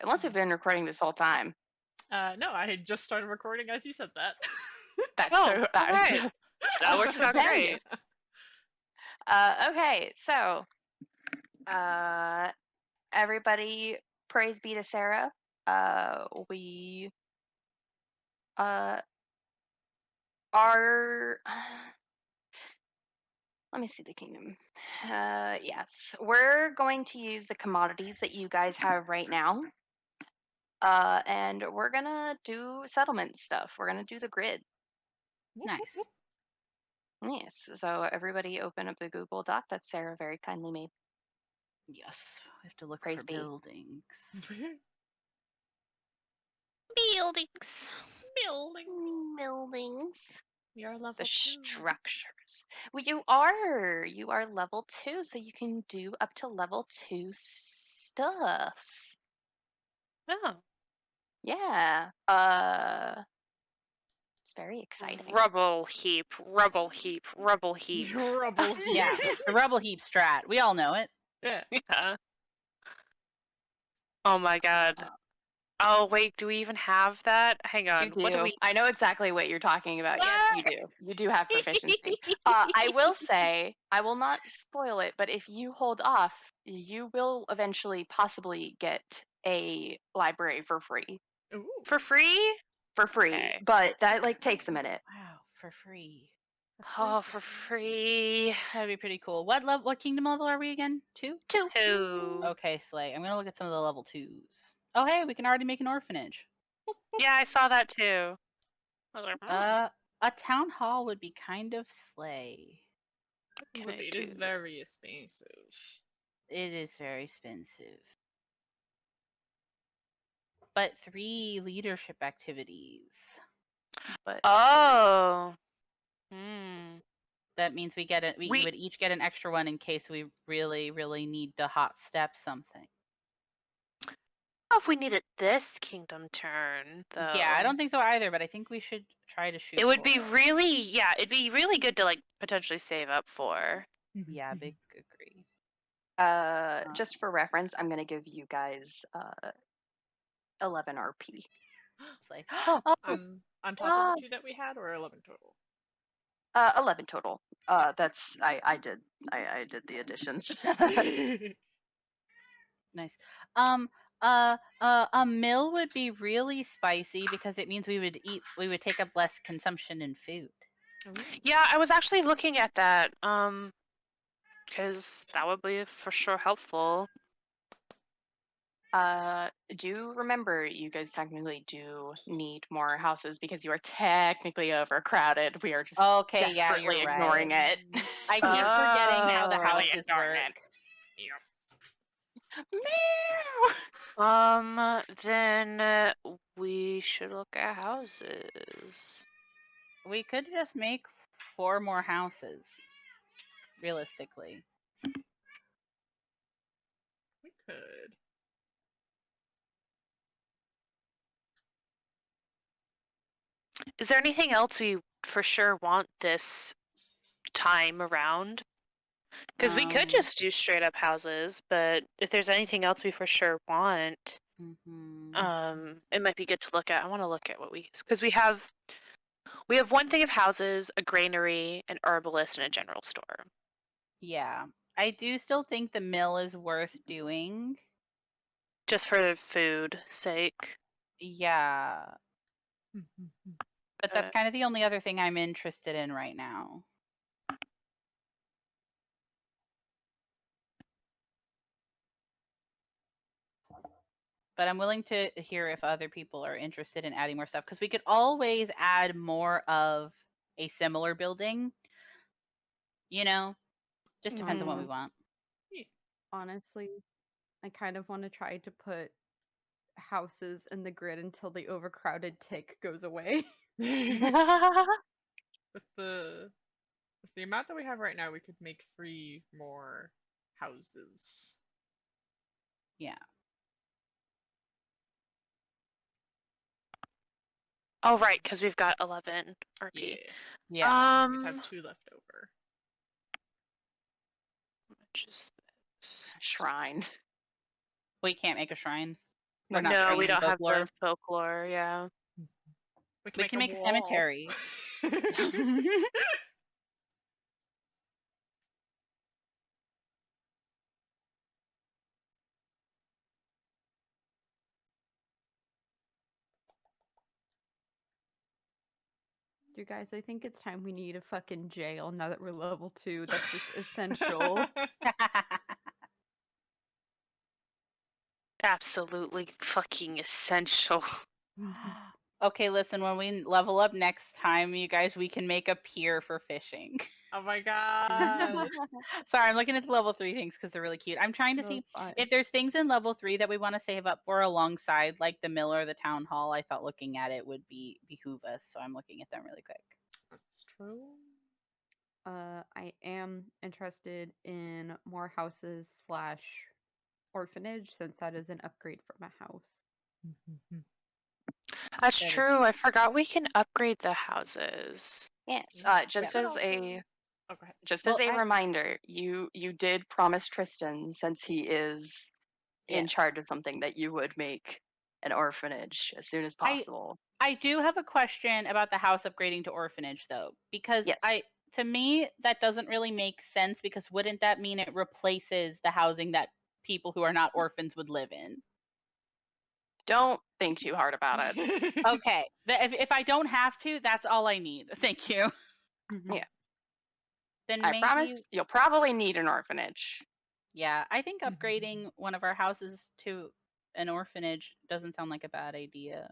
Unless we've been recording this whole time. No, I had just started recording as you said that. That's Oh, so. alright. That works out Then, great. okay, so everybody, praise be to Sarah. We are. Let me see the kingdom. Yes, we're going to use the commodities that you guys have right now. And we're gonna do settlement stuff. We're gonna do the grid. Nice. Yes. So everybody open up the Google Doc that Sarah very kindly made. Yes. We have to look Praise for be. buildings. Buildings. Buildings. You're level The 2. structures. Well, you are level 2, so you can do up to level 2 stuffs. Oh. Yeah. It's very exciting. Rubble heap, rubble heap, rubble heap. Rubble heap. Yeah, the rubble heap strat. We all know it. Yeah. Yeah. Oh my god. Oh wait, do we even have that? Hang on. You do. What do we? I know exactly what you're talking about. Yes, you do. You do have proficiency. Ah! I will say, I will not spoil it, but if you hold off, you will eventually possibly get a library for free. Ooh. For free? For free. Okay. But that takes a minute. Wow, for free. Oh, for free. That'd be pretty cool. What kingdom level are we again? 2? 2. Okay, Slay. I'm gonna look at some of the level 2s. Oh hey, we can already make an orphanage. Yeah, I saw that too. I was like, A town hall would be kind of slay. what can But I it do? is very expensive. It is very expensive. But 3 leadership activities. But Oh. Hmm. That means we would each get an extra one in case we really, really need to hot step something. Oh, if we need it this kingdom turn, though. Yeah, I don't think so either, but I think we should try to shoot. It would for be really, yeah, it'd be really good to like potentially save up for. Yeah, big agree. just for reference, I'm gonna give you guys 11 RP. It's like, Oh. On top of the 2 that we had, or 11 total? 11 total. That's I did the additions. nice. A mill would be really spicy because it means we would take up less consumption in food. Yeah, I was actually looking at that, because that would be for sure helpful. Do remember you guys technically do need more houses because you are technically overcrowded. We are just Okay, yeah, desperately you're ignoring right. it. I keep forgetting how the really houses ignoring work. Meow. Then we should look at houses. We could just make 4 more houses, realistically. We could. Is there anything else we for sure want this time around? Because we could just do straight up houses, but if there's anything else we for sure want, it might be good to look at. I want to look at what because we have one thing of houses, a granary, an herbalist, and a general store. Yeah, I do still think the mill is worth doing. Just for food sake. Yeah. But that's kind of the only other thing I'm interested in right now. But I'm willing to hear if other people are interested in adding more stuff because we could always add more of a similar building. You know, just depends on what we want. Honestly, I kind of want to try to put houses in the grid until the overcrowded tick goes away. With the amount that we have right now, we could make 3 more houses. Yeah. Oh, right, because we've got 11 RP. Yeah. We have 2 left over. Which is this? Shrine. We can't make a shrine. We're not No, we trained in don't have folklore. the folklore. Yeah. We can make a wall. cemetery. You guys, I think it's time we need a fucking jail now that we're level 2. That's just essential. Absolutely fucking essential. Okay, listen, when we level up next time, you guys, we can make a pier for fishing. Oh my god. Sorry, I'm looking at the level 3 things because they're really cute. I'm trying to see That's fine. if there's things in level 3 that we want to save up for alongside, like the mill or the town hall. I thought looking at it would behoove us, so I'm looking at them really quick. That's true. I am interested in more houses / orphanage since that is an upgrade from a house. That's That is true. I forgot we can upgrade the houses. Yes. Yeah, Just but as a oh, go ahead. just as Well, a reminder, you did promise Tristan, since he is in Yes. charge of something, that you would make an orphanage as soon as possible. I do have a question about the house upgrading to orphanage though, because Yes. to me that doesn't really make sense because wouldn't that mean it replaces the housing that people who are not orphans would live in? Don't think too hard about it. Okay, if I don't have to, that's all I need. Thank you. Yeah. Then I promise maybe, you'll probably need an orphanage. yeah, I think upgrading one of our houses to an orphanage doesn't sound like a bad idea.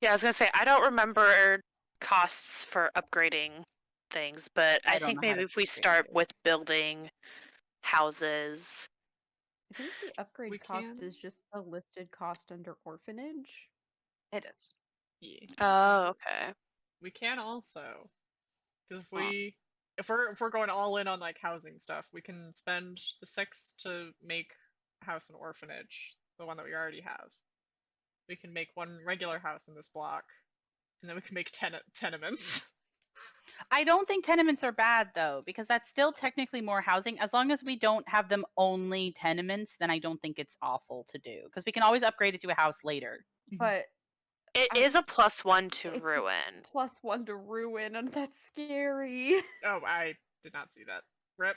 Yeah, I was gonna say I don't remember costs for upgrading things, but I I don't think know how maybe to if we upgrade start either. with building houses. I think the upgrade We cost can. is just the listed cost under orphanage. It is. Yeah. Oh, okay. We can also, because Mm. if we're going all in on like housing stuff, we can spend the 6 to make a house and orphanage, the one that we already have. We can make one regular house in this block, and then we can make tenements. I don't think tenements are bad though, because that's still technically more housing. As long as we don't have them only tenements, then I don't think it's awful to do, because we can always upgrade it to a house later. But It I'm- is a +1 to it's ruin. a +1 to ruin, and that's scary. Oh, I did not see that. Rip.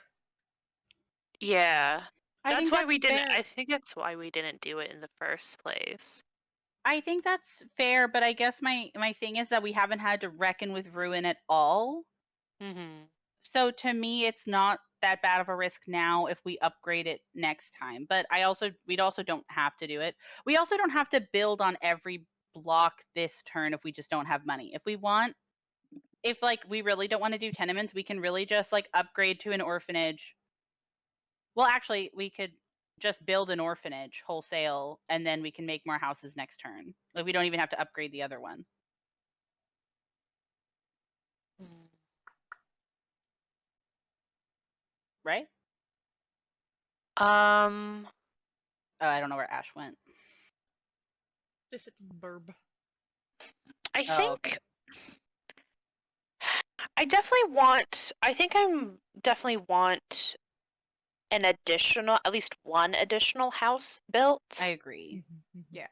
Yeah. I That's think why that's we didn't fair. I think that's why we didn't do it in the first place. I think that's fair, but I guess my thing is that we haven't had to reckon with ruin at all. Mhm. So to me, it's not that bad of a risk now if we upgrade it next time. But we'd also don't have to do it. We also don't have to build on every block this turn if we just don't have money. If we want, if like we really don't want to do tenements, we can really just like upgrade to an orphanage. Well, actually, we could just build an orphanage wholesale and then we can make more houses next turn. Like we don't even have to upgrade the other one, right? Um Oh, I don't know where Ash went. Just burb. I Oh, okay. think I think I'm definitely want an additional, at least one additional house built. I agree. Yeah.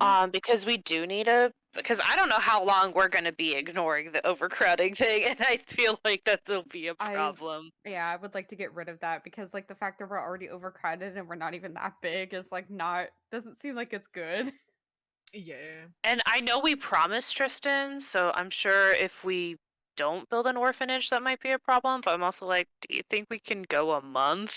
I think Because we do need because I don't know how long we're going to be ignoring the overcrowding thing, and I feel like that will be a problem. yeah, I would like to get rid of that because like the fact that we're already overcrowded and we're not even that big is like not doesn't seem like it's good. Yeah. And I know we promised Tristan, so I'm sure if we don't build an orphanage, that might be a problem. But I'm also like, do you think we can go a month?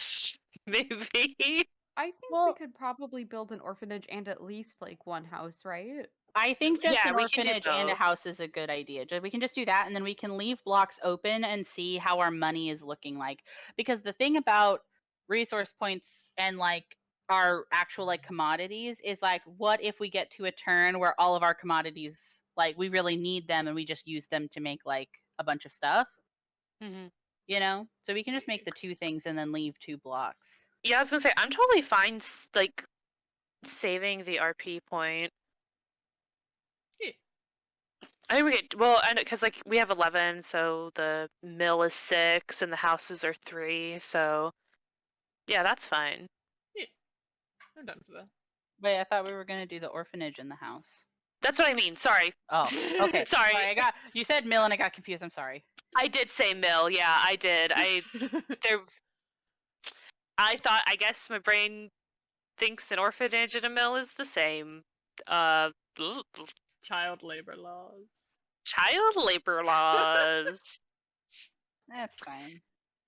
Maybe. I think we Well, could probably build an orphanage and at least like one house, right? I think just Yeah, an we can do orphanage and a both. house is a good idea. We can just do that and then we can leave blocks open and see how our money is looking like. Because the thing about resource points and like our actual like commodities is like what if we get to a turn where all of our commodities like we really need them and we just use them to make like a bunch of stuff, Hmm. you know? So we can just make the two things and then leave 2 blocks. Yeah, I was gonna say I'm totally fine, like saving the RP point. Yeah. I think we get well, and because like we have 11, so the mill is 6 and the houses are 3, so yeah, that's fine. Yeah. I'm done for that. Wait, I thought we were gonna do the orphanage in the house. That's what I mean. Sorry. Oh, okay. Sorry. You said mill and I got confused. I'm sorry. I did say mill. Yeah, I did. There. I thought. I guess my brain thinks an orphanage and a mill is the same. Uh, Child labor laws. child labor laws. That's fine.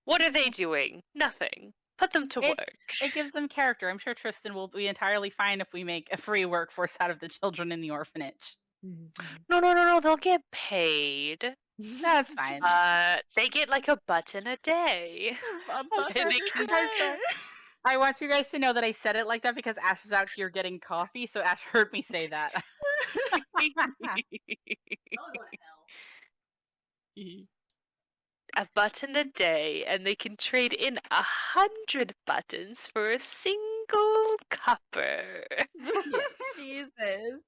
What are they doing? Nothing. Put them to work. It gives them character. I'm sure Tristan will be entirely fine if we make a free workforce out of the children in the orphanage. No. They'll get paid. That's fine. They get like a button a day. A button they a can- day. I want you guys to know that I said it like that because Ash was out here getting coffee, so Ash heard me say that. A button a day, and they can trade in 100 buttons for a single copper. Yes. Jesus.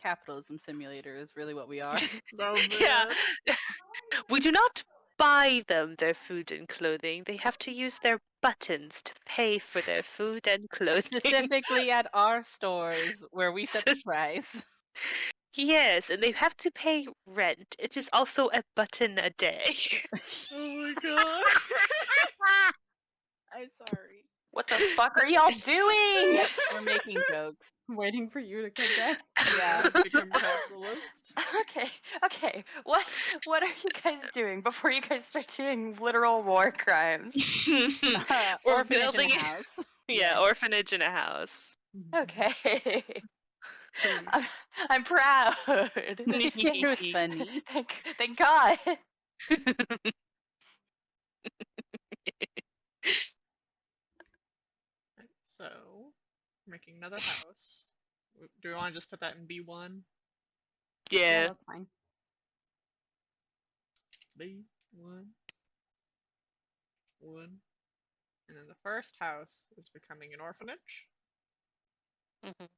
Capitalism simulator is really what we are. So Yeah. bad. We do not buy them their food and clothing. They have to use their buttons to pay for their food and clothing. Specifically at our stores where we set the price. Yes, and they have to pay rent. It is also a button a day. Oh my god. I'm sorry. What the fuck are y'all doing? We're making jokes. I'm waiting for you to come back. Yeah. Has become capitalist. Okay. What are you guys doing before you guys start doing literal war crimes? We're Orphanage in building a it. house. Yeah, orphanage in a house. Okay. I'm proud. It was funny. Thank God. So, making another house. Do we want to just put that in B1? Yeah, Yeah. that's fine. B1. 1. And then the first house is becoming an orphanage. Mhm.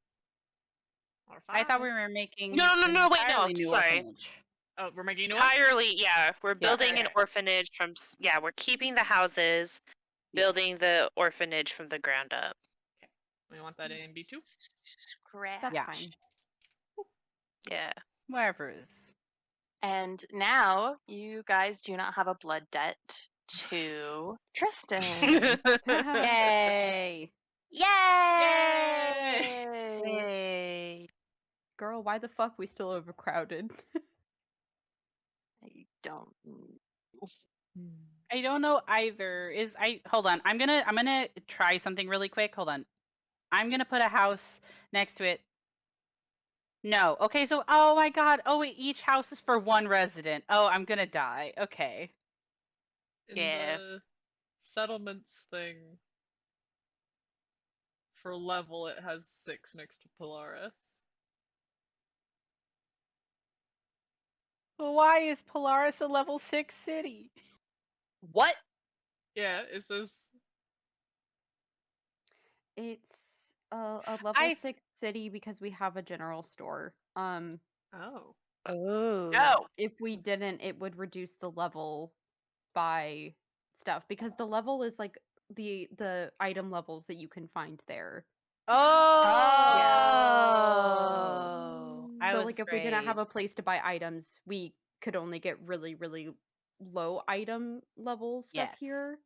Or I thought we five. were making No, an wait, no, entirely I'm new sorry. orphanage. Oh, we're making a new one? Entirely, yeah. We're building an Okay. orphanage from, yeah, we're keeping the houses, Yeah. building the orphanage from the ground up. We want that in B2? Scrap. That's Yeah. fine. Yeah. Wherever it is. And now you guys do not have a blood debt to Tristan. Yay! Yay! Yay. Girl, why the fuck we still overcrowded? I don't. I don't know either. Hold on. I'm gonna try something really quick. Hold on. I'm gonna put a house next to it. No. Okay, so oh my god. Oh wait, each house is for one resident. Oh, I'm gonna die. Okay. In Yeah. the settlements thing, for level, it has 6 next to Polaris. Why is Polaris a level 6 city? What? Yeah, it says. It's a level I 6 city because we have a general store. Oh. Oh. No. If we didn't, it would reduce the level by stuff because the level is like the item levels that you can find there. Oh. I So was like if we didn't afraid. have a place to buy items, we could only get really low item level stuff Yes. here.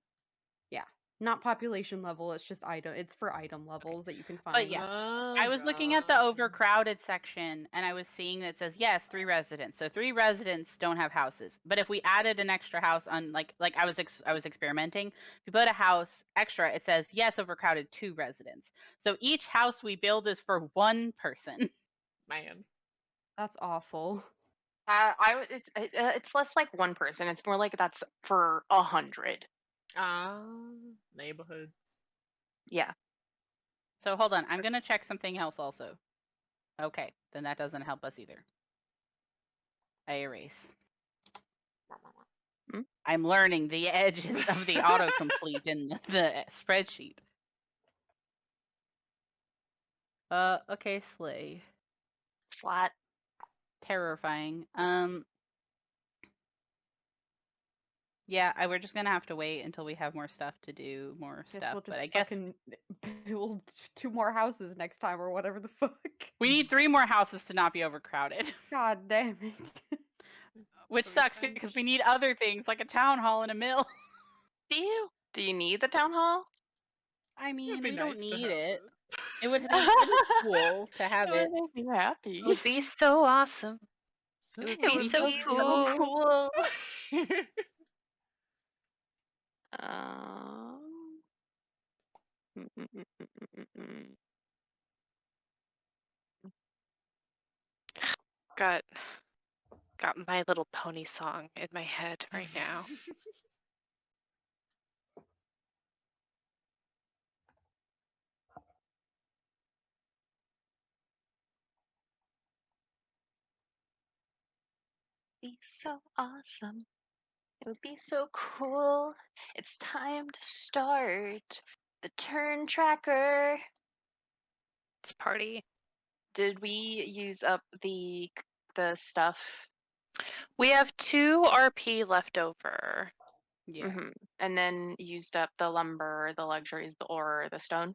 Yeah. Not population level, it's just item it's for item levels that you can find. But yeah, I was looking at the overcrowded section and I was seeing that it says yes, 3 residents. So 3 residents don't have houses. But if we added an extra house on like I was experimenting, if you put a house extra, it says yes, overcrowded 2 residents. So each house we build is for 1 person. Man. That's awful. It's less like one person. It's more like that's for 100. Ah, neighborhoods. Yeah. So hold on, I'm going to check something else also. Okay, then that doesn't help us either. I erase. Hmm? I'm learning the edges of the autocomplete in the spreadsheet. Okay, slay. Slat. Terrifying. Yeah, we're just gonna have to wait until we have more stuff to do more Guess stuff. we'll But just I guess fucking build 2 more houses next time or whatever the fuck. we need 3 more houses to not be overcrowded. God damn it. Which So we sucks spend. because we need other things like a town hall and a mill. Do you? Do you need the town hall? I It'd mean, be we don't nice to need have it. it. It would be pretty cool to have That it. would make me It happy. would be so awesome. So It would It be would so be so cool. cool. Um, mm, mm, mm, mm, mm, mm. Got My Little Pony song in my head right now. Be so awesome. It would be so cool. It's time to start the turn tracker. It's party. Did we use up the stuff? We have 2 RP left over. Yeah. And then used up the lumber, the luxuries, or the stone?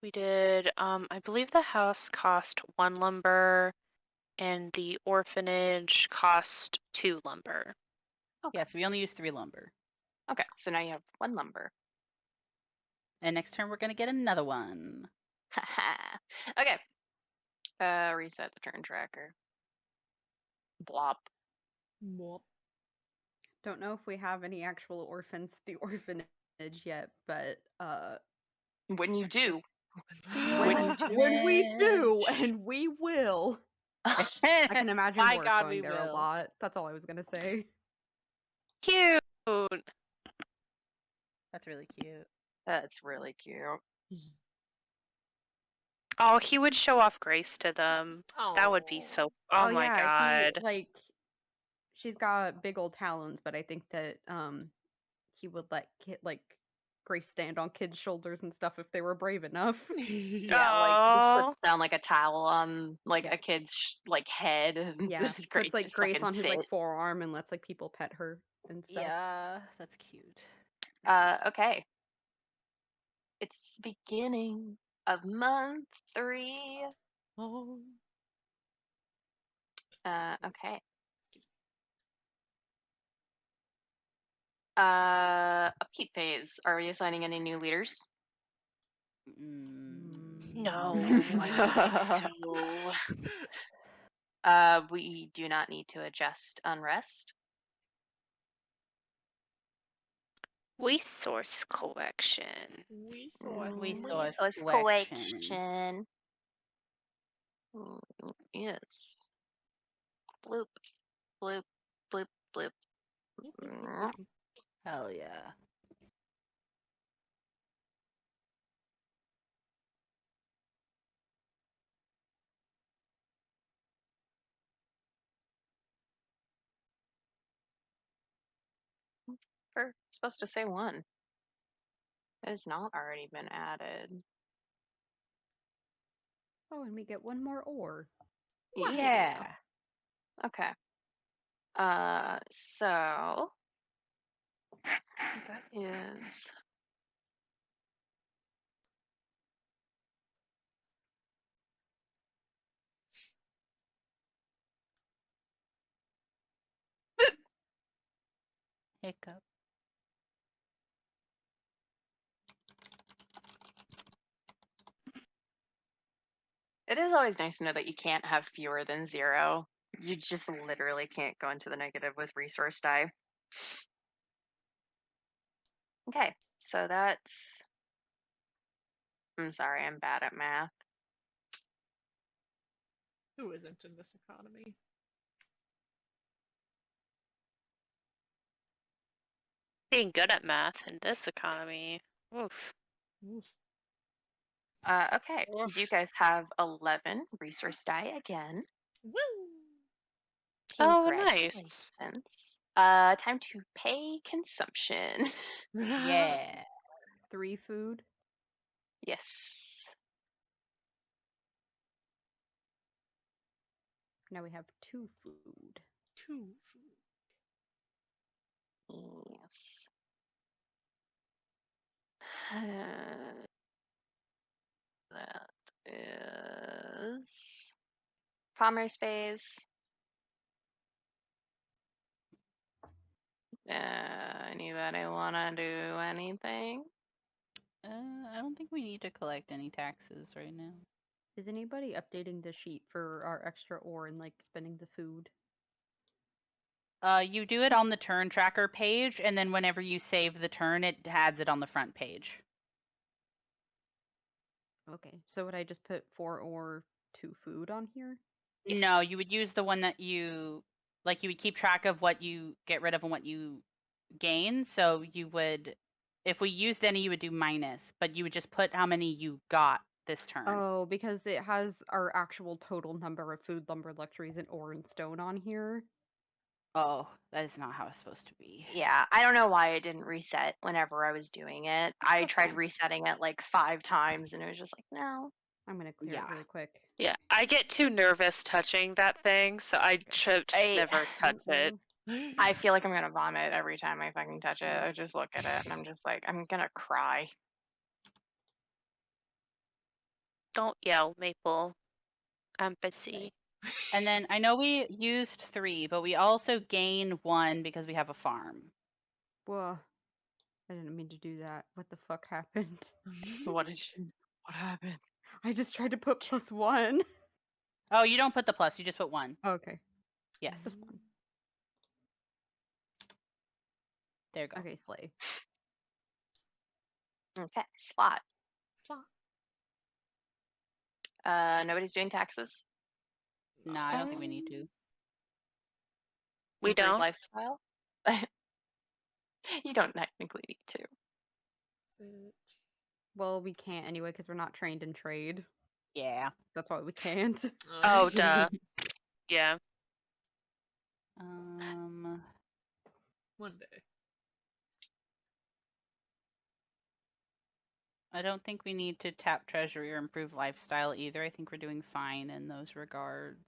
We did, I believe the house cost 1 lumber and the orphanage cost 2 lumber. Okay. Yes, we only use 3 lumber. Okay, so now you have 1 lumber. And next turn we're gonna get another one. Okay. Reset the turn tracker. Blop. Mwah. Don't know if we have any actual orphans at the orphanage yet, but When you do. when we do, and we will. I can imagine My Warwick God, going we there a will. lot. That's all I was gonna say. Cute. That's really cute. That's really cute. Oh, he would show off Grace to them. That would be so. Oh my yeah, God. she's got big old talons, but I think that he would let Grace stand on kids' shoulders and stuff if they were brave enough. Yeah, like he just puts Oh. down like a towel on like Yeah. a kid's like head, and Yeah, Grace puts like just Grace fucking on his sit. like forearm and lets like people pet her and stuff. Yeah, that's cute. Okay. It's the beginning of month 3. Oh. Okay. Upkeep phase. Are we assigning any new leaders? No, I don't think so. We do not need to adjust unrest. Resource collection. Resource collection. Yes. Bloop, bloop, bloop, bloop. Hell yeah. We're supposed to say 1. It has not already been added. Oh, and we get 1 more ore. Yeah. Okay. So that is Hiccup. it is always nice to know that you can't have fewer than 0. You just literally can't go into the negative with resource die. Okay, so that's. I'm sorry, I'm bad at math. Who isn't in this economy? Being good at math in this economy. Oof. Oof. Okay, do you guys have 11 resource die again? Woo! Oh, nice. Congratulations. Time to pay consumption. Yeah. 3 food. Yes. Now we have 2 food. 2 food. commerce phase. Anybody want to do anything? I don't think we need to collect any taxes right now. Is anybody updating the sheet for our extra ore and like spending the food? You do it on the turn tracker page, and then whenever you save the turn, it adds it on the front page. Okay, so would I just put 4 ore, 2 food on here? Yes. No, you would use the one that you would keep track of what you get rid of and what you gain. So you would, if we used any, you would do minus, but you would just put how many you got this turn. Oh, because it has our actual total number of food, lumber, luxuries, and ore and stone on here. Oh, that is not how it's supposed to be. Yeah, I don't know why it didn't reset whenever I was doing it. I That's tried fine. resetting it like 5 times and it was just like, no. I'm gonna clear Yeah. it really quick. Yeah, I get too nervous touching that thing, so I just I- never touch Thank it. you. I feel like I'm gonna vomit every time I fucking touch it. I just look at it and I'm just like, I'm gonna cry. Don't yell, Maple. Empathy. And then I know we used 3, but we also gain 1 because we have a farm. Whoa. I didn't mean to do that. What the fuck happened? What happened? I just tried to put +1. Oh, you don't put the plus, you just put 1. Okay, Yes. that's fine. There you go. Okay, slay. Okay, slot. Slot. Nobody's doing taxes. No, I don't think we need to. We Improve don't? lifestyle. You don't technically need to. Well, we can't anyway because we're not trained in trade. Yeah. That's why we can't. Oh, duh. Yeah. One day. I don't think we need to tap treasury or improve lifestyle either. I think we're doing fine in those regards.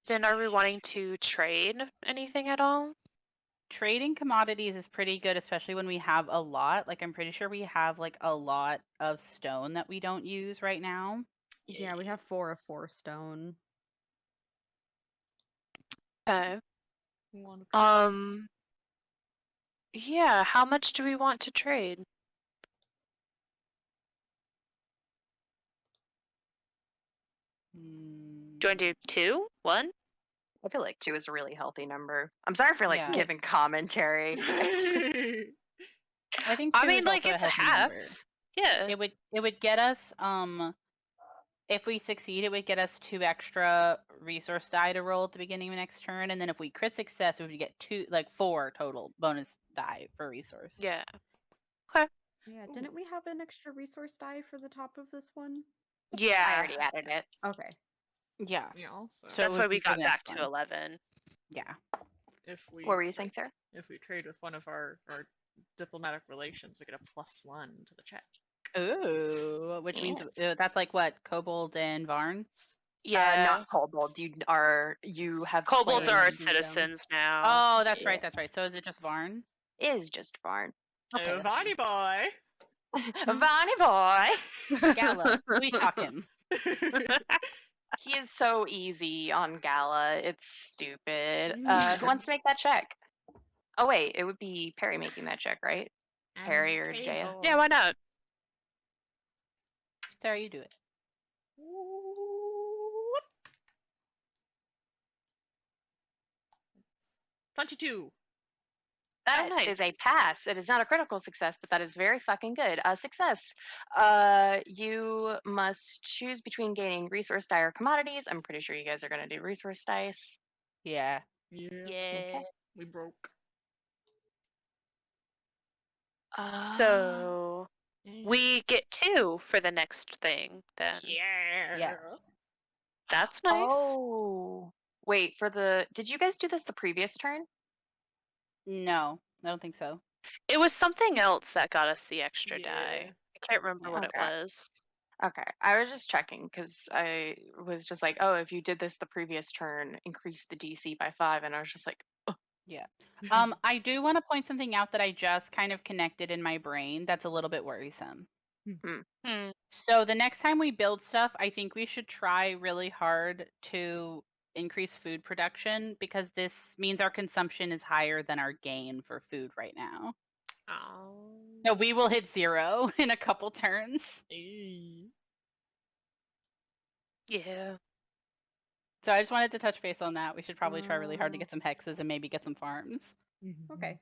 Then are we wanting to trade anything at all? Trading commodities is pretty good, especially when we have a lot. Like, I'm pretty sure we have like a lot of stone that we don't use right now. Yeah, we have 4 of 4 stone. Okay. One Yeah, how much do we want to trade? Do you want to do 2? 1? I feel like 2 is a really healthy number. I'm sorry for like Yeah. giving commentary. I think 2 I mean, is like, also a it's a healthy half. number. Yeah. It would get us if we succeed, it would get us 2 extra resource die to roll at the beginning of next turn, and then if we crit success, it would get 4 total bonus die for resource. Yeah. Okay. Yeah, didn't we have an extra resource die for the top of this one? Yeah. I already added it. Okay. Yeah. Yeah, also. So it That's would why be we for got the back next to one. 11. Yeah. If we What were you saying, Sarah? If we trade with one of our diplomatic relations, we get a +1 to the check. Ooh, which means Yes. that's like what, Kobold and Varn? Yeah. Not kobold. You have Kobolds are our claimed citizens now. Oh, that's right, Yes. that's right. So is it just Varn? Is just Varn. Okay, Oh, that's Vonnie boy! Vonnie boy. Gala, we talk him. He is so easy on Gala. It's stupid. Who wants to make that check? Oh wait, it would be Perry making that check, right? Perry or Jaya? Yeah, why not? Sarah, you do it. 22. That nice. is a pass. It is not a critical success, but that is very fucking good. Success. You must choose between gaining resource die or commodities. I'm pretty sure you guys are gonna do resource dice. Yeah. Yeah. Yeah. We broke. So we get 2 for the next thing then. Yeah. That's nice. Oh, wait, did you guys do this the previous turn? No, I don't think so. It was something else that got us the extra Yeah. die. I can't remember what it Okay. was. Okay, I was just checking because I was just like, oh, if you did this the previous turn, increase the DC by 5, and I was just like, oh. Yeah. I do want to point something out that I just kind of connected in my brain that's a little bit worrisome. Hmm. So the next time we build stuff, I think we should try really hard to increase food production because this means our consumption is higher than our gain for food right now. Oh. So we will hit 0 in a couple turns. Yeah. So I just wanted to touch base on that. We should probably try really hard to get some hexes and maybe get some farms. Okay,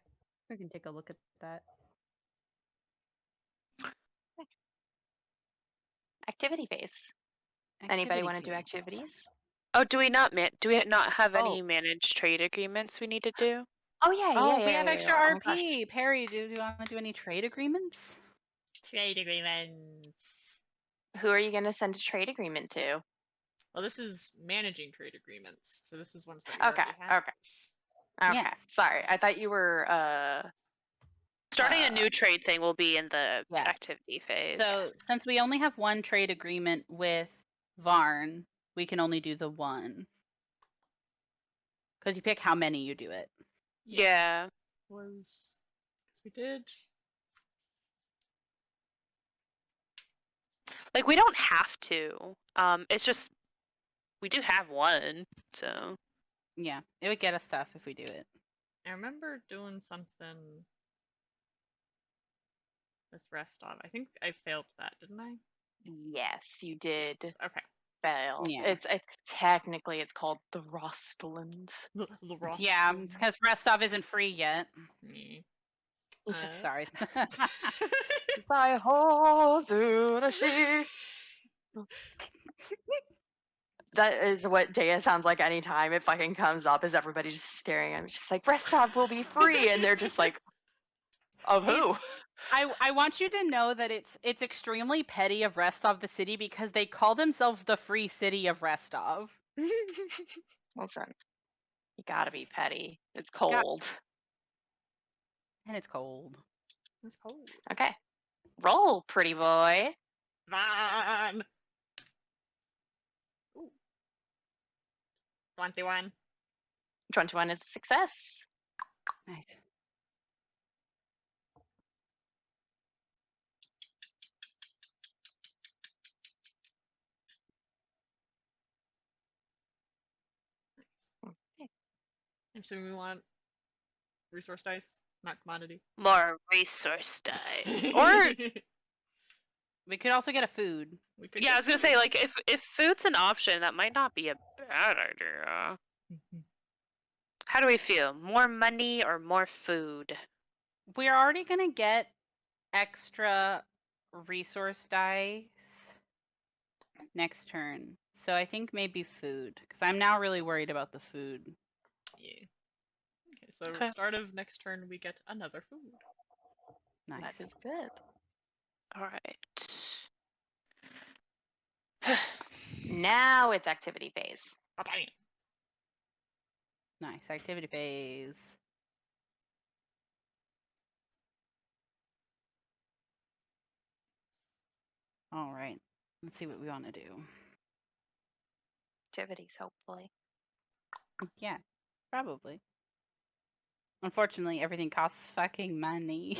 we can take a look at that. Activity phase. Anybody want to do activities? Oh, do we not have any Oh. managed trade agreements we need to do? Oh yeah, Oh, yeah, we yeah, have yeah, extra yeah. Oh my gosh. RP. Perry, do you want to do any trade agreements? Trade agreements. Who are you going to send a trade agreement to? Well, this is managing trade agreements, so this is ones that we Okay, already have. okay. Okay. Yes. Sorry, I thought you were Starting a new trade thing will be in the Yeah. activity phase. So since we only have one trade agreement with Varn, we can only do the one. Because you pick how many you do it. Yeah. Was because we did. Like we don't have to. It's just we do have one, so Yeah, it would get us stuff if we do it. I remember doing something with Restov. I think I failed that, didn't I? Yes, you did Yes. Okay. fail. Yeah. It's technically it's called the Rostland. The Ross. Yeah, it's because Restov isn't free yet. Yeah. Sorry. That is what Daya sounds like anytime it fucking comes up, is everybody just staring at me, just like, Restov will be free, and they're just like, of who? I want you to know that it's extremely petty of Restov the city because they call themselves the free city of Restov. Listen, you gotta be petty. It's cold. And it's cold. It's cold. Okay. Roll, pretty boy. Van. Ooh. 21. 21 is a success. Nice. Okay. I'm assuming we want resource dice, not commodity. more resource dice. Or We could also get a food. we could. yeah, I Get was gonna say like if food's an option, that might not be a bad idea. How do we feel? More money or more food? We're already gonna get extra resource dice next turn. So I think maybe food. Because I'm now really worried about the food. Yeah. Okay, so Okay. start of next turn we get another food. Nice. That is good. All right. Now it's activity phase. Bye-bye. Nice. Activity phase. All right. Let's see what we want to do. Activities, hopefully. Yeah, probably. Unfortunately, everything costs fucking money.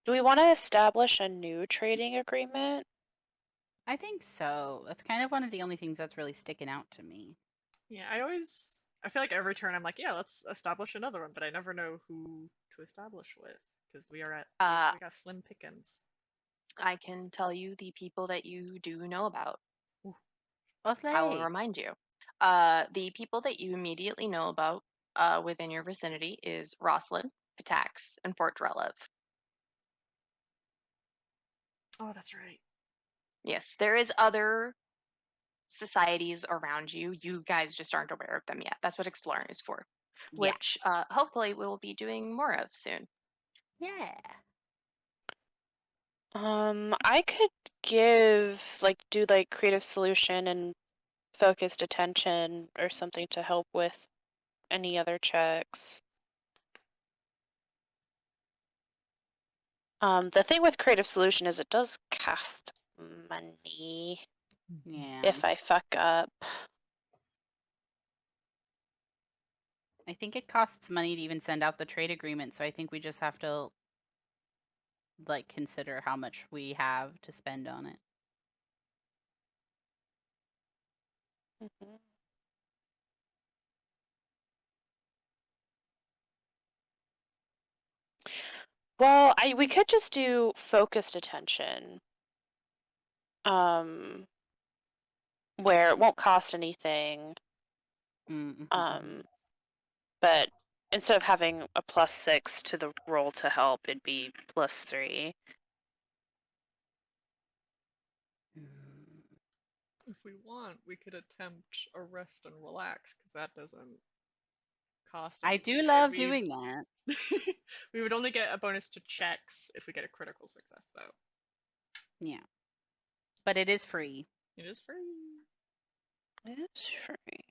Do we want to establish a new trading agreement? I think so. That's kind of one of the only things that's really sticking out to me. Yeah, I feel like every turn I'm like, yeah, let's establish another one, but I never know who to establish with because we are at we got slim pickings. I can tell you the people that you do know about. Well, I will remind you. The people that you immediately know about within your vicinity is Roslyn, Pitax, and Fort Drelev. Oh, that's right. Yes, there is other societies around you. You guys just aren't aware of them yet. That's what exploring is for. Yeah. which hopefully we'll be doing more of soon. Yeah. I could do creative solution and focused attention or something to help with any other checks. The thing with creative solution is it does cost money Yeah. if I fuck up. I think it costs money to even send out the trade agreement, so I think we just have to consider how much we have to spend on it. Mhm. Well, we could just do focused attention, where it won't cost anything, Mm-hmm. but instead of having a +6 to the roll to help, it'd be +3. If we want, we could attempt a rest and relax, because that doesn't cost I anything. do love doing that. We would only get a bonus to checks if we get a critical success, though. Yeah. But it is free. It is free. It is free.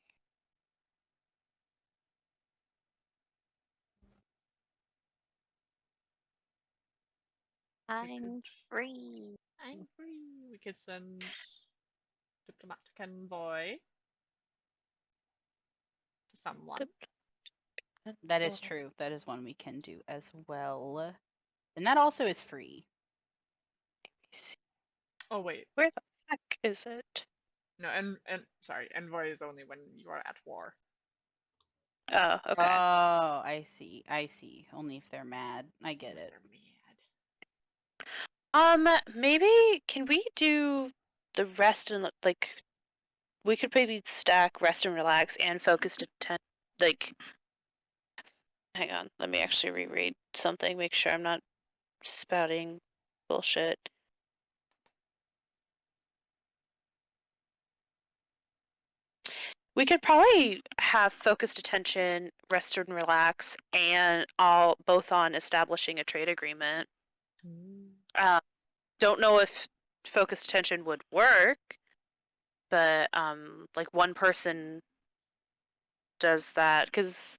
I'm free. I'm free. We could send diplomatic envoy to someone. That is true. That is one we can do as well. And that also is free. Oh wait, Where the heck is it? no, and sorry, envoy is only when you are at war. Oh, Oh, okay. I see. I see. Only if they're mad. I get it. They're mad. Maybe can we do the rest and we could maybe stack rest and relax and focused attention. Hang on, let me actually reread something. Make sure I'm not spouting bullshit. We could probably have focused attention, rest and relax, and all both on establishing a trade agreement. Don't know if focused attention would work, but one person does that because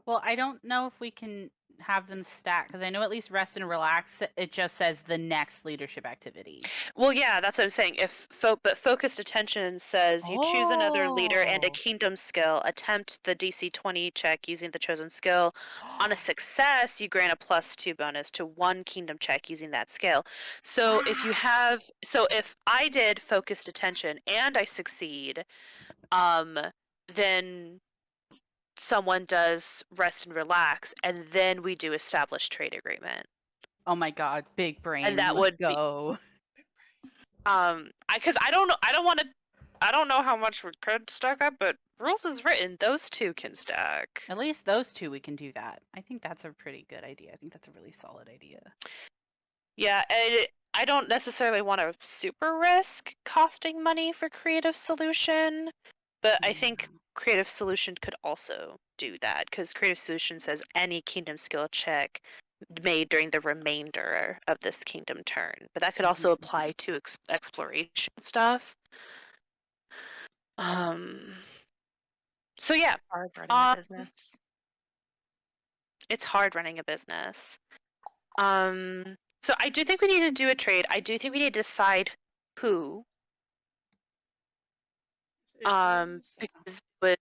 Well, I don't know if we can have them stack because I know at least rest and relax. It just says the next leadership activity. well, yeah, that's what I'm saying. But focused attention says you choose another leader and a Oh. kingdom skill. Attempt the DC 20 check using the chosen skill. On a success, you grant a +2 bonus to one kingdom check using that skill. So if I did focused attention and I succeed, then someone does rest and relax, and then we do establish trade agreement. Oh my god, big brain. And that Let's would be go. because I don't know how much we could stack up, but rules is written, those two can stack. At least those two we can do that. I think that's a pretty good idea. I think that's a really solid idea. Yeah, and I don't necessarily want to super risk costing money for creative solution, but I think creative solution could also do that because creative solution says any kingdom skill check made during the remainder of this kingdom turn, but that could also apply to exploration stuff. So yeah, Hard running a business. it's hard running a business. So I do think we need to do a trade. I do think we need to decide who. Because with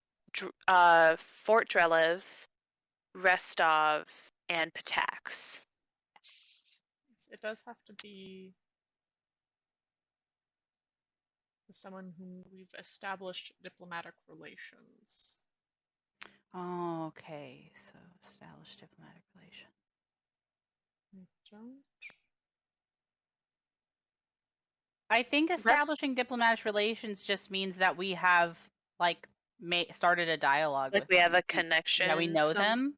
Fort Drelev, Restov, and Patax. It does have to be with someone whom we've established diplomatic relations. Oh, okay. So establish diplomatic relation. I think establishing diplomatic relations just means that we have started a dialogue with We have them. a connection. Yeah, we know them.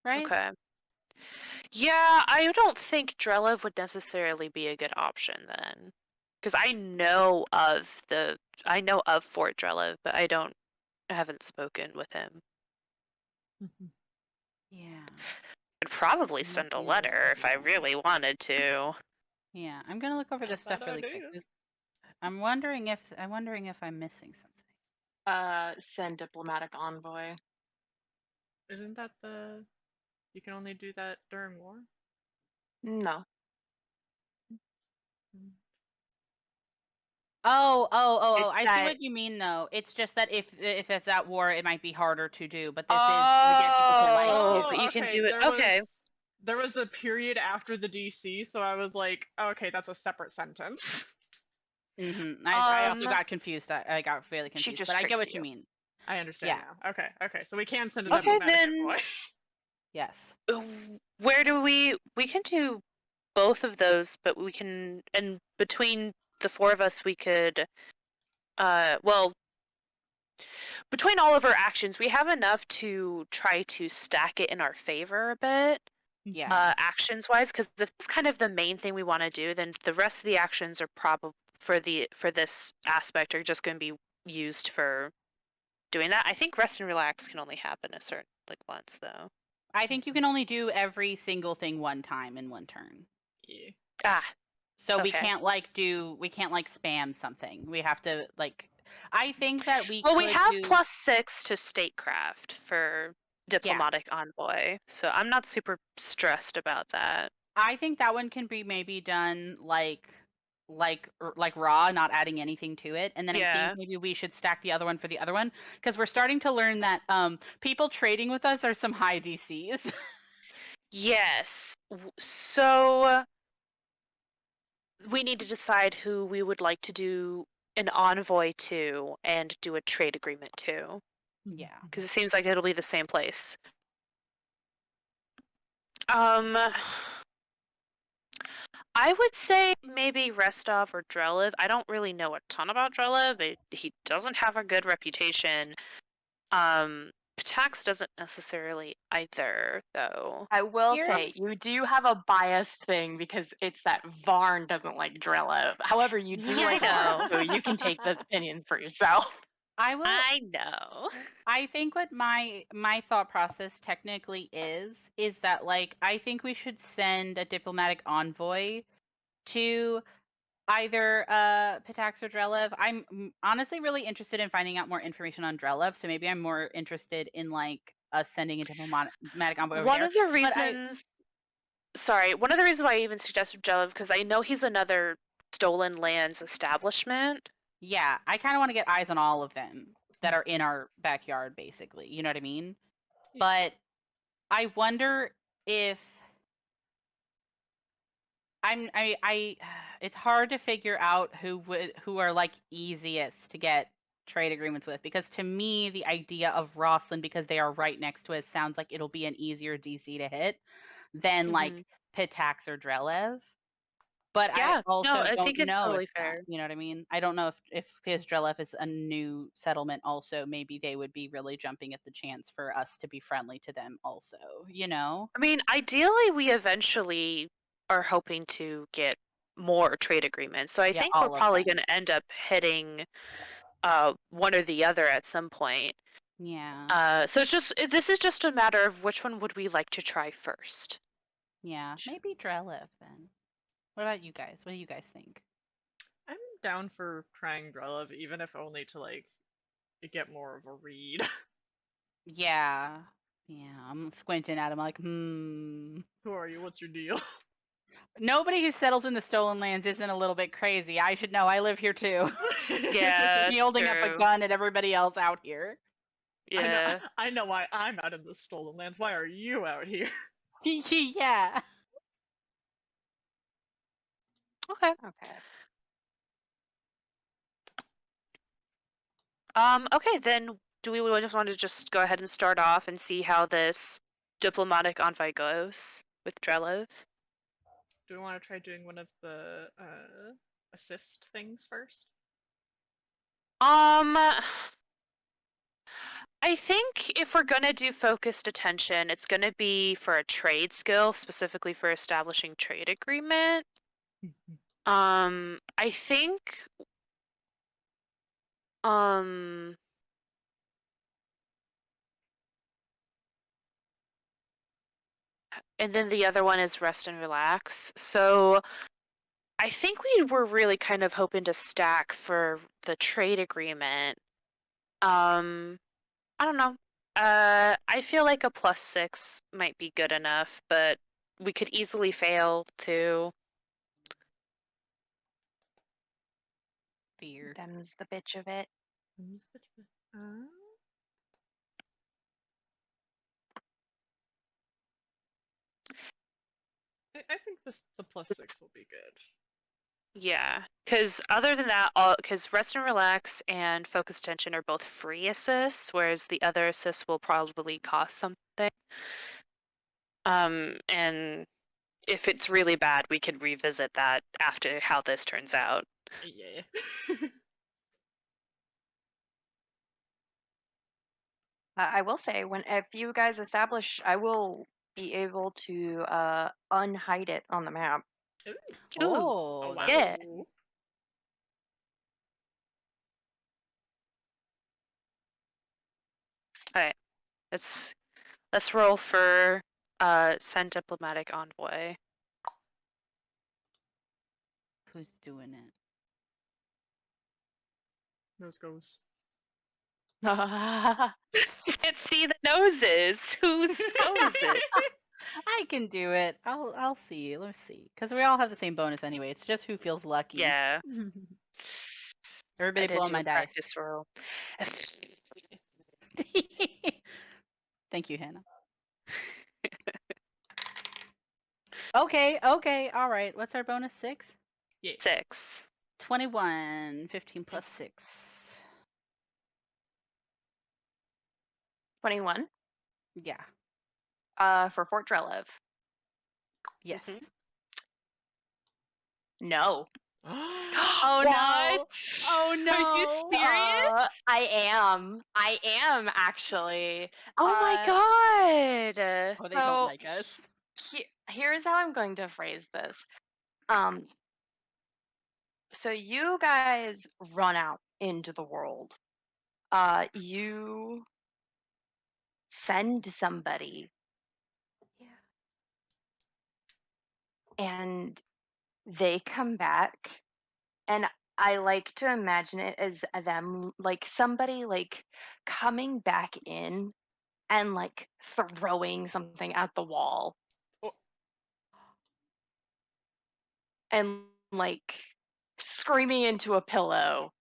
Right? Okay. Yeah, I don't think Drelev would necessarily be a good option then. Because I know of Fort Drelev, but I don't haven't spoken with him. Yeah. I'd probably Might send a be letter if I interesting. really wanted to. Yeah, I'm gonna look over Not a this stuff bad really quick. idea. I'm wondering if I'm missing something. Send diplomatic envoy. Isn't that the? You can only do that during war. No. Oh! It's I see that. what you mean, though. It's just that if it's at war, it might be harder to do. But this is to get people to like Oh, you. but you can Okay. do it. Okay. There was a period after the DC, so I was like, okay, that's a separate sentence. I also Um, got confused. I got fairly She confused, just but I get tricked what you you. mean. I understand Yeah. now. Okay. So we can send a okay, diplomatic then envoy. Yes. where do we can do both of those, but we can, and between the four of us, we could, well, between all of our actions, we have enough to try to stack it in our favor a bit. Yeah. Actions wise, because if it's kind of the main thing we want to do, then the rest of the actions are probably for this aspect are just going to be used for doing that. I think rest and relax can only happen a certain once though. I think you can only do every single thing one time in one turn. Yeah. Ah, So we okay. can't spam something. We have to I think that we Well, we could have do +6 to statecraft for yeah. diplomatic envoy, so I'm not super stressed about that. I think that one can be maybe done like raw, not adding anything to it. And then I think Yeah. maybe we should stack the other one for the other one because we're starting to learn that people trading with us are some high DCs. Yes. So we need to decide who we would like to do an envoy to and do a trade agreement to, Yeah. because it seems like it'll be the same place. I would say maybe Restov or Drelev. I don't really know a ton about Drelev. He doesn't have a good reputation. Ptax doesn't necessarily either, though. I will Here's say you do have a biased thing because it's that Varn doesn't like Drilla. However, you do Yeah, I like her, know. so you can take this opinion for yourself. I will I know. I think what my thought process technically is that I think we should send a diplomatic envoy to either Pitax or Drelev. I'm honestly really interested in finding out more information on Drelev, so maybe I'm more interested in us sending a diplomatic envoy over One there. of the But I reasons, sorry, one of the reasons why I even suggested Jelliv, because I know he's another stolen lands establishment. yeah, I kind of want to get eyes on all of them that are in our backyard, basically. You know what I mean? But I wonder if I it's hard to figure out who are easiest to get trade agreements with because to me the idea of Rosslyn because they are right next to us sounds like it'll be an easier DC to hit than Mm-hmm. Pitax or Drelev. But I Yeah, no, also I don't think it's know if totally that, fair. you know what I mean? I don't know if because Drelev is a new settlement also, maybe they would be really jumping at the chance for us to be friendly to them also, you know? I mean, ideally, we eventually are hoping to get more trade agreements. So I Yeah, think we're all of probably going them. to end up hitting one or the other at some point. Yeah. So this is just a matter of which one would we like to try first. Yeah, maybe Drelev then. What about you guys? What do you guys think? I'm down for trying Drelev, even if only to get more of a read. Yeah. Yeah, I'm squinting at him Who are you? What's your deal? Nobody who settles in the stolen lands isn't a little bit crazy. I should know. I live here too. Yeah, Me holding up a true. gun at everybody else out here. I know Yeah. I know why I'm out in the stolen lands. Why are you out here? Yeah. Okay. Okay. Okay, then do we just want to just go ahead and start off and see how this diplomatic envoy goes with Drelev? Do we want to try doing one of the assist things first? Um, I think if we're gonna do focused attention, it's gonna be for a trade skill, specifically for establishing trade agreement. I think, um, and then the other one is rest and relax. So I think we were really kind of hoping to stack for the trade agreement. I don't know. I feel like a +6 might be good enough, but we could easily fail too. Fear. Them's the bitch of it. Uh, I think the +6 will be good. Yeah, because other than that, because rest and relax and focus tension are both free assists, whereas the other assists will probably cost something. And if it's really bad, we could revisit that after how this turns out. Yeah. I will say, if you guys establish, I will be able to unhide it on the map. Ooh. Ooh, Oh Oh, wow. yeah. All right, let's roll for send diplomatic envoy. who's doing it? Nose goes. Can't see the noses. Whose toe is it? I can do it. I'll see. Let's see, because we all have the same bonus anyway. It's just who feels lucky. Yeah, Everybody I did blow do my a dice. practice roll. Thank you, Hannah. Okay, all right. What's our bonus? 6? Yeah. 6. 21. 15 plus 6. 21 Yeah. for Fort Drelev. Yes. Mhm. No. Oh What? no. Oh Are you no. serious? I am actually. Oh my god. Oh, they don't So like us. here's how I'm going to phrase this. Um, so you guys run out into the world. You send somebody, and they come back, and I like to imagine it as them, like somebody like coming back in and like throwing something at the wall Oh. and like screaming into a pillow.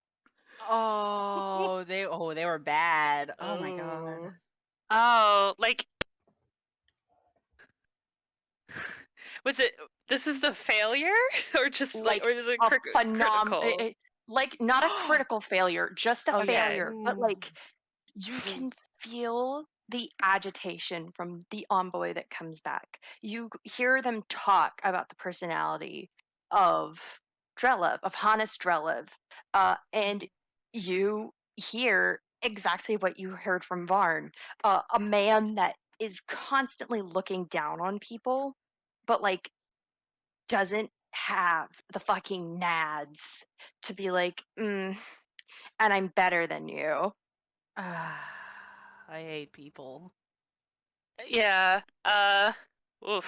Oh, they were bad. Oh my god. Oh. Oh, like was it this is a failure or just like Like or is it a critical? like not a critical failure, just a Oh yeah. Okay. failure, but like you can feel the agitation from the envoy that comes back. You hear them talk about the personality of of Hannes Drelev, and you hear exactly what you heard from Varn, a man that is constantly looking down on people, but like doesn't have the fucking nads to be like, and I'm better than you. I hate people. Yeah. Oof.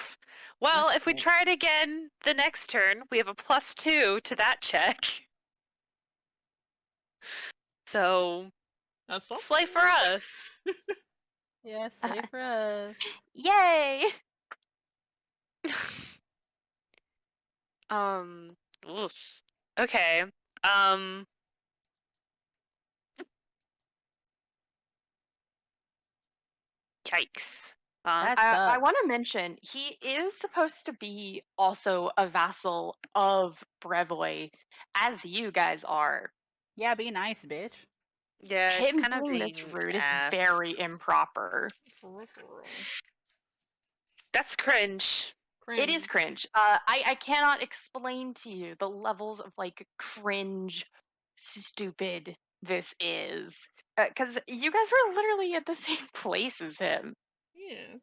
Well, if we Okay. try it again the next turn, we have a +2 to that check. So, That's slay something. for us. Yeah, slay for us. Yay! Um, oof. Okay. Um, yikes. That I sucks. want to mention he is supposed to be also a vassal of Brevoy, as you guys are. Yeah, be nice, bitch. Yeah, it's Him kind of being this being rude is ass. very improper. For real. That's cringe. It is Cringe. cringe. I cannot explain to you the levels of like cringe, stupid this is. Because you guys were literally at the same place as him. Yeah.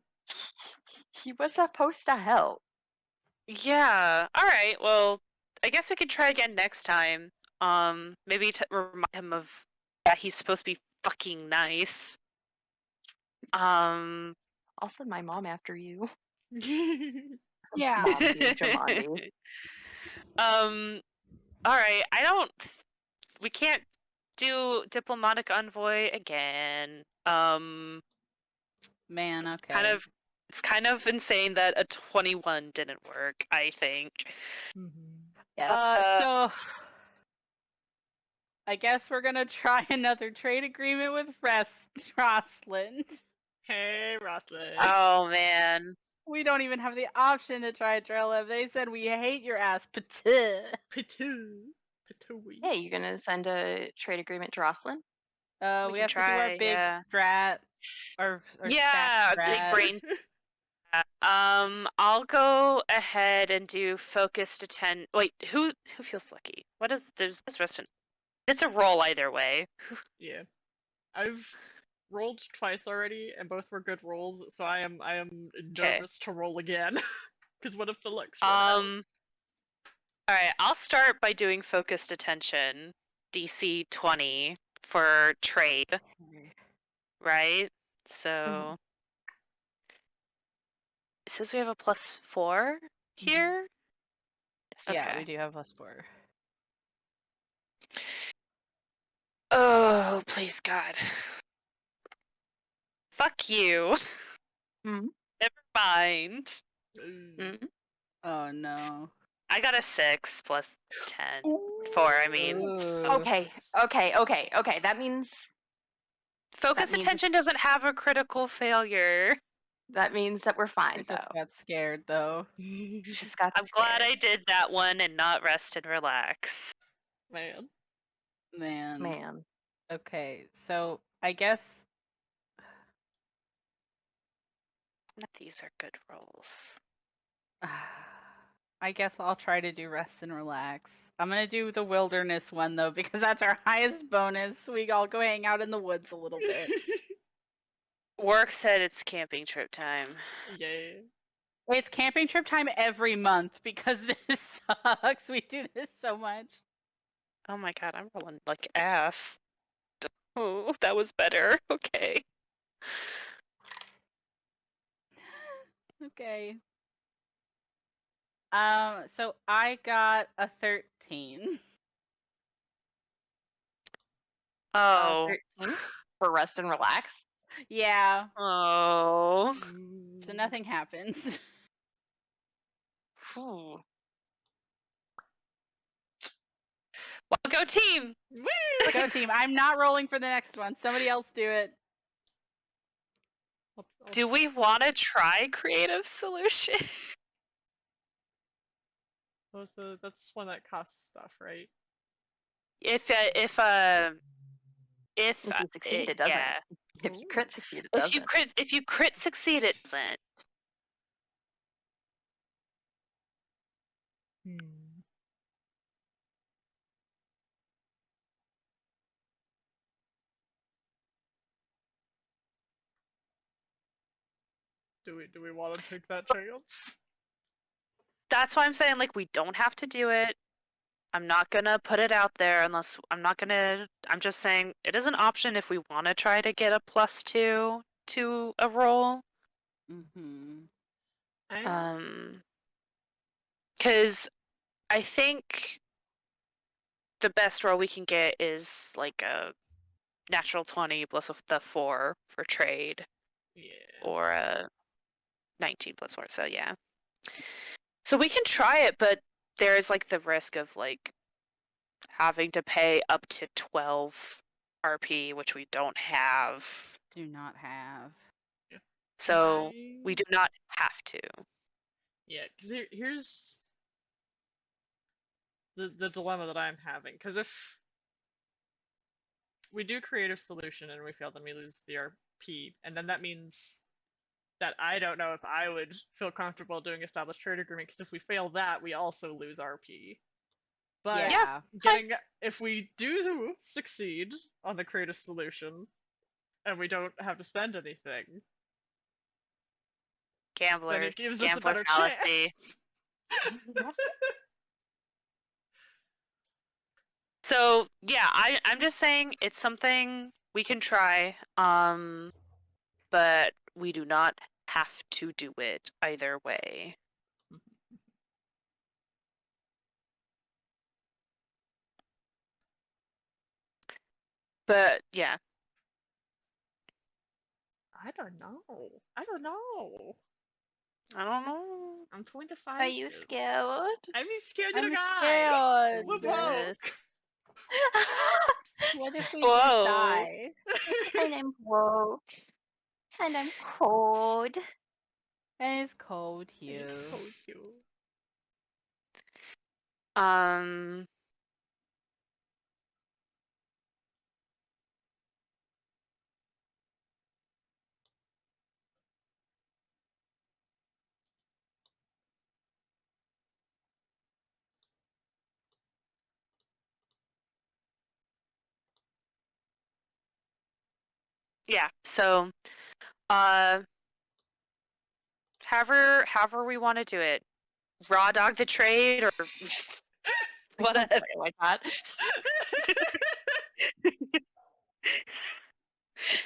He was supposed to help. Yeah. All right. Well, I guess we could try again next time. Maybe to remind him of that he's supposed to be fucking nice. Um, I'll send my mom after you. Yeah. Jumanji, Jumanji. All right. We can't do diplomatic envoy again. Man, okay. It's kind of insane that a 21 didn't work, I think. Yes. So I guess we're gonna try another trade agreement with Rosalind. Hey, Rosalind. Oh man. We don't even have the option to try Trellev. They said we hate your ass. Patuh. Patou. Patooey. Hey, you gonna send a trade agreement to Rosalind? We can have to do our try, big yeah. strat, our Yeah, stat big strat. brain. I'll go ahead and do focused attention. Wait, who feels lucky? What is there's this rest in? It's a roll either way. Yeah. I've rolled twice already, and both were good rolls, so I am nervous to roll again. Because what if the luck's run out? All right, I'll start by doing focused attention, DC 20 for trade, right? So it says we have a +4 here. Yeah, Okay. we do have +4. Oh, please God. Fuck you. Mhm. Never mind. Mhm. Oh no. I got a 6 plus 10. 4, I mean. Ooh. Okay, okay. That means Focus attention doesn't have a critical failure. that we're I fine just though. got scared though. Just got I'm glad I did that one and not rest and relax. Man. Man. Man. Okay, so I guess These are good rolls. I guess I'll try to do rest and relax. I'm gonna do the wilderness one though because that's our highest bonus. We all go hang out in the woods a little bit. Work said it's camping trip time. Yeah. It's camping trip time every month because this sucks. We do this so much. Oh my God, I'm rolling like ass. Oh, that was better. Okay. Okay. So I got a 13. Oh. 13 for rest and relax. Yeah. Oh. So nothing happens. Ooh. Well, go team. Woo! Go team. I'm not rolling for the next one. Somebody else do it. Do we want to try creative solution? That's one that costs stuff, right? If If you succeed, it doesn't. yeah. If you crit succeed, it If doesn't. you crit succeed, it doesn't. Do we want to take that chance? That's why I'm saying like we don't have to do it. I'm not gonna put it out there unless I'm just saying it is an option if we want to try to get a +2 to a roll. Mm-hmm. Because I think the best roll we can get is like a natural 20 plus the 4 for trade. Yeah. Or a 19 plus 4. So yeah. So we can try it, but there is like the risk of like having to pay up to 12 RP, which we don't have. Do not have. So we do not have to. Yeah, because here's the dilemma that I'm having. Because if we do creative solution and we fail, then we lose the RP, and then that means that I don't know if I would feel comfortable doing established trade agreement. Because if we fail that, we also lose RP. But Yeah. if we do succeed on the creative solution, and we don't have to spend anything, then it gives us a Gambler better fallacy. chance. So yeah, I'm just saying it's something we can try. But we do not have to do it either way. But yeah, I don't know. I don't know. I don't know. I'm so indecisive. Are you scared? I'm scared, I'm little guy. scared. Whoop Yes. What if we Whoa. both die? And I'm woke. And I'm cold. And it's cold It's here. cold here. Um, yeah, so however we want to do it. Raw dog the trade or I still whatever. play it like that.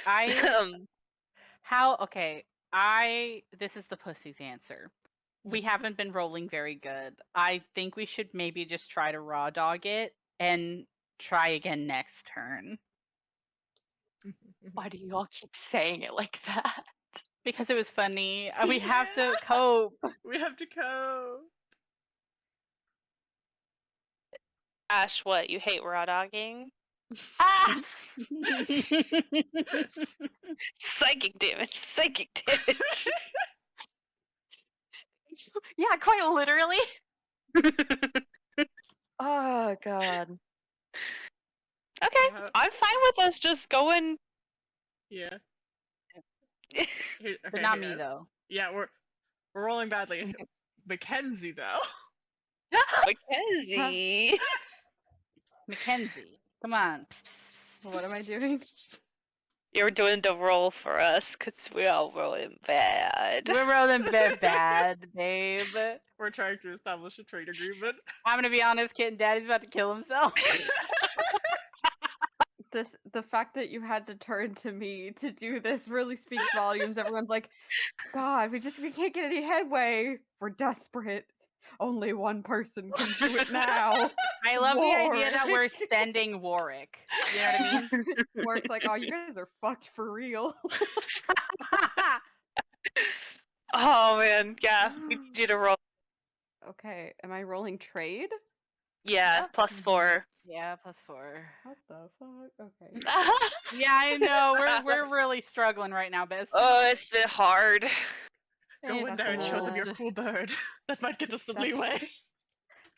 Um, This is the pussy's answer. We haven't been rolling very good. I think we should maybe just try to raw dog it and try again next turn. Why do you all keep saying it like that? Because it was funny. We have to cope. We have to go. Ash, what? You hate raw dogging? Ah! Psychic damage. Psychic damage. Yeah, quite literally. Oh god. Okay, Uh, I'm fine with us just going. yeah. But not me though. Yeah, we're rolling badly. Mackenzie though. Mackenzie. Mackenzie, come on. What am I doing? You're doing the roll for us because we're all rolling bad. We're rolling very bad, babe. We're trying to establish a trade agreement. I'm gonna be honest, Kitten Daddy's about to kill himself. The fact that you had to turn to me to do this really speaks volumes. Everyone's like, God, we can't get any headway. We're desperate. Only one person can do it now. I love the idea that we're Warwick. sending Warwick. You know what I mean? Warwick's like, oh, you guys are fucked for real. Oh man, yeah, we need you to roll. Okay, am I rolling trade? Yeah, Yep. +4. Yeah, +4. What the fuck? Okay. Yeah, I know. We're really struggling right now, bestie. Oh, it's been hard. Go in It's there and show them your cold. cool bird. That might get us some That's- leeway.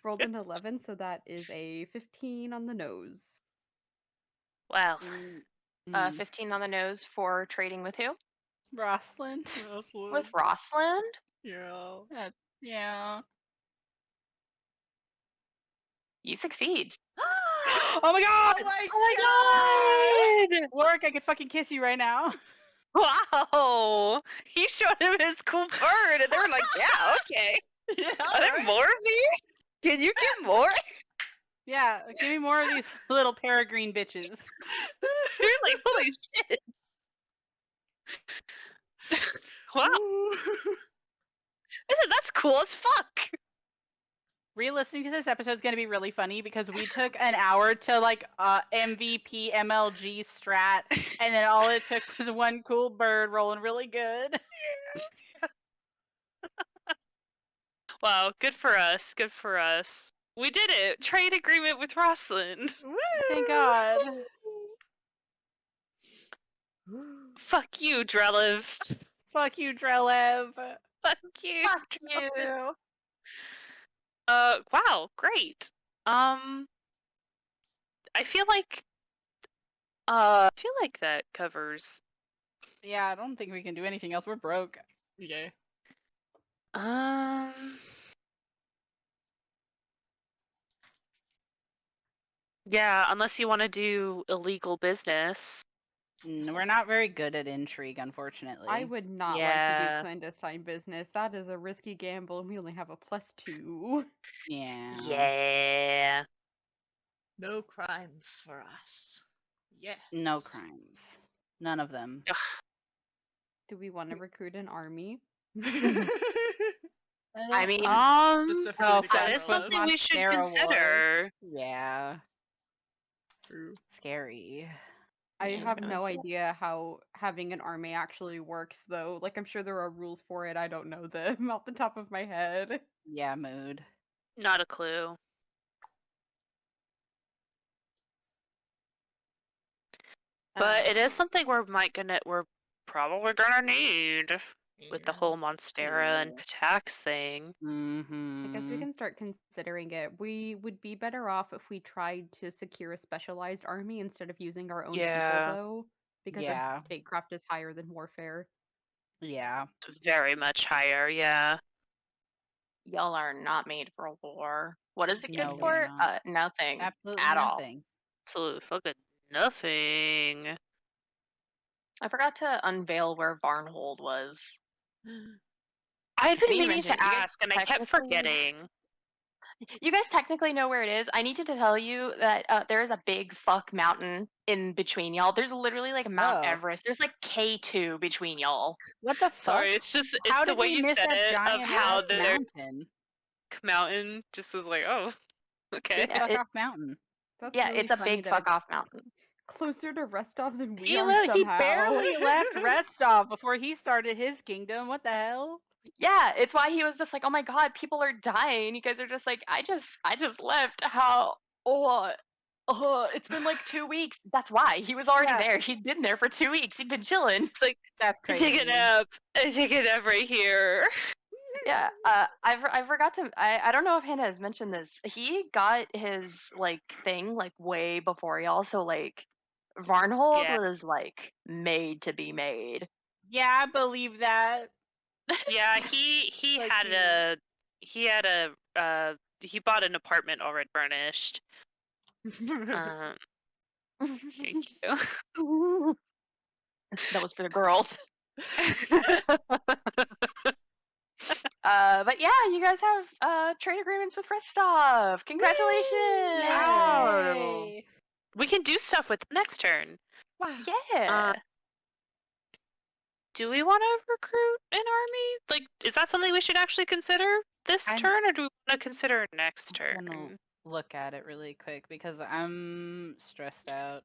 Rolled an 11, so that is a 15 on the nose. Wow. 15 on the nose for trading with who? Rosalind. With Rossland? Yeah. Yeah. You succeed. Oh my god! Oh my god! Warwick, I could fucking kiss you right now. Wow! He showed him his cool bird, and they were like, "Yeah, okay. Yeah, Are there right? more of these? Can you get more?" Yeah, give me more of these little peregrine bitches. You're like, "Holy shit!" Wow, I said that's cool as fuck. Re-listening to this episode is going to be really funny because we took an hour to MVP MLG strat, and then all it took was one cool bird rolling really good. Wow, good for us. Good for us. We did it. Trade agreement with Rosalind. Thank God. Fuck you, Drelev. Fuck you, Drelev. Fuck you. Fuck you. Wow, great. I feel like that covers. Yeah, I don't think we can do anything else. We're broke. Yeah. Um Yeah, unless you want to do illegal business. We're not very good at intrigue, unfortunately. I would not like to do clandestine business. That is a risky gamble, and we only have a +2. Yeah. Yeah. No crimes for us. Yeah. No crimes. None of them. Ugh. Do we want to recruit an army? I mean, Specifically to that get is Rilla. something we should Monstera Wars. consider. Yeah, True. scary. I Yeah. have no idea how having an army actually works, though. Like, I'm sure there are rules for it. I don't know them off the top of my head. Yeah, mood. Not a clue. But it is something we're probably gonna need with the whole Monstera and Yeah. Patax thing. Mm-hmm. I guess we can start considering it. We would be better off if we tried to secure a specialized army instead of using our own people, Yeah. though, because our Yeah. statecraft is higher than warfare. Yeah. Very much higher, yeah. y'all are not made for war. What is it good No, we are for? not. Nothing Absolutely at all. nothing. Absolutely fucking nothing. I forgot to unveil where Varnhold was. I've I been need to meaning mention to it. You guys ask, and I kept forgetting. technically know where it is. I needed to tell you that there is a big fuck mountain in between y'all. There's literally like Mount Oh. Everest. There's like K2 between y'all. What the fuck? Sorry, it's How the did way we you miss said that it of giant how ass the mountain? mountain just was like, oh, okay. Big Yeah, fuck off mountain. That's yeah, really it's a funny big that fuck it's off mountain. closer to Rostov than we He are he somehow. barely left Restov before he started his kingdom. What the hell? Yeah, it's why he was just like, "Oh my god, people are dying." You guys are just like, I just left. How? It's been like 2 weeks. That's why he was already Yeah. there. He'd been there for 2 weeks. He'd been chilling. It's like, That's I take a crazy. nap. I take a nap right here. Yeah. I forgot to. I don't know if Hannah has mentioned this. He got his like thing like way before y'all. So like, Varnhold Yeah. was like made to be made. Yeah, I believe that. Yeah, he Like had a he had a he bought an apartment already furnished. Um, thank you. That was for the girls. But yeah, you guys have trade agreements with Rostov. Congratulations! Wow. Yay! We can do stuff with the next turn. Wow. Yeah. Do we want to recruit an army? Like, is that something we should actually consider this I'm- turn, or do we want to consider it next I'm gonna turn? look at it really quick because I'm stressed out.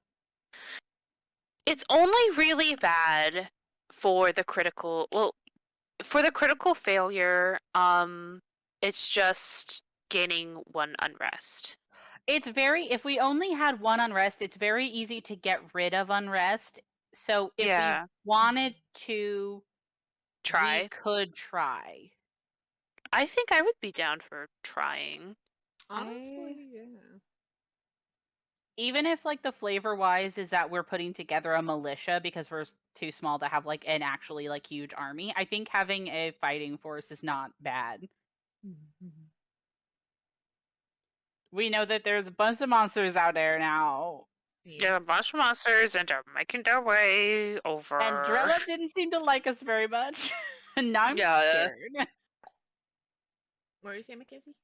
It's only really bad for the critical. Well, for the critical failure, it's just gaining one unrest. It's very, if we only had one unrest, it's very easy to get rid of unrest. So if we Yeah, wanted to, we try. could try. I think I would be down for trying. Honestly, yeah. Even if like the flavor wise is that we're putting together a militia because we're too small to have like an actually like huge army, I think having a fighting force is not bad. We know that there's a bunch of monsters out there now. Yeah, a bunch of monsters and are making their way over. And Drella didn't seem to like us very much. And now I'm Yeah. scared. What were you saying, Mackenzie?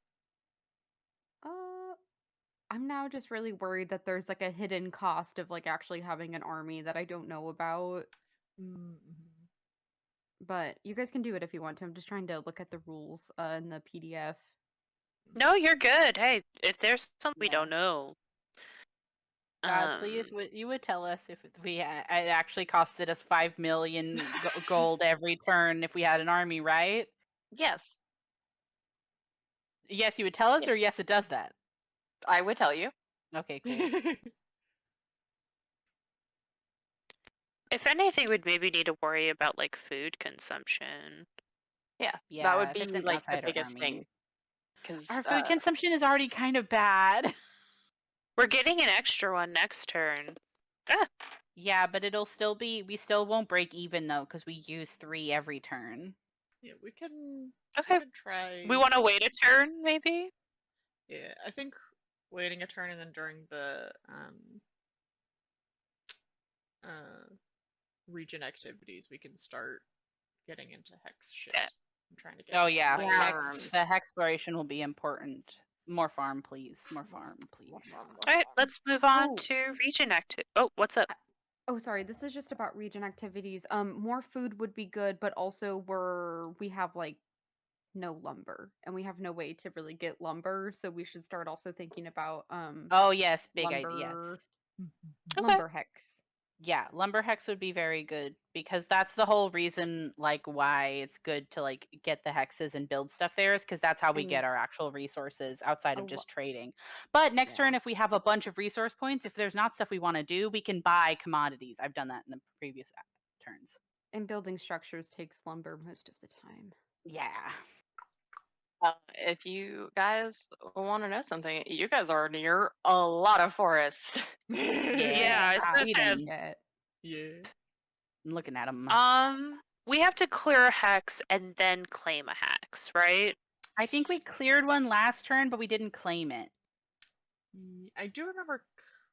I'm now just really worried that there's like a hidden cost of like actually having an army that I don't know about. Mm-hmm. But you guys can do it if you want to. I'm just trying to look at the rules in the PDF. No, you're good. Hey, if there's something we Yeah. don't know. God, please, you would tell us if it actually costed us 5 million gold every turn if we had an army, right? Yes, Yes, you would tell us, or yes, it does that. I would tell you. Okay, cool. If anything, we'd maybe need to worry about like food consumption. Yeah, that Yeah, would if be it's an like the outsider biggest army. thing. Because Our food consumption is already kind of bad. We're getting an extra one next turn. Ah, Yeah, but it'll still be, we still won't break even though, because we use 3 every turn. Yeah, we can. okay. We can try. We want to wait a turn, maybe? Yeah, I think waiting a turn and then during the region activities, we can start getting into hex shit. Yeah. I'm trying to get. Oh yeah, Yeah. the exploration will be important. More farm, please. More farm, please. All right, let's move on Oh. to region active. Oh, what's up? Oh, sorry. This is just about region activities. More food would be good, but also we have like no lumber, and we have no way to really get lumber, so we should start also thinking about Oh yes, big idea. Yes. lumber Okay. lumber hex. Yeah, lumber hex would be very good because that's the whole reason like why it's good to like get the hexes and build stuff there is because that's how we And get our actual resources outside a of lo- just trading. But next yeah, turn, if we have a bunch of resource points, if there's not stuff we want to do, we can buy commodities. I've done that in the previous turns. and building structures takes lumber most of the time. Yeah. If you guys want to know something, you guys are near a lot of forest. Yeah, I was Yeah, gonna we say, didn't. Yet. Yeah. I'm looking at them. we have to clear a hex and then claim a hex, right? I think we cleared one last turn, but we didn't claim it. I do remember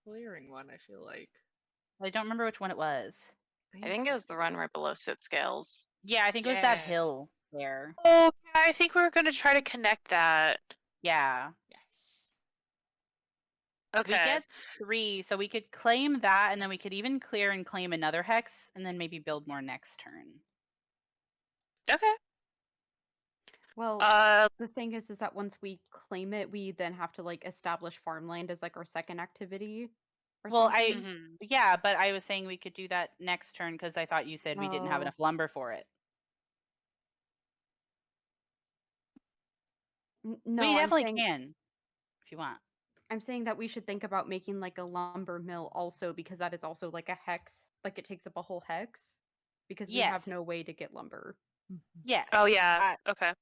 clearing one, I feel like. I don't remember which one it was. I think it was the run right below Soot Scales. Yeah, I think it was that hill there. Okay, I think we were gonna try to connect that. Yeah. Yes. We Okay. get 3, so we could claim that, and then we could even clear and claim another hex, and then maybe build more next turn. Okay. Well, Uh, the thing is that once we claim it, we then have to like establish farmland as like our second activity or Well, something. yeah, but I was saying we could do that next turn because I thought you said we didn't have Oh, enough lumber for it. no, We definitely can if you want. I'm saying that we should think about making like a lumber mill also because that is also like a hex, like it takes up a whole hex because we Yes. have no way to get lumber. Yes. oh yeah. Uh, Okay.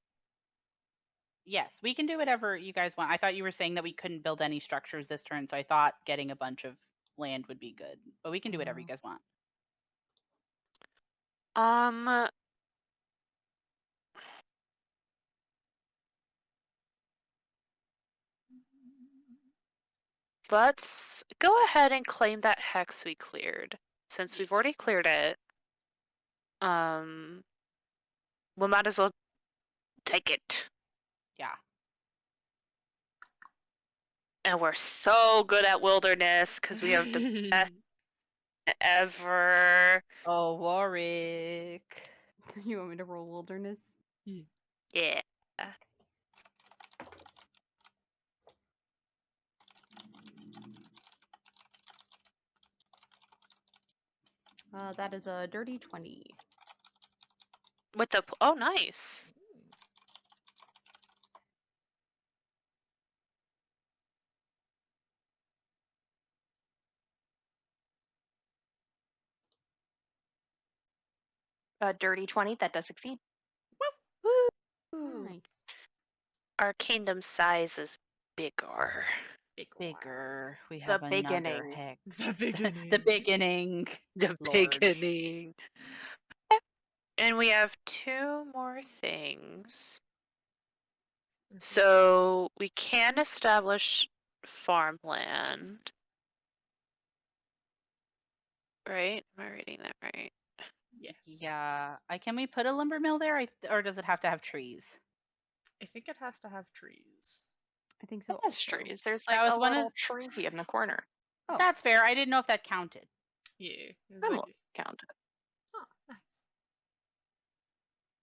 yes, we can do whatever you guys want. I thought you were saying that we couldn't build any structures this turn, so I thought getting a bunch of land would be good. But we can do whatever you guys want. Um, let's go ahead and claim that hex we cleared. Since we've already cleared it, um, we might as well take it. Yeah. And we're so good at wilderness because we have the best ever. Oh, Warwick. You want me to roll wilderness? Yeah. That is a dirty 20. With the oh, nice. A dirty 20, that does succeed. Woo! Nice. Our kingdom size is bigger. Bigger. We The have another beginning. hex. The beginning. The beginning. The Lord. beginning. And we have 2 more things. So we can establish farmland. Right? Am I reading that right? Yes. Yeah. Can we put a lumber mill there, or does it have to have trees? I think it has to have trees. I think so. That's Also. trees. There's That like was a one of. little tree in the corner. Oh, That's fair. I didn't know if that counted. Yeah. It was I'm like, counted. oh, nice.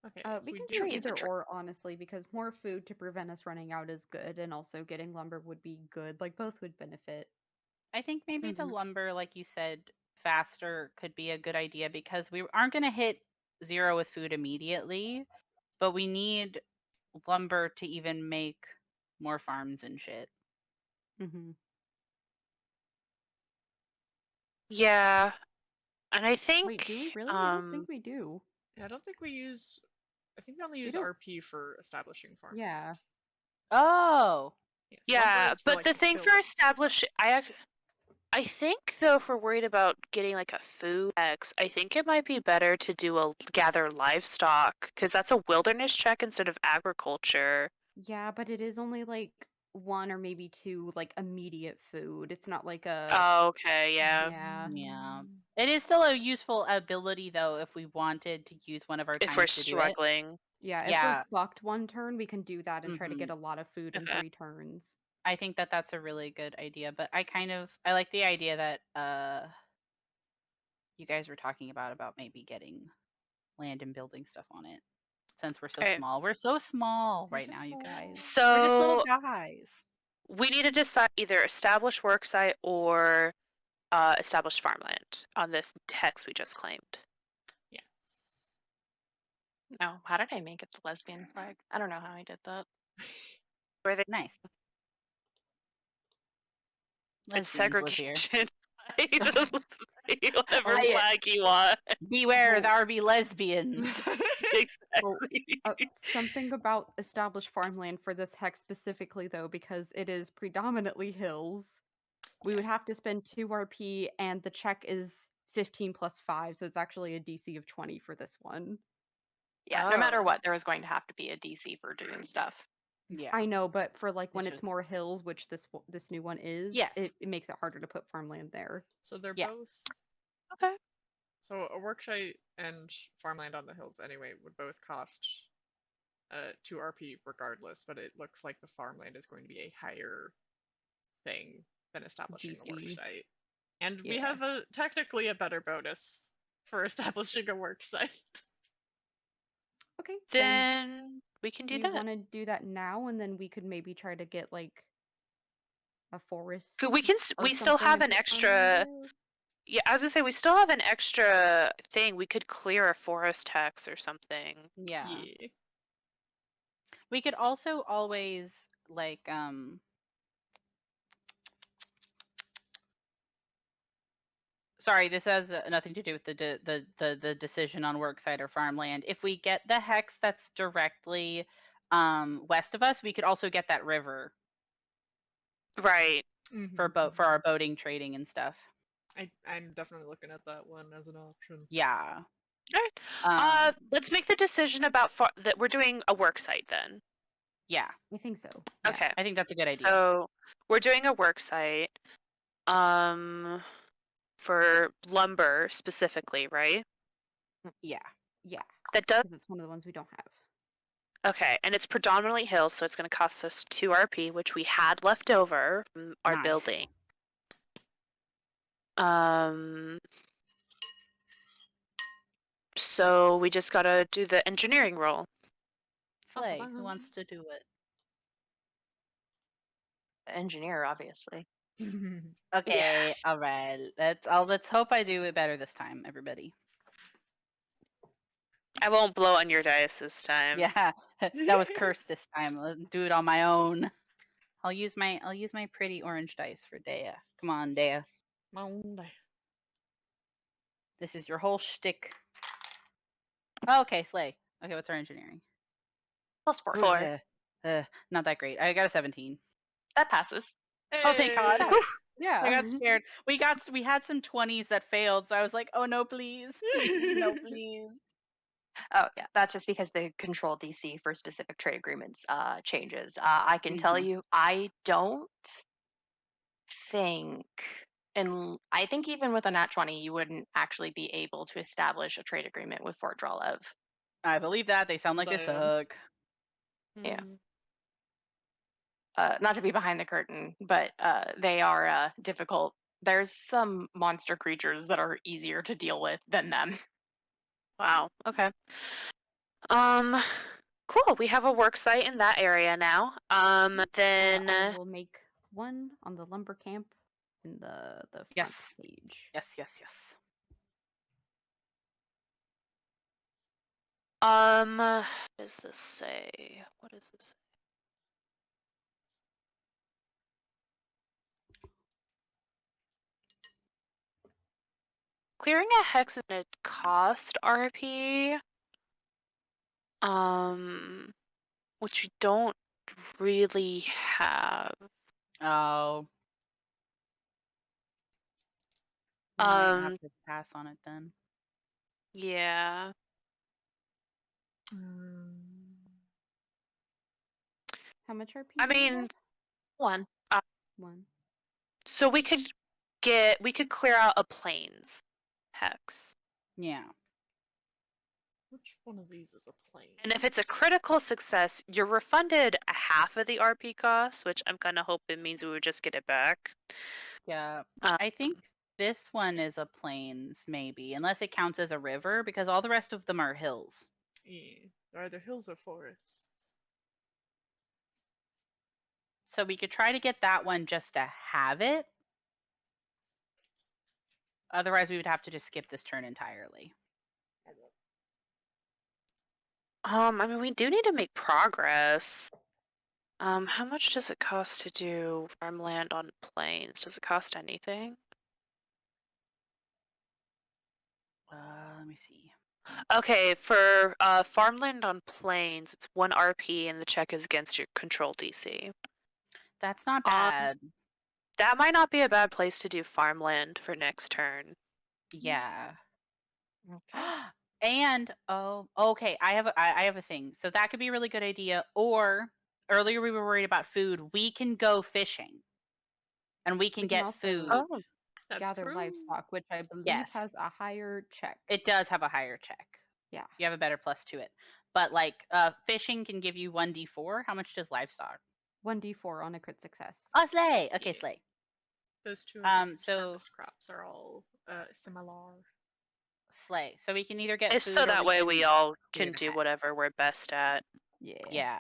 Okay, if we we can do do Tree is a either tree. or, honestly, because more food to prevent us running out is good, and also getting lumber would be good. Like, both would benefit. I think maybe the Mhm. lumber, like you said, faster could be a good idea because we aren't going to hit 0 with food immediately, but we need lumber to even make more farms and shit. Mm-hmm. Yeah. And I think Wait, do we really? I don't think we do. Yeah, I don't think we use. I think we only use don't- RP for establishing farm. Yeah. Oh, Yes, lumber yeah, is for but like the thing for buildings and stuff. establish I think though if we're worried about getting like a food X, I think it might be better to do a gather livestock because that's a wilderness check instead of agriculture. Yeah, but it is only like 1 or maybe 2 like immediate food. It's not like a Oh, okay, yeah. yeah. yeah. It is still a useful ability, though, if we wanted to use one of our If we're times to do it. struggling. Yeah, if we're Yeah. fucked one turn, we can do that and try to hmm get a lot of food in Okay. 3 turns. I think that that's a really good idea, but I like the idea that you guys were talking about maybe getting land and building stuff on it. Since we're so Okay. small. We're so small We're right so now, you guys. small. We're just little So guys. we need to decide either establish worksite or establish farmland on this hex we just claimed. Yes. No, how did I make it the lesbian flag? I don't know how I did that. Where they Nice. it's Lesbians live here. segregation. Whatever Like, flag you want. beware, Well- there be lesbians. Well, Exactly. something about established farmland for this hex specifically, though, because it is predominantly hills. We would Yes. have to spend 2 RP, and the check is 15 plus 5, so it's actually a DC of 20 for this one. Yeah, no matter Oh. what, there was going to have to be a DC for doing stuff. Yeah. I know, but for like when It's it's just- more hills, which this new one is, Yes. it makes it harder to put farmland there. So they're Yeah. both. Okay. So a worksite and farmland on the hills anyway would both cost 2 RP regardless, but it looks like the farmland is going to be a higher thing than establishing a DC. worksite. And we Yeah. have technically a better bonus for establishing a worksite. Okay, Then we can do do you that. want to do that now, and then we could maybe try to get like a forest? Or We still something have and an put farmland extra. there? Yeah, I was gonna say we still have an extra thing. We could clear a forest hex or something. Yeah. Yeah. We could also always like sorry, this has nothing to do with the decision on worksite or farmland. If we get the hex that's directly west of us, we could also get that river Right. for our boating, trading, and stuff. I'm definitely looking at that one as an option. Yeah. All right. Um, Let's make the decision about that we're doing a work site then. yeah. I think so. Yeah. Okay. I think that's a good idea. So we're doing a work site. For lumber specifically, right? Yeah. That does. Because it's one of the ones we don't have. Okay, and it's predominantly hills, so it's going to cost us 2 RP, which we had left over from our Nice. building. So we just gotta do the engineering roll. Slay, who wants to do it? The engineer, obviously. Okay, all right. Let's hope I do it better this time, everybody. I won't blow on your dice this time. Yeah, that was cursed this time. I'll do it on my own. I'll use my pretty orange dice for Dea. Come on, Dea. Monday. This is your whole shtick. Oh, okay, Slay. Okay, what's our engineering? +4. 4. Not that great. I got a 17. That passes. Oh, thank God. Hey. I Yeah. got scared. We had some 20s that failed, so I was like, oh no, please, please, no, please. Oh yeah, that's just because the control DC for specific trade agreements changes. I can tell Mhm. you, I don't think, and I think even with a nat 20, you wouldn't actually be able to establish a trade agreement with Fort Dralev. I believe that. They sound like they Damn. suck. Yeah. Mm. Not to be behind the curtain, but they are difficult. There's some monster creatures that are easier to deal with than them. Wow. Okay. Cool. We have a work site in that area now. Then I will make one on the lumber camp in the Yes. front page. Yes, yes, yes. what does this say? What does this say? Clearing a hex is gonna cost RP. Which we don't really have. Oh. We might have to pass on it then. Yeah. How much RP? I do you mean, have? 1. 1. so we could clear out a plains hex. Yeah. Which one of these is a plane? And if it's a critical success, you're refunded a half of the RP cost, which I'm kind of hoping means we would just get it back. Yeah. Um, I think this one is a plains, maybe, unless it counts as a river, because all the rest of them are hills. Yeah. Are there hills or forests? So we could try to get that one just to have it. Otherwise, we would have to just skip this turn entirely. I mean, we do need to make progress. How much does it cost to do farmland on plains? Does it cost anything? Let me see. Okay, for farmland on plains, it's 1 RP and the check is against your control DC. That's not bad. That might not be a bad place to do farmland for next turn. Yeah. Okay. And okay, I have a thing. So that could be a really good idea. Or earlier we were worried about food. We can go fishing, and we can We can get also food. Oh, That's gather true. livestock, which I believe Yes. has a higher check. It does have a higher check. Yeah. You have a better plus to it. But like fishing can give you 1d4. How much does livestock? 1d4 on a crit success. Oh, slay. Okay, Yeah. slay. Those two So harvest crops are all similar. slay. So we can either get it's food so or that we way can we all clear can the do hex. whatever we're best at. Yeah. Yeah.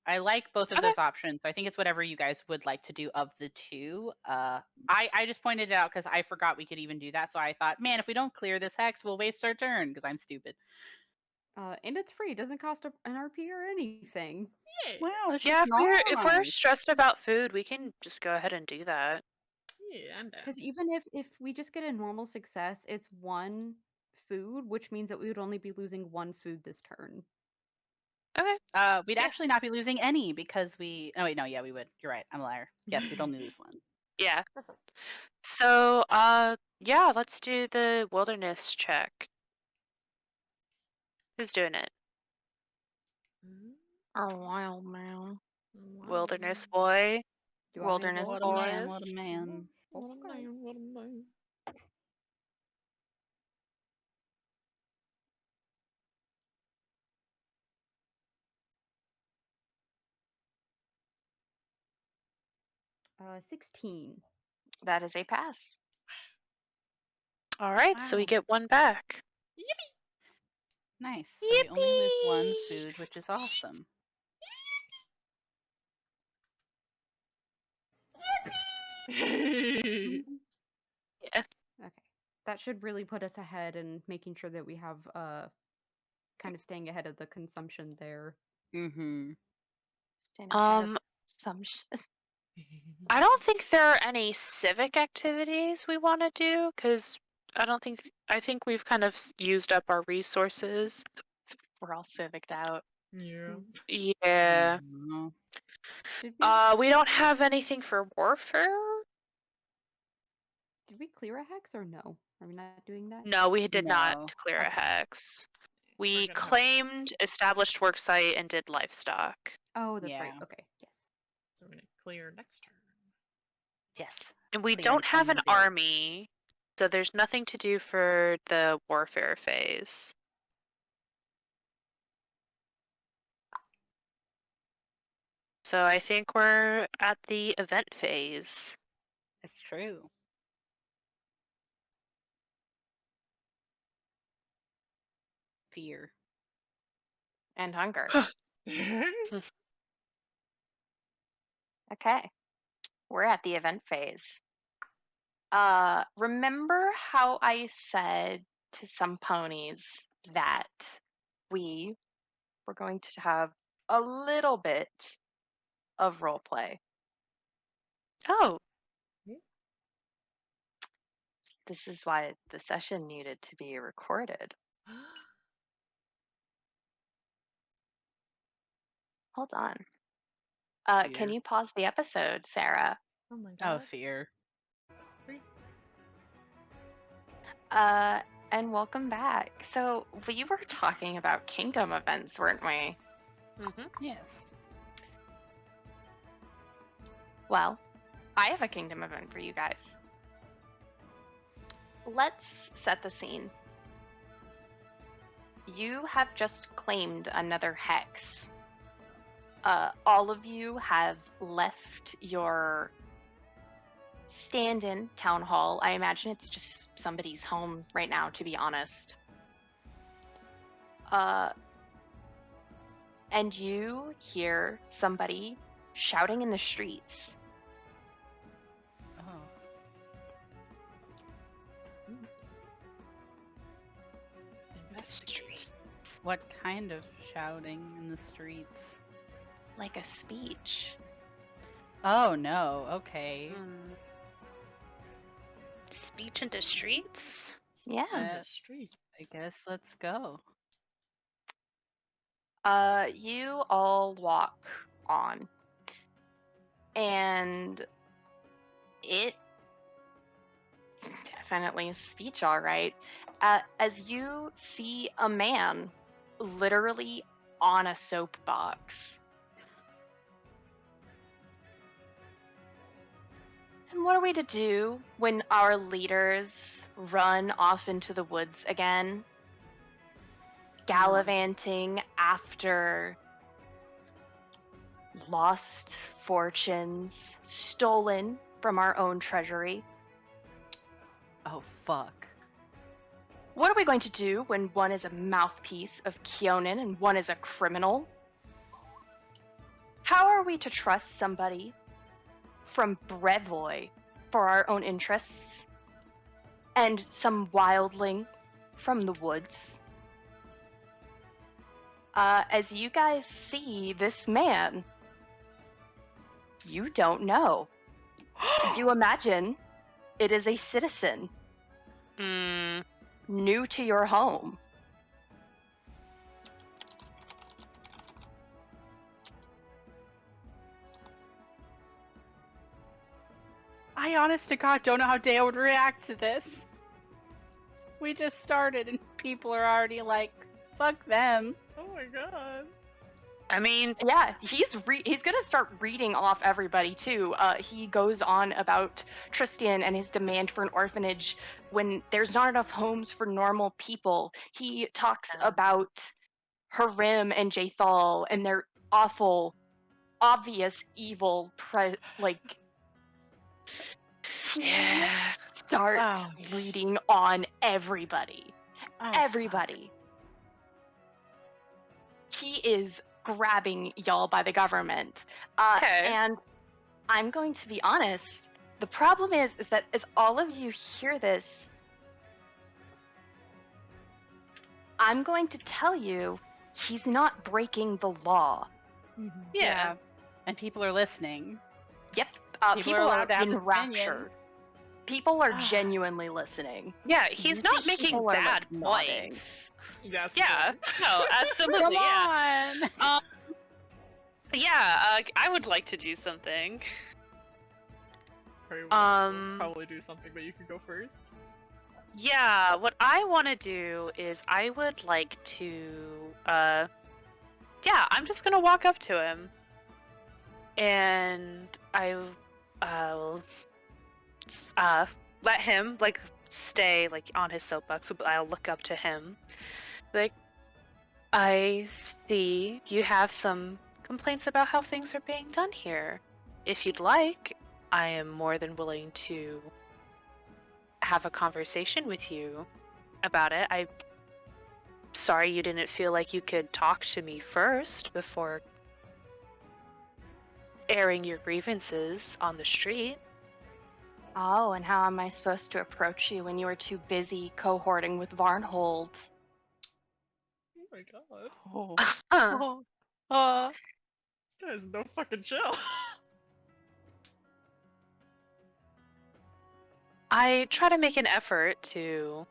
I like both of Okay. those options. I think it's whatever you guys would like to do of the two. I just pointed it out because I forgot we could even do that. So I thought, man, if we don't clear this hex, we'll waste our turn because I'm stupid. And it's free. It doesn't cost an RP or anything. Yeah. Wow, it's Yeah, just if we're nice. stressed about food, we can just go ahead and do that. Yeah, I'm down. Because even if we just get a normal success, it's 1 food, which means that we would only be losing 1 food this turn. Okay. We'd Yeah. actually not be losing any because we. Oh wait, no, yeah, we would. You're right. I'm a liar. Yes, we'd only lose 1. Yeah. Perfect. So, yeah, let's do the wilderness check. Who's doing it? Our wild man. Wilderness boy. Do you want me to Wilderness roll? What a man! What a boys. man! What a Okay. man, what a man. 16. That is a pass. All right, so we Wow, get 1 back. nice. So we only lose 1 Yippee! food, which is awesome. Yippee! Yeah. Okay. That should really put us ahead and making sure that we have kind of staying ahead of the consumption there. Mm-hmm. Staying ahead of Um, some shit. I don't think there are any civic activities we want to do because I think we've kind of used up our resources. We're all civiced out. Yeah. Yeah. Mhm. Did we We don't have anything for warfare. did we clear a hex or no? Are we not doing that? No, we did not No. clear a Okay. hex. We're We gonna have claimed established worksite and did livestock. Oh, that's right. Yeah. Okay. Yes. So we're gonna clear next turn. Yes. And we Clear and don't have claim an the day. army, so there's nothing to do for the warfare phase. So I think we're at the event phase. It's true. Fear. And hunger. Yeah. Okay. We're at the event phase. Remember how I said to some ponies that we were going to have a little bit of role play? Oh, This is why the session needed to be recorded. Hold on. Can Fear. you pause the episode, Sarah? Oh my Oh, god. fear. And welcome back. So we were talking about kingdom events, weren't we? Yes. Well, I have a kingdom event for you guys. Let's set the scene. You have just claimed another hex. All of you have left your stand-in town hall. I imagine it's just somebody's home right now, to be honest. And you hear somebody shouting in the streets. Oh. Investigate. What kind of shouting in the streets? Like a speech. Oh no, okay. Speech in the streets? Yeah. In the I streets. guess let's go. You all walk on. And it definitely a speech, all right. As you see a man literally on a soapbox. And what are we to do when our leaders run off into the woods again? Gallivanting after lost fortunes stolen from our own treasury. Oh fuck. What are we going to do when one is a mouthpiece of Kionin and one is a criminal? How are we to trust somebody from Brevoy for our own interests and some wildling from the woods? As you guys see this man, you don't know. You imagine it is a citizen new to your home. I honest to God don't know how Dale would react to this. We just started and people are already like, fuck them. Oh my god. I mean, Yeah, he's gonna start reading off everybody too. He goes on about Tristan and his demand for an orphanage when there's not enough homes for normal people. He talks about Harim and Jathal and their awful, obvious evil. He yeah. starts reading on everybody. Oh, Everybody. He is grabbing y'all by the government. Okay. And I'm going to be honest. The problem is that as all of you hear this, I'm going to tell you he's not breaking the law. Yeah. And people are listening. Yep. People are allowed to have this opinion. enraptured. People are genuinely listening. Yeah, You he's see not making people are, bad nodding. points. Yes. Yeah. No, absolutely. Come yeah. on. Yeah, I would like to do something. Perry would also probably do something, but you can go first. Yeah, what I want to do is I would like to, yeah, I'm just gonna walk up to him, and I'll, let him, like, stay, like, on his soapbox, but I'll look up to him, like, I see you have some complaints about how things are being done here. If you'd like, I am more than willing to have a conversation with you about it. I'm sorry you didn't feel like you could talk to me first before airing your grievances on the street. Oh, and how am I supposed to approach you when you are too busy cohorting with Varnhold? Oh my god. Oh. That is no fucking chill. I try to make an effort to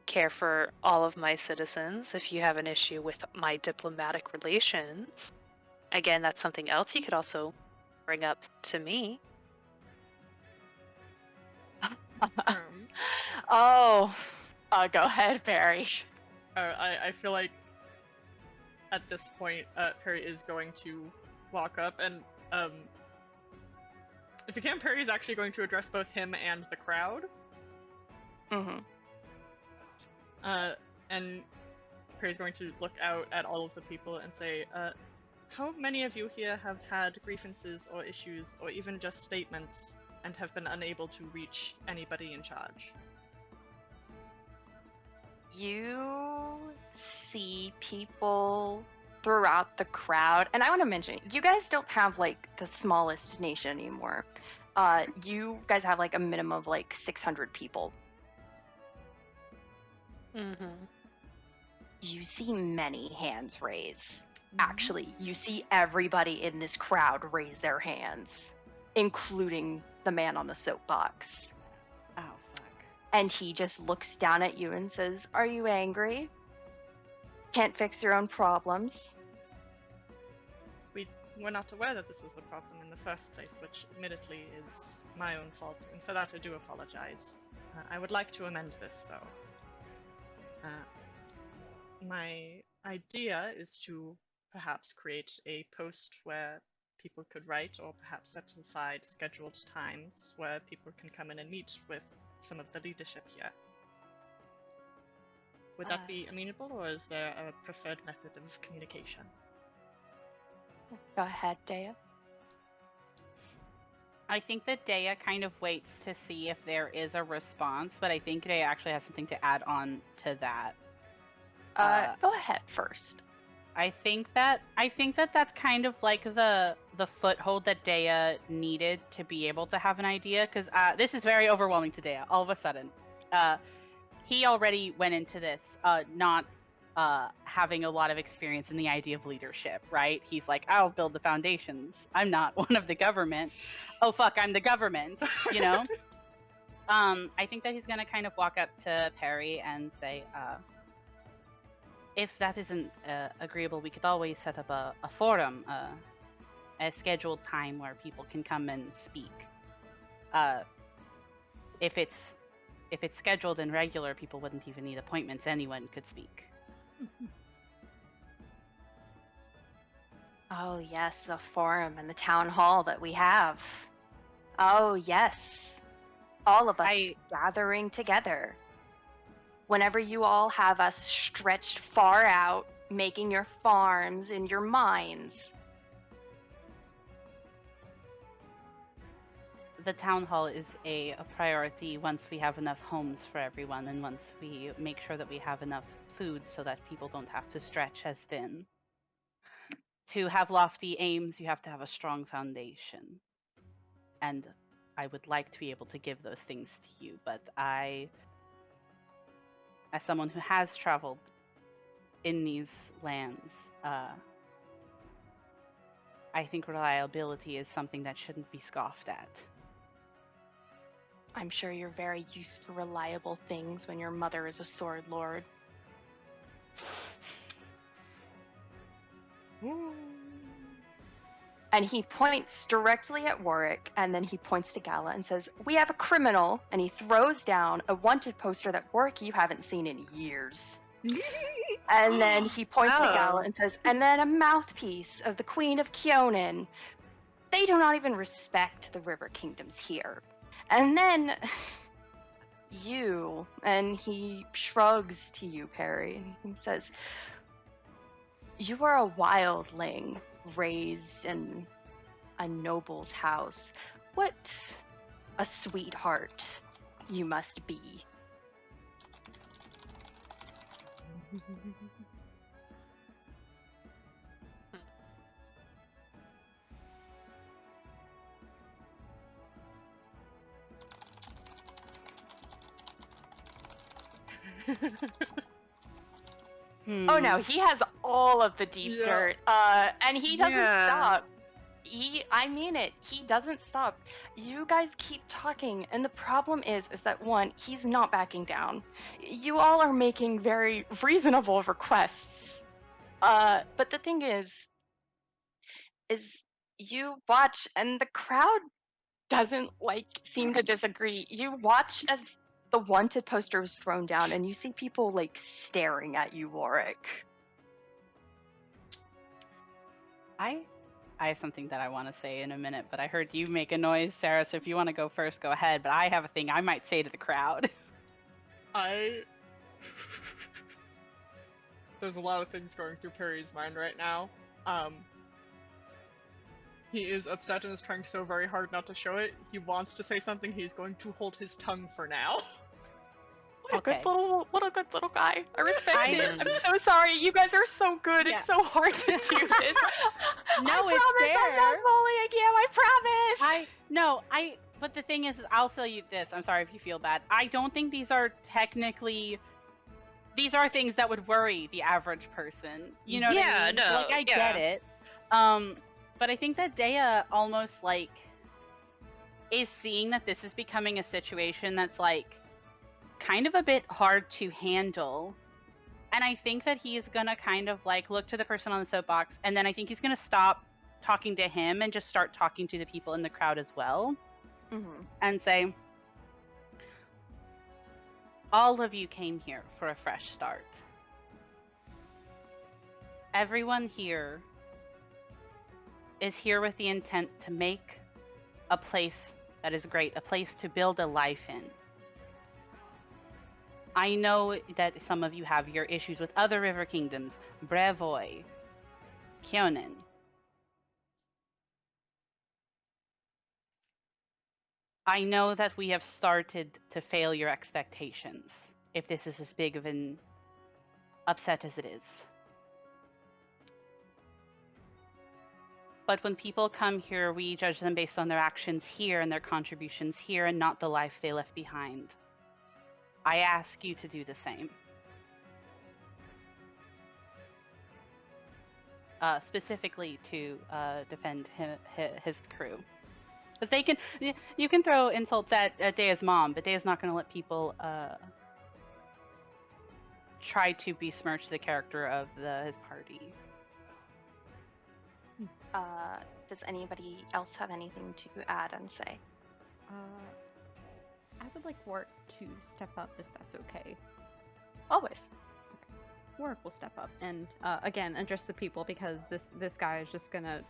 care for all of my citizens. If you have an issue with my diplomatic relations, again, that's something else you could also bring up to me. Go ahead, Barry. I feel like at this point, Perry is going to walk up and, if you can, Perry is actually going to address both him and the crowd. Mm-hmm. And Perry's going to look out at all of the people and say, how many of you here have had grievances or issues or even just statements and have been unable to reach anybody in charge. You see people throughout the crowd, and I want to mention, you guys don't have like the smallest nation anymore. You guys have like a minimum of like 600 people. Mm-hmm. You see many hands raise. Actually, you see everybody in this crowd raise their hands, including the man on the soapbox. Oh fuck. And he just looks down at you and says, "Are you angry? Can't fix your own problems?" We were not aware that this was a problem in the first place, which admittedly is my own fault, and for that I do apologize. I would like to amend this, though. My idea is to perhaps create a post where people could write, or perhaps set aside scheduled times where people can come in and meet with some of the leadership here. Would that be amenable, or is there a preferred method of communication? Go ahead, Dea. I think that Dea kind of waits to see if there is a response, but I think Dea actually has something to add on to that. Go ahead first. I think that that's kind of like the foothold that Dea needed to be able to have an idea, because this is very overwhelming to Dea. All of a sudden, he already went into this not having a lot of experience in the idea of leadership, right? He's like, I'll build the foundations. I'm not one of the government. Oh fuck, I'm the government. You know. I think that he's gonna kind of walk up to Perry and say, if that isn't agreeable, we could always set up a forum, a scheduled time where people can come and speak. If it's scheduled and regular, people wouldn't even need appointments. Anyone could speak. Oh, yes, the forum and the town hall that we have. Oh, yes. All of us gathering together. Whenever you all have us stretched far out, making your farms and your mines. The town hall is a priority once we have enough homes for everyone, and once we make sure that we have enough food so that people don't have to stretch as thin. To have lofty aims, you have to have a strong foundation. And I would like to be able to give those things to you, but I, as someone who has traveled in these lands, I think reliability is something that shouldn't be scoffed at. I'm sure you're very used to reliable things when your mother is a sword lord. And he points directly at Warwick, and then he points to Gala and says, "We have a criminal," and he throws down a wanted poster that, Warwick, you haven't seen in years. And then he points to Gala and says, "And then a mouthpiece of the Queen of Kionin. They do not even respect the river kingdoms here." And then you, and he shrugs to you, Perry, and he says, "You are a wildling raised in a noble's house. What a sweetheart you must be." Oh no, he has all of the deep dirt, and he doesn't stop. I mean it, he doesn't stop. You guys keep talking, and the problem is that one, he's not backing down. You all are making very reasonable requests. But the thing is you watch, and the crowd doesn't seem to disagree. You watch as the wanted poster was thrown down, and you see people staring at you, Warwick. I have something that I want to say in a minute, but I heard you make a noise, Sarah, so if you want to go first, go ahead. But I have a thing I might say to the crowd. There's a lot of things going through Perry's mind right now. He is upset and is trying so very hard not to show it. He wants to say something. He's going to hold his tongue for now. Okay. What a good little guy. I respect I- it. I'm so sorry. You guys are so good. Yeah. It's so hard to do this. No, I it's promise I'm not fair. bullying you. I promise. But the thing is, I'll tell you this. I'm sorry if you feel bad. I don't think these are technically. These are things that would worry the average person. You know what I mean? Like, I get it. But I think that Dea almost like is seeing that this is becoming a situation that's like kind of a bit hard to handle. And I think that he's gonna kind of like look to the person on the soapbox, and then I think he's gonna stop talking to him and just start talking to the people in the crowd as well, and say, all of you came here for a fresh start. Everyone here is here with the intent to make a place that is great, a place to build a life in. I know that some of you have your issues with other river kingdoms, Brevoy, Kyonin. I know that we have started to fail your expectations, if this is as big of an upset as it is. But when people come here, we judge them based on their actions here and their contributions here and not the life they left behind. I ask you to do the same. Specifically to defend his crew. Because you can throw insults at Dea's mom, but Dea's not going to let people try to besmirch the character of his party. Does anybody else have anything to add and say? I would like Warwick to step up if that's okay. Always. Warwick will step up and again address the people because this guy is just gonna,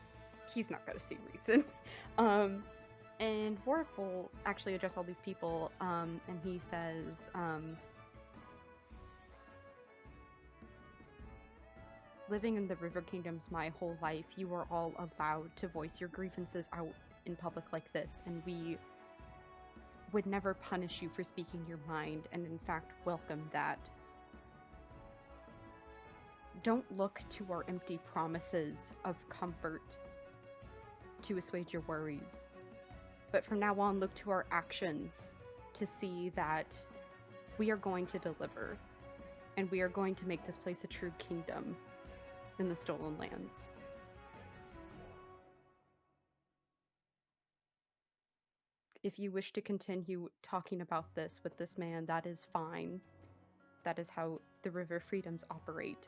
he's not gonna see reason. And Warwick will actually address all these people, and he says, living in the River Kingdoms my whole life, you are all allowed to voice your grievances out in public like this, and we would never punish you for speaking your mind, and in fact welcome that. Don't look to our empty promises of comfort to assuage your worries, but from now on look to our actions to see that we are going to deliver, and we are going to make this place a true kingdom in the Stolen Lands. If you wish to continue talking about this with this man, that is fine. That is how the River Freedoms operate.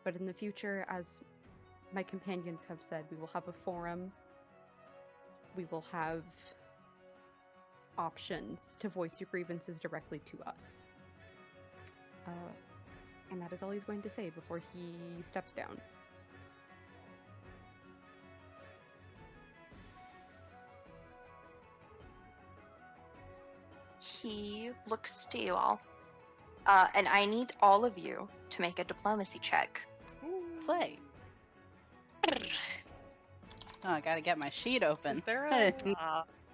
But in the future, as my companions have said, we will have a forum. We will have options to voice your grievances directly to us. And that is all he's going to say before he steps down. He looks to you all. And I need all of you to make a diplomacy check. Play. Oh, I gotta get my sheet open. Is there a...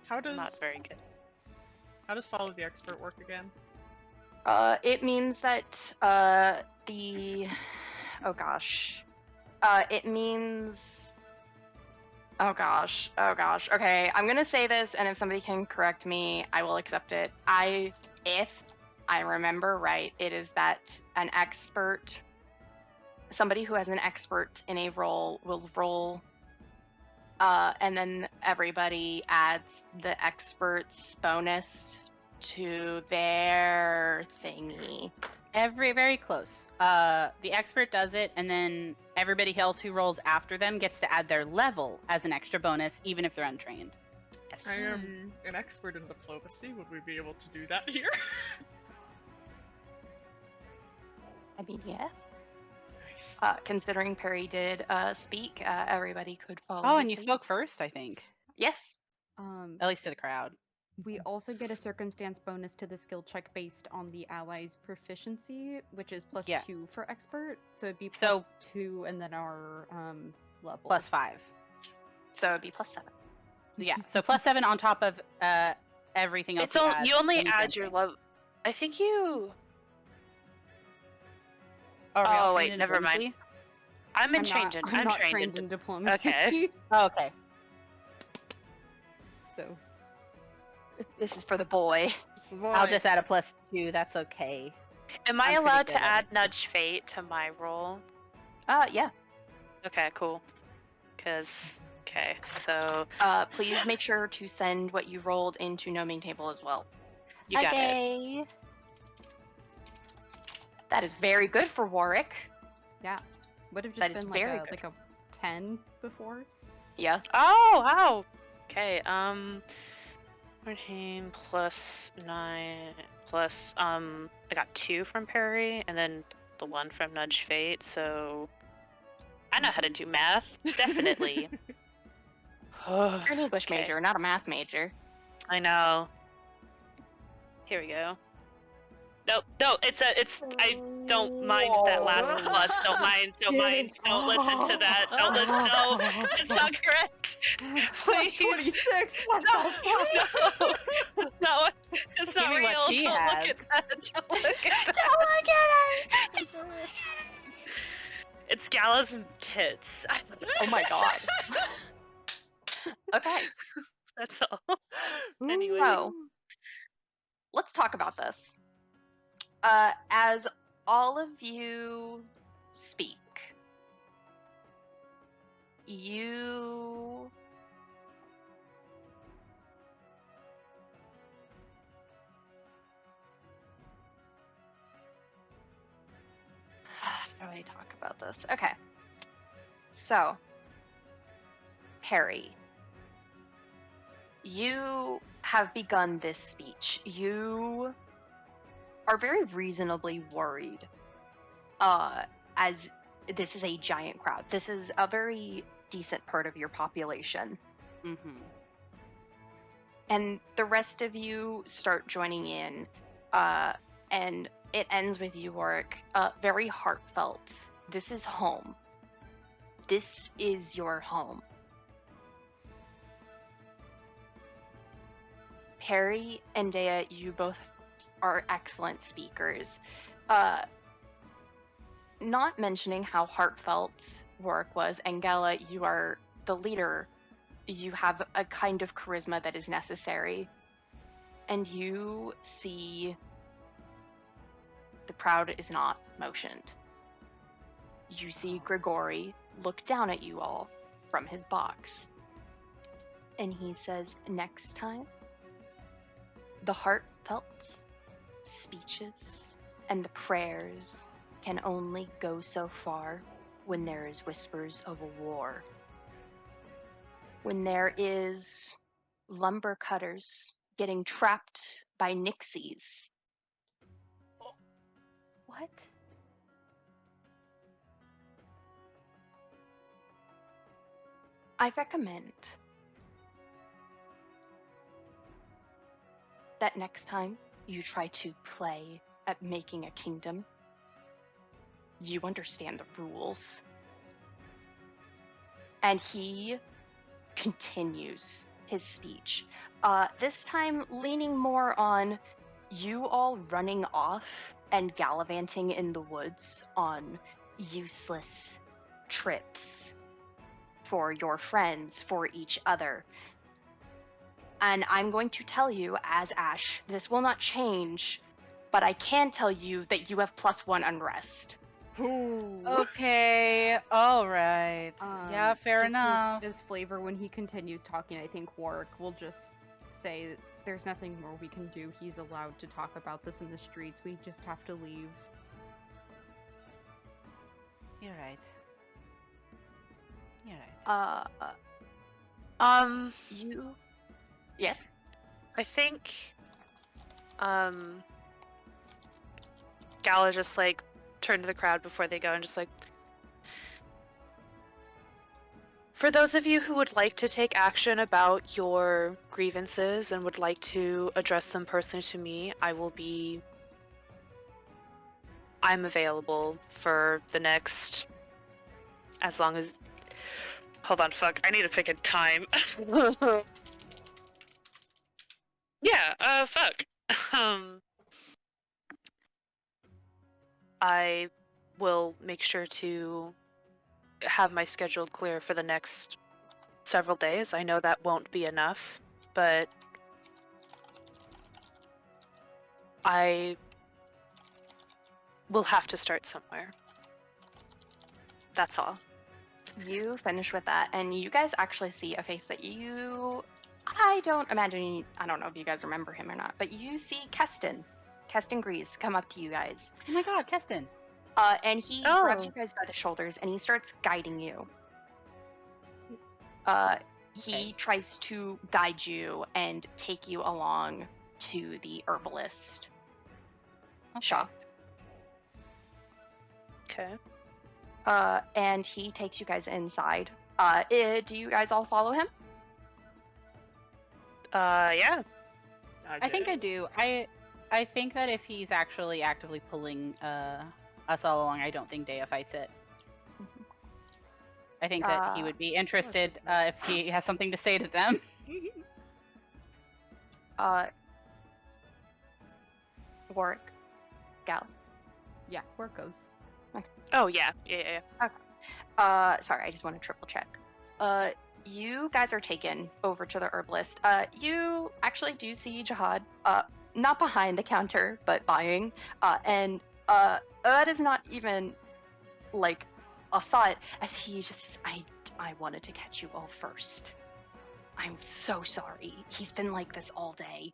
How does... Not very good. How does follow the expert work again? It means that oh gosh. It means oh gosh. Okay, I'm gonna say this, and if somebody can correct me, I will accept it. If I remember right, it is that an expert, somebody who has an expert in a role will roll, and then everybody adds the expert's bonus to their thingy. Very close. The expert does it, and then everybody else who rolls after them gets to add their level as an extra bonus, even if they're untrained. Yes. I am an expert in diplomacy. Would we be able to do that here? I mean, yeah. Nice. Considering Perry did speak, everybody could follow. Oh, his and you lead. spoke first, I think. Yes. At least to the crowd. We also get a circumstance bonus to the skill check based on the ally's proficiency, which is plus Yeah. 2 for expert. So it'd be So- plus 2, and then our level. +5. So it'd be +7. Yeah, so +7 on top of everything else. It's all, add you only any add your fencing. level. I think you. Oh, are we all Oh, trained wait, in never mind. diplomacy? I'm I'm trained in. I'm not trained in diplomacy. Okay. Oh, okay. So This is for the boy. It's for the boy. I'll just add a +2. That's okay. Am I I'm pretty allowed good to at add it. nudge fate to my roll? Yeah. Okay, cool. Okay, so Please make sure to send what you rolled into Gnoming Table as well. you got it. Okay. That is very good for Warwick. yeah, would have just That is been like very a good. 10 before. Yeah. Oh, wow. Okay, 14 plus 9 plus, I got 2 from Perry, and then the 1 from Nudge Fate, so I know how to do math. Definitely. You're an English Okay. major, not a math major. I know. Here we go. Nope, no, I don't mind that last Whoa. plus. Don't mind, don't listen to that. Don't listen, no, it's not correct. Please. +26. What No, the fuck? no, it's Give not me what real. she Don't look has. at that. Don't look at that. Don't look at it! Don't look at It's Gala's tits. Oh my god. Okay, That's all. Anyway. so let's talk about this. As all of you speak, you how do I talk about this? Okay. So, Perry, you have begun this speech. You are very reasonably worried, as this is a giant crowd. This is a very decent part of your population. Mm-hmm. And the rest of you start joining in, and it ends with you, Warwick, very heartfelt. This is home. This is your home. Perry and Dea, you both are excellent speakers. Not mentioning how heartfelt Warwick was, and Gala, you are the leader. You have a kind of charisma that is necessary. And you see the crowd is not motioned. You see Grigori look down at you all from his box. And he says, next time, the heartfelt speeches and the prayers can only go so far when there is whispers of a war. When there is lumber cutters getting trapped by nixies. What? I recommend that next time you try to play at making a kingdom, you understand the rules. And he continues his speech, this time leaning more on you all running off and gallivanting in the woods on useless trips for your friends, for each other. And I'm going to tell you, as Ash, this will not change, but I can tell you that you have +1 unrest. Ooh. Okay. All right. Yeah, fair just enough. As flavor, when he continues talking, I think Warwick will just say, there's nothing more we can do. He's allowed to talk about this in the streets. We just have to leave. You're right. You're right. You... Yes? I think, Gala just, like, turned to the crowd before they go and just, like, for those of you who would like to take action about your grievances and would like to address them personally to me, I'm available for the next, as long as, Hold on, fuck. I need to pick a time. Yeah, fuck. Um, I will make sure to have my schedule clear for the next several days. I know that won't be enough, but I will have to start somewhere. That's all. You finish with that, and you guys actually see a face that I don't imagine, I don't know if you guys remember him or not, but you see Keston Grease come up to you guys. Oh my god, Keston. And he grabs you Oh, guys by the shoulders and he starts guiding you. He Okay. tries to guide you and take you along to the herbalist Okay. shop. okay. And he takes you guys inside. Do you guys all follow him? Yeah. I think I guess. do. I think that if he's actually actively pulling us all along, I don't think Dea fights it. I think that he would be interested if he has something to say to them. Warwick, Gal. Yeah, where it goes. Oh, yeah. Yeah. Sorry, I just want to triple check. You guys are taken over to the herbalist. You actually do see Jihad, not behind the counter, but buying. And that is not even like a thought, as he just, I wanted to catch you all first. I'm so sorry. He's been like this all day.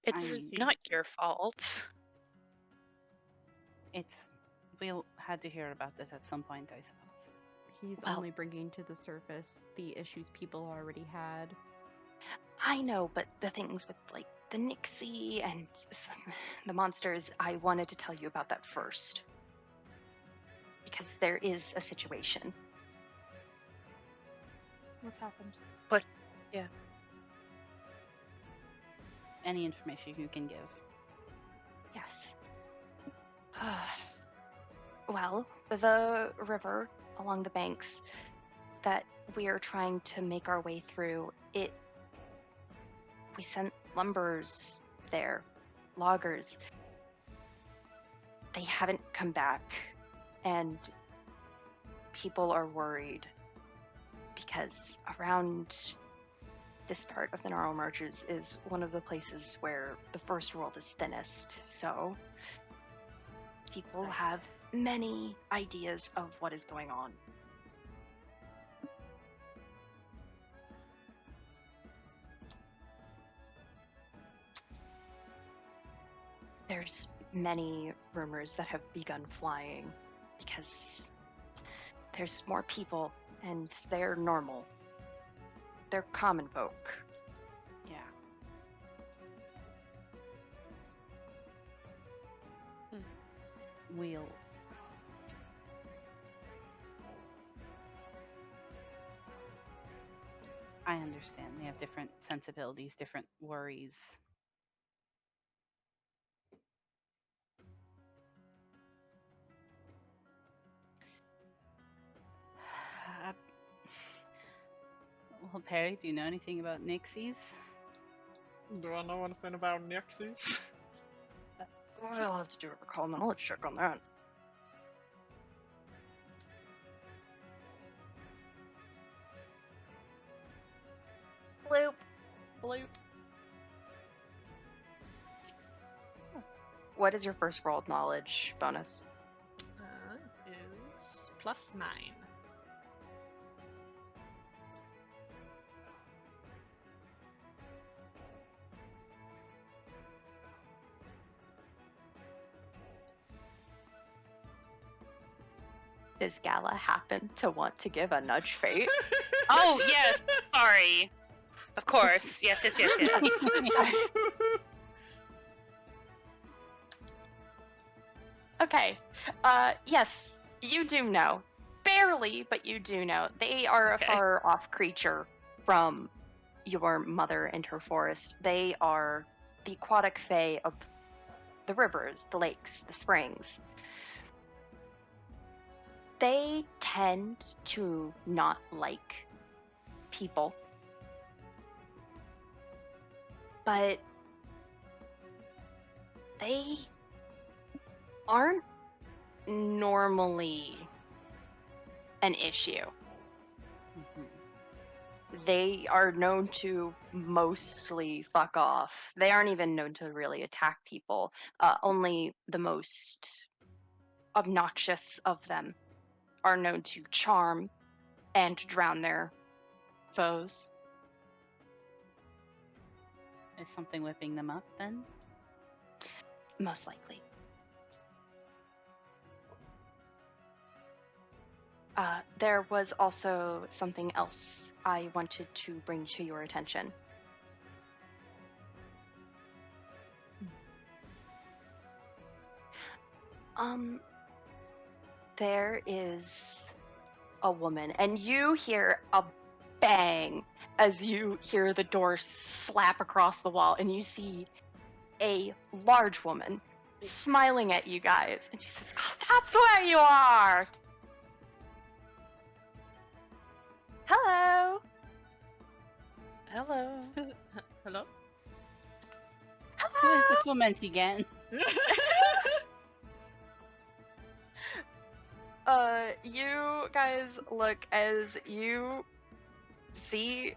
It's I- not your fault. We had to hear about this at some point, I suppose. He's Well- only bringing to the surface the issues people already had. I know, but the things with like the Nixie and the monsters, I wanted to tell you about that first. Because there is a situation. What's happened? Any information you can give. Yes. Well, the river along the banks that we are trying to make our way through, we sent lumbers there, loggers. They haven't come back, and people are worried because around this part of the Gnarl Marches is one of the places where the First World is thinnest. So people Right. have many ideas of what is going on. There's many rumors that have begun flying because there's more people and they're normal. They're common folk. Yeah. We'll. I understand. They have different sensibilities, different worries. Uh, well, Perry, do you know anything about Nixies? Do I know anything about Nixies? I'll have to do a recall knowledge check on that. Bloop. Bloop. What is your first rolled knowledge bonus? It is +9. Does Gala happen to want to give a nudge fate? Oh, yes. Sorry. Of course. Yes. Sorry. Okay. Yes, you do know. Barely, but you do know. They are Okay. a far off creature from your mother and her forest. They are the aquatic fae of the rivers, the lakes, the springs. They tend to not like people, but they aren't normally an issue. They are known to mostly fuck off. They aren't even known to really attack people. Only the most obnoxious of them are known to charm and drown their foes. Is something whipping them up then? Most likely. There was also something else I wanted to bring to your attention. There is a woman, and you hear a bang as you hear the door slap across the wall, and you see a large woman smiling at you guys, and she says, "Oh, that's where you are! Hello! Hello. Hello? Who is this Hello!" woman again? You guys look as you see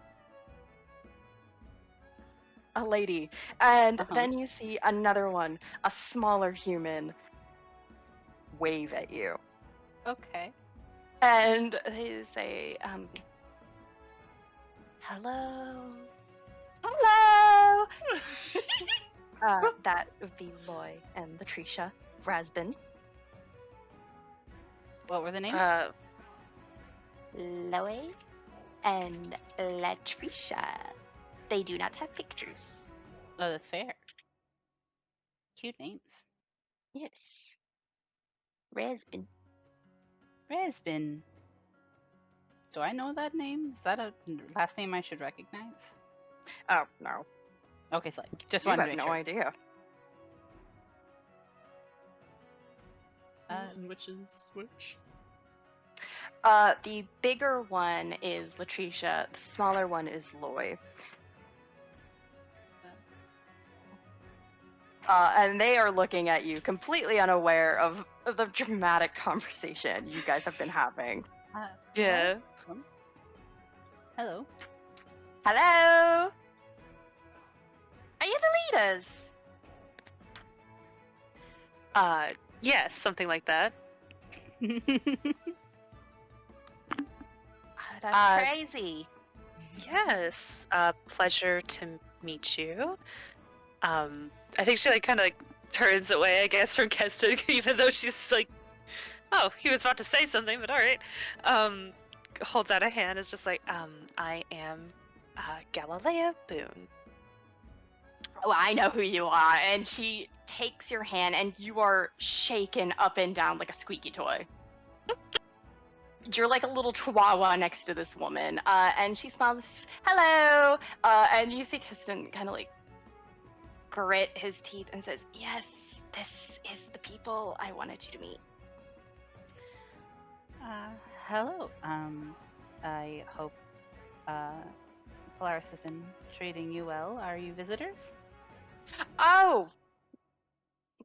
a lady, and then you see another one, a smaller human, wave at you. Okay. And they say, hello. Hello! That would be Loy and Latricia Rasbin. What were the names? Loy and Latricia. They do not have pictures. Oh, that's fair. Cute names. Yes. Rasbin. Resbin. Do I know that name? Is that a last name I should recognize? Oh, no. Okay, so just You wanted have to make no sure. idea. And which is which? The bigger one is Latricia. The smaller one is Loy. And they are looking at you, completely unaware of the dramatic conversation you guys have been having. Yeah. Hello. Hello? Are you the leaders? Yes, something like that. That's crazy. Yes. Pleasure to meet you. I think she kind of turns away, I guess, from Keston, even though she's like, oh, he was about to say something, but all right. Holds out a hand, is just like, I am Galilea Boone. Oh, I know who you are. And she takes your hand, and you are shaken up and down like a squeaky toy. You're like a little chihuahua next to this woman. And she smiles and says, hello. And you see Kristen kind of like grit his teeth and says, yes, this is the people I wanted you to meet. Hello. I hope Polaris has been treating you well. Are you visitors? Oh!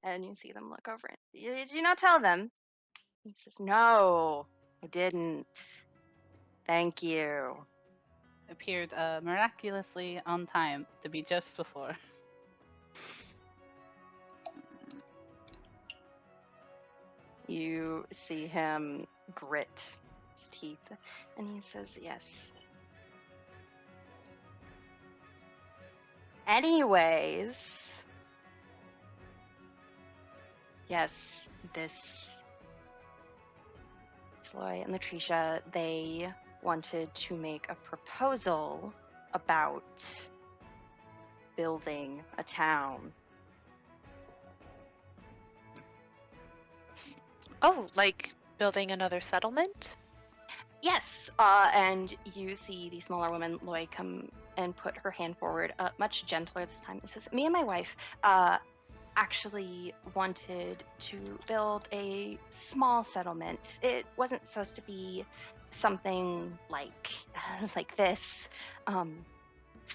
And you see them look over it. Did you not tell them? He says, no, I didn't. Thank you. Appeared miraculously on time to be just before. You see him grit his teeth, and he says, yes. Anyways, yes, this Loy and Latricia, they wanted to make a proposal about building a town. Oh, like building another settlement? Yes, and you see the smaller woman, Loy, come and put her hand forward, much gentler this time. It says, me and my wife, actually wanted to build a small settlement. It wasn't supposed to be something like like this,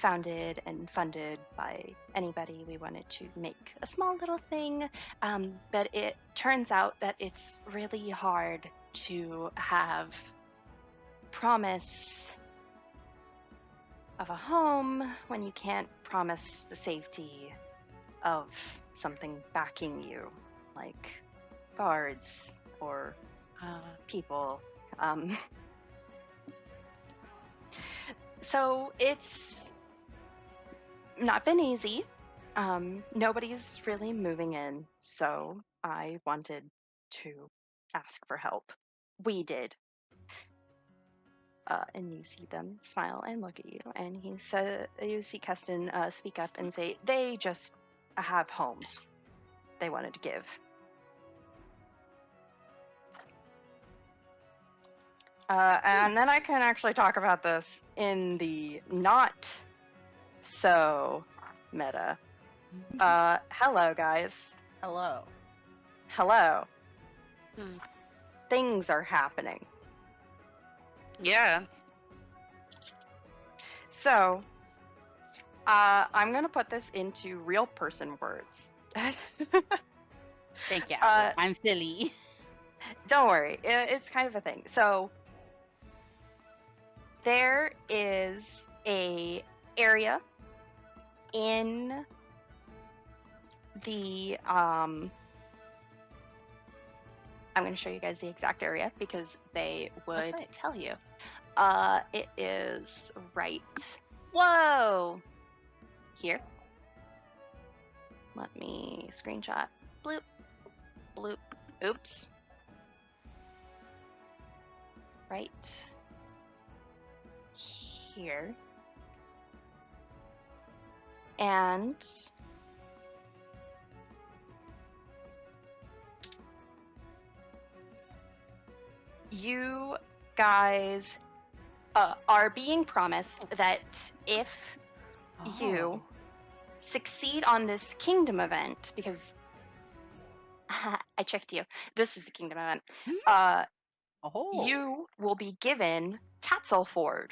founded and funded by anybody. We wanted to make a small little thing, but it turns out that it's really hard to have promise of a home when you can't promise the safety of something backing you, like guards or people. Um, so it's not been easy. Nobody's really moving in, so I wanted to ask for help. We did. And you see them smile and look at you, and he said, you see Keston speak up and say, they just have homes they wanted to give. And then I can actually talk about this in the not so meta. Hello, guys. Hello. Hello. Hmm. Things are happening. Yeah. So, I'm going to put this into real person words. Thank you. Uh, I'm silly. Don't worry, it's kind of a thing. So, there is a area in the I'm going to show you guys the exact area because they would right. tell you. It is right. Whoa! Here. Let me screenshot. Bloop. Bloop. Oops. Right here. And you guys are being promised that if you Oh. succeed on this kingdom event, because I checked you, this is the kingdom event, Oh. you will be given Tatzelford.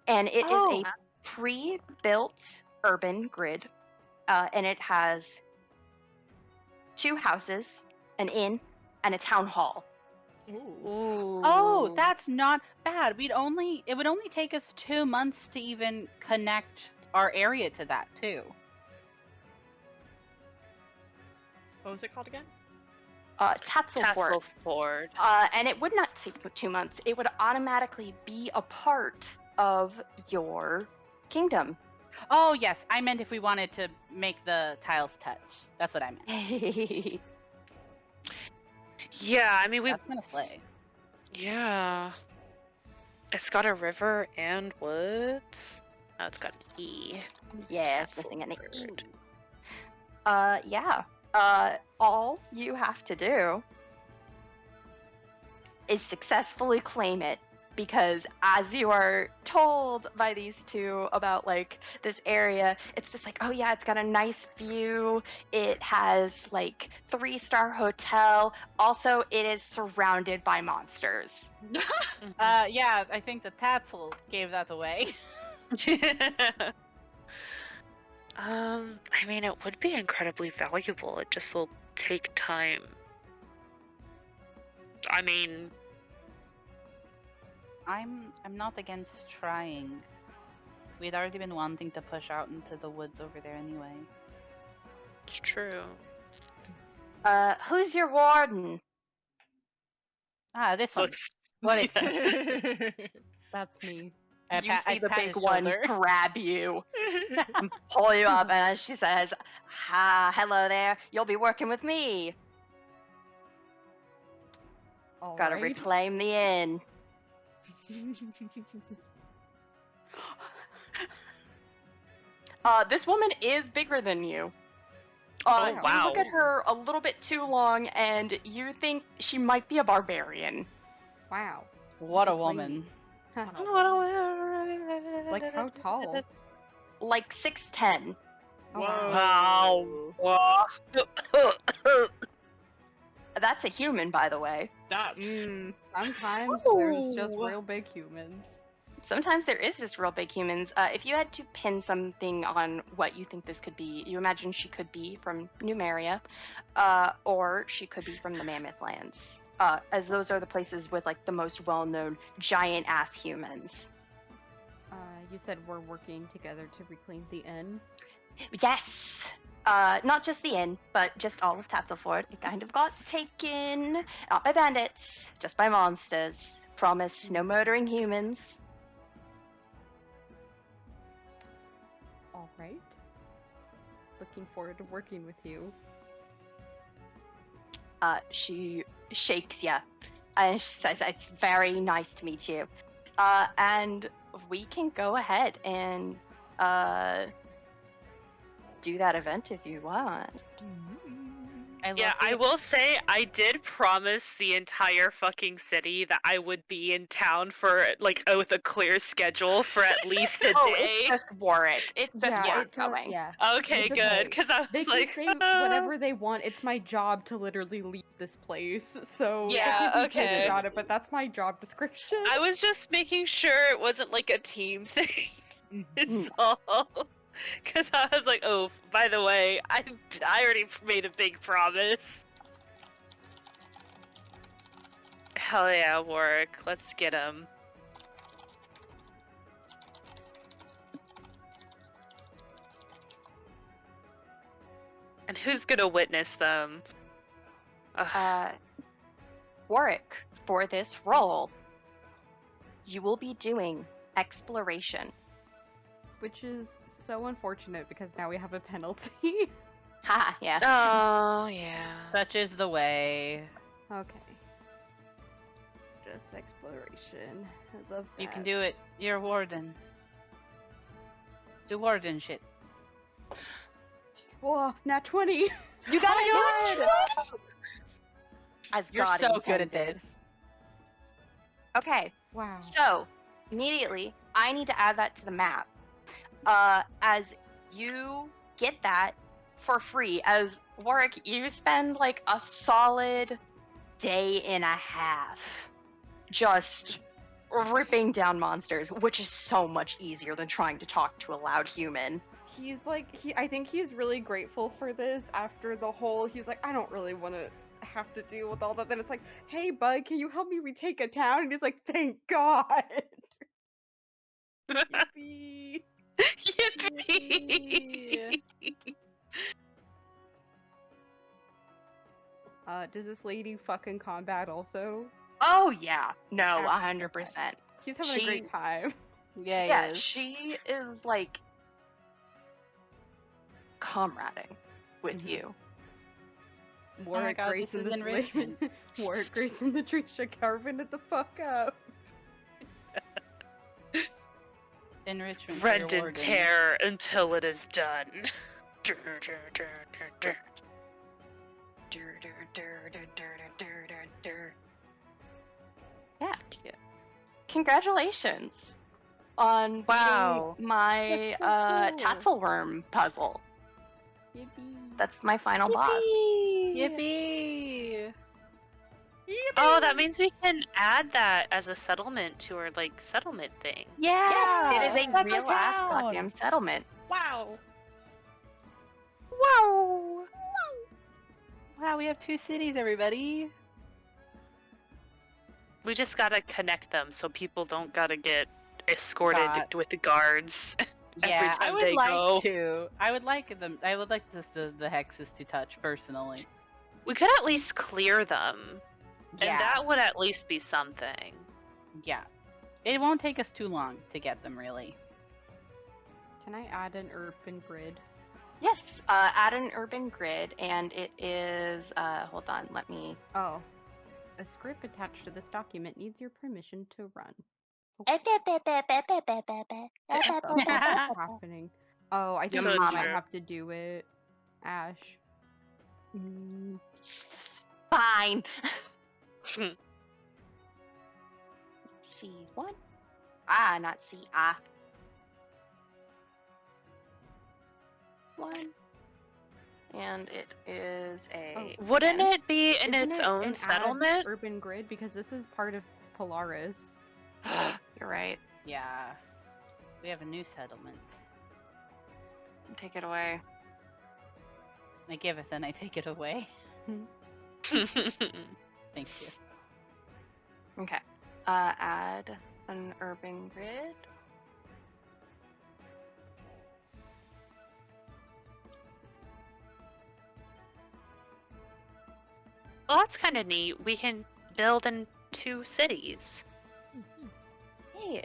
And it is Oh. a pre-built urban grid, and it has 2 houses, an inn, and a town hall. Ooh. Ooh. Oh, that's not bad. It would only take us 2 months to even connect our area to that too. What was it called again? Tatzelford. Ford. And it would not take 2 months. It would automatically be a part of your kingdom. Oh yes, I meant if we wanted to make the tiles touch. That's what I meant. Yeah, I mean, That's gonna slay. yeah. It's got a river and woods. Oh, it's got an E. Yeah, it's missing an E. Tatzelford. Yeah. All you have to do is successfully claim it, because as you are told by these 2 about like this area, it's just like, oh yeah, it's got a nice view, it has like 3-star hotel, also it is surrounded by monsters. Yeah, I think the Tatzel gave that away. I mean, it would be incredibly valuable. It just will take time. I mean, I'm not against trying. We'd already been wanting to push out into the woods over there anyway. it's true. Who's your warden? Ah, this one. Looks. What is That's me. You see the pat big his one shoulder. grab you and pull you up, and she says, hello there, you'll be working with me. All Gotta right. reclaim the inn. This woman is bigger than you. Oh, You wow. look at her a little bit too long, and you think she might be a barbarian. Wow. What a Good woman. Like how tall? Like 6'10". Oh, wow. Whoa. Wow. That's a human, by the way. That. Sometimes there's just Ooh. real big humans. Sometimes there is just real big humans. If you had to pin something on what you think this could be, you imagine she could be from Numeria, or she could be from the Mammoth Lands, as those are the places with like the most well-known giant-ass humans. You said we're working together to reclaim the inn. Yes. Not just the inn, but just all of Tatzelford. It kind of got taken, not by bandits, just by monsters. Promise, no murdering humans. All right. Looking forward to working with you. She shakes you, and she says, "It's very nice to meet you." And we can go ahead and do that event if you want. Yeah, I will say I did promise the entire fucking city that I would be in town for like with a clear schedule for at least a Oh, day. it's just Warwick. It's just Yeah, Warwick it's going. yeah. Okay, It's good. okay. Because I was They can like, say whatever they want. It's my job to literally leave this place. So Yeah, they can be okay. pissed about it, but that's my job description. I was just making sure it wasn't like a team thing. It's all. Because I was like, oh, by the way, I already made a big promise. Hell yeah, Warwick. Let's get him. And who's gonna witness them? Ugh. Warwick, for this role, you will be doing exploration. Which is so unfortunate because now we have a penalty. Haha, yeah. Oh, yeah. Such is the way. Okay. Just exploration. I love that. You can do it. You're a warden. Do warden shit. Whoa, nat 20! You got Oh it! As You're God so good at intended. this. Okay, Wow. so immediately I need to add that to the map. As you get that for free, as Warwick, you spend like a solid day and a half just ripping down monsters, which is so much easier than trying to talk to a loud human. He's like, I think he's really grateful for this after the whole, he's like, I don't really want to have to deal with all that. Then it's like, hey, bud, can you help me retake a town? And he's like, thank God. Yippee. Yippee! Does this lady fucking combat also? Oh yeah, no, Actually, 100%. He's having a great time. Yeah, Yeah, he is. she is like comrading with Mhm. you. Warwick God, Grace this and is this enrichment. Warwick Grace and the Trisha carving it the fuck up. Enrichment for your Rend and warden. tear until it is done. Yeah. Congratulations on beating Wow. my That's so cool. Tatzelworm puzzle. Yippee. That's my final boss. Yippee! Oh, that means we can add that as a settlement to our like settlement thing. Yes, it is a That's our real ass town. goddamn settlement. Wow. Wow. Wow, we have 2 cities, everybody. We just gotta connect them so people don't gotta get escorted Got- with the guards every Yeah, I time would they like go. to. I would like them. I would like the hexes to touch personally. We could at least clear them, Yeah, and that would at least be something. yeah. It won't take us too long to get them, really. Can I add an urban grid? Yes, add an urban grid, and it is. Hold on, let me. Oh. A script attached to this document needs your permission to run. That's What's happening? Oh, I think So you might true. have to do it, Ash. fine. C1. Not C. one. And it is a. Wouldn't 10. it be in Isn't its it own an settlement? urban grid? Because this is part of Polaris. You're right. Yeah. We have a new settlement. Take it away. I give it, then I take it away. Thank you. Okay. Add an urban grid. Well, that's kind of neat. We can build in 2 cities. Yeah.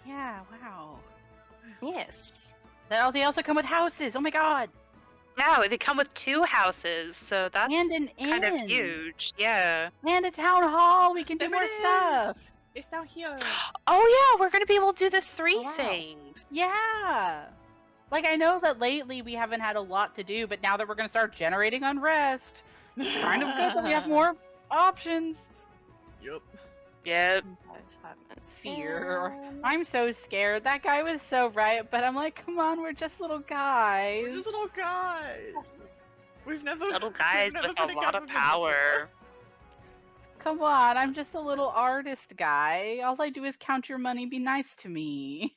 Yeah, wow. Yes. They also come with houses. Oh my god. Yeah, they come with 2 houses, so that's And an kind of inn. huge. Yeah. And a town hall. We can do There more it stuff. is! It's down here. Oh yeah, we're gonna be able to do the 3 Oh, wow. things. Yeah. Like, I know that lately we haven't had a lot to do, but now that we're going to start generating unrest, it's kind of good that we have more options. Yup. Yep. Fear. I'm so scared. That guy was so right, but I'm like, come on, we're just little guys. We're just little guys. We've never Little we've guys never with been a in lot of government power. Come on, I'm just a little artist guy. All I do is count your money, be nice to me.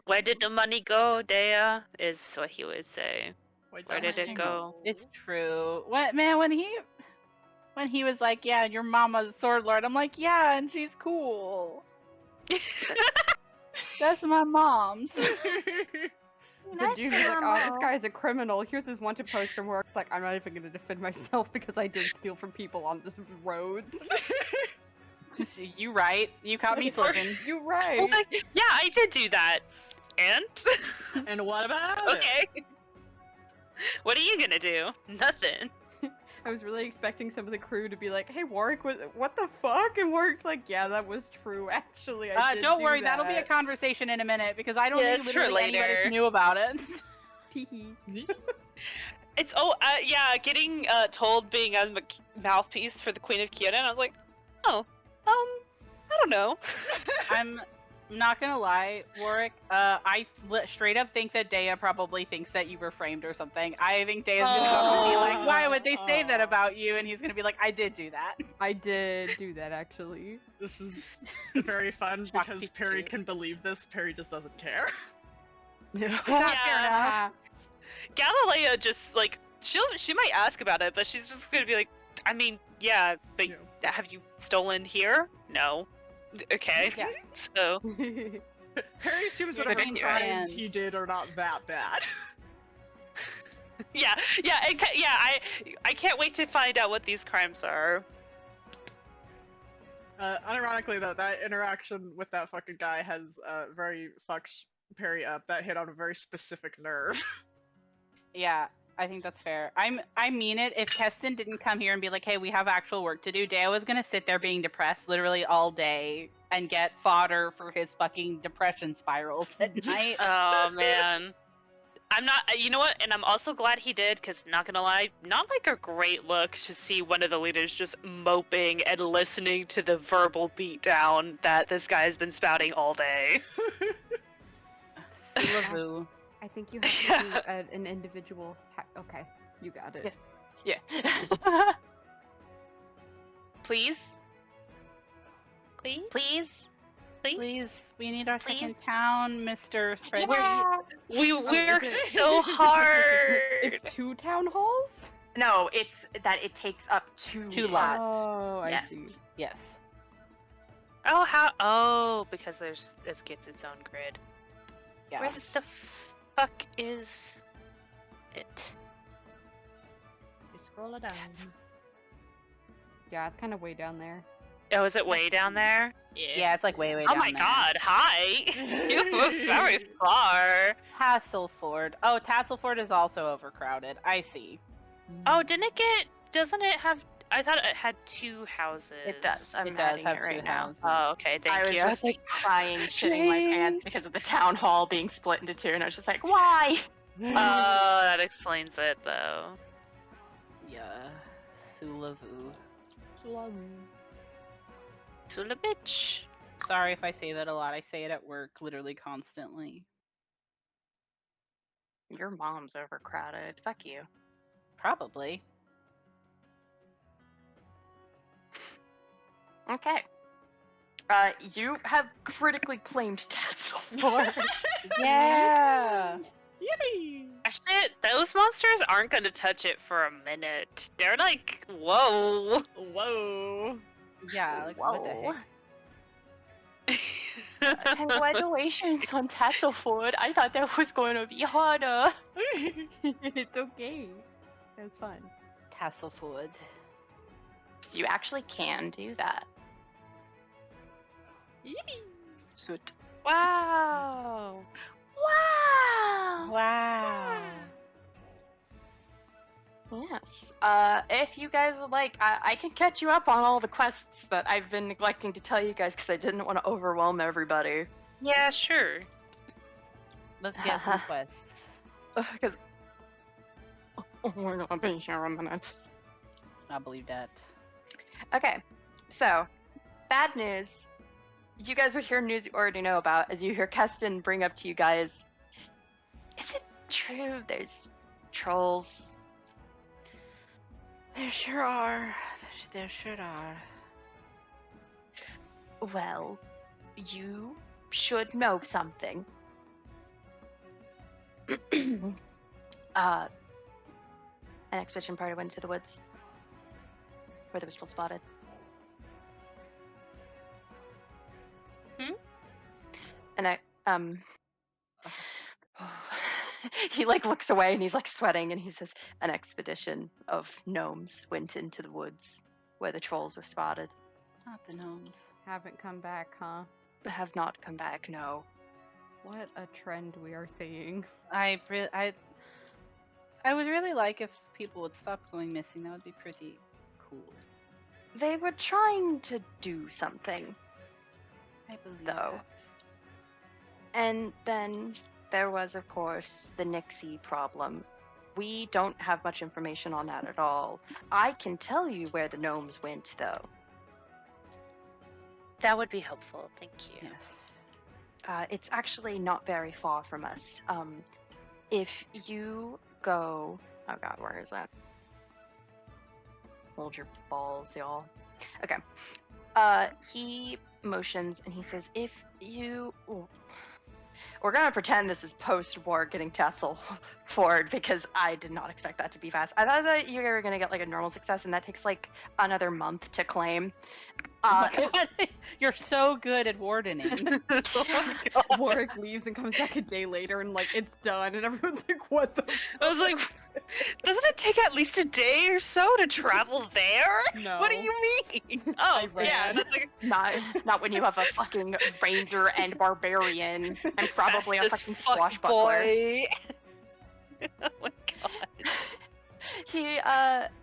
Where did the money go, Dea? Is what he would say. Before. Where did it go? It's true. What man, when he was like, yeah, your mama's a sword lord, I'm like, yeah, and she's cool. That's my mom's. The dude was like, oh, this guy's a criminal. Here's his wanted poster where it's like, I'm not even going to defend myself because I did steal from people on this road. You right. You caught me slipping. You I right. was like, yeah, I did do that. And? And what about Okay. What are you gonna do? Nothing. I was really expecting some of the crew to be like, hey, Warwick, what the fuck? And Warwick's like, yeah, that was true, actually. I did Don't do worry, that. that'll be a conversation in a minute because I don't Yeah, think it's for literally anybody later. knew about it. it? It's yeah, getting told being a mouthpiece for the Queen of Kyoto, and I was like, oh, I don't know. I'm not gonna lie, Warwick. I straight up think that Dea probably thinks that you were framed or something. I think Dea's gonna go up and be like, "Why would they say that about you?" And he's gonna be like, "I did do that." I did do that, actually. This is very fun Shock because Pikachu. Perry can believe this. Perry just doesn't care. Not fair enough. Galileo just like she might ask about it, but she's just gonna be like, I mean, yeah, but Yeah. have you stolen here? No. Okay. Yeah. So Perry assumes You're whatever doing your crimes end. he did are not that bad. yeah, I can't wait to find out what these crimes are. Unironically, though, that interaction with that fucking guy has very fucked Perry up. That hit on a very specific nerve. Yeah, I think that's fair. I mean it. If Keston didn't come here and be like, "Hey, we have actual work to do," Dale was gonna sit there being depressed literally all day and get fodder for his fucking depression spirals at night. Oh man. I'm not, you know what, and I'm also glad he did, because not gonna lie, not like a great look to see one of the leaders just moping and listening to the verbal beatdown that this guy has been spouting all day. Sulavu. I think you have to do an individual. Okay, you got it. Yes. Yeah. Please? Please? Please? Please, we need our second Please? town, Mr. Spreadsheet. Yeah. We Oh, worked is it- so hard! It's 2 town halls? No, it's that it takes up 2 2 parts. lots. Oh, I Yes. see. Yes. Oh, because it gets its own grid. Yeah. Where the fuck is it? You scroll it down. Yeah, it's kind of way down there. Oh, is it way down there? Yeah, it's like way Oh down my there. god, hi! You moved very far. Hasselford. Oh, Tasselford is also overcrowded. I see. Oh, doesn't it have, I thought it had 2 houses. It does. I'm It does adding have it right 2 now. houses. Oh, okay, thank I was you. just like crying, shitting my pants Jinx. because of the town hall being split into 2, and I was just like, why? Oh, that explains it, though. Yeah. Sulavu. Sula bitch. Sorry if I say that a lot. I say it at work literally constantly. Your mom's overcrowded. Fuck you. Probably. Okay. You have critically claimed Tassel Ford. Yeah. Yippee! Actually, those monsters aren't going to touch it for a minute. They're like, whoa. Whoa. Yeah, like what the Whoa. heck? Congratulations on Tassel Ford. I thought that was going to be harder. It's okay. It was fun. Tasselfoot. You actually can do that. Yippee! Soot. Wow. Wow. Wow. Yes. If you guys would like, I can catch you up on all the quests that I've been neglecting to tell you guys because I didn't want to overwhelm everybody. Yeah, sure. Let's get some quests. Because we're gonna be here a minute. I believe that. Okay, so bad news. You guys would hear news you already know about as you hear Keston bring up to you guys. Is it true there's trolls? There sure are. There sure are. Well, you should know something. An expedition party went to the woods where the witch spotted. And he like looks away and he's like sweating and he says, an expedition of gnomes went into the woods where the trolls were spotted. Not the gnomes. Haven't come back, huh? But have not come back, no. What a trend we are seeing. I would really like if people would stop going missing. That would be pretty cool. They were trying to do something, I believe though. that. And then there was, of course, the Nixie problem. We don't have much information on that at all. I can tell you where the gnomes went, though. That would be helpful. Thank you. Yes. It's actually not very far from us. If you go... Oh god, where is that? Hold your balls, y'all. Okay. He motions and he says, if you... We're gonna pretend this is post-war getting Tassel forward because I did not expect that to be fast. I thought that you were gonna get like a normal success and that takes like another month to claim. Oh my God. You're so good at wardening. Warwick leaves and comes back a day later and like it's done and everyone's like, what the I was like, doesn't it take at least a day or so to travel there? No. What do you mean? I Oh, ran. yeah, that's like Not when you have a fucking ranger and barbarian and probably a fastest fucking fuck swashbuckler. boy. Oh my god.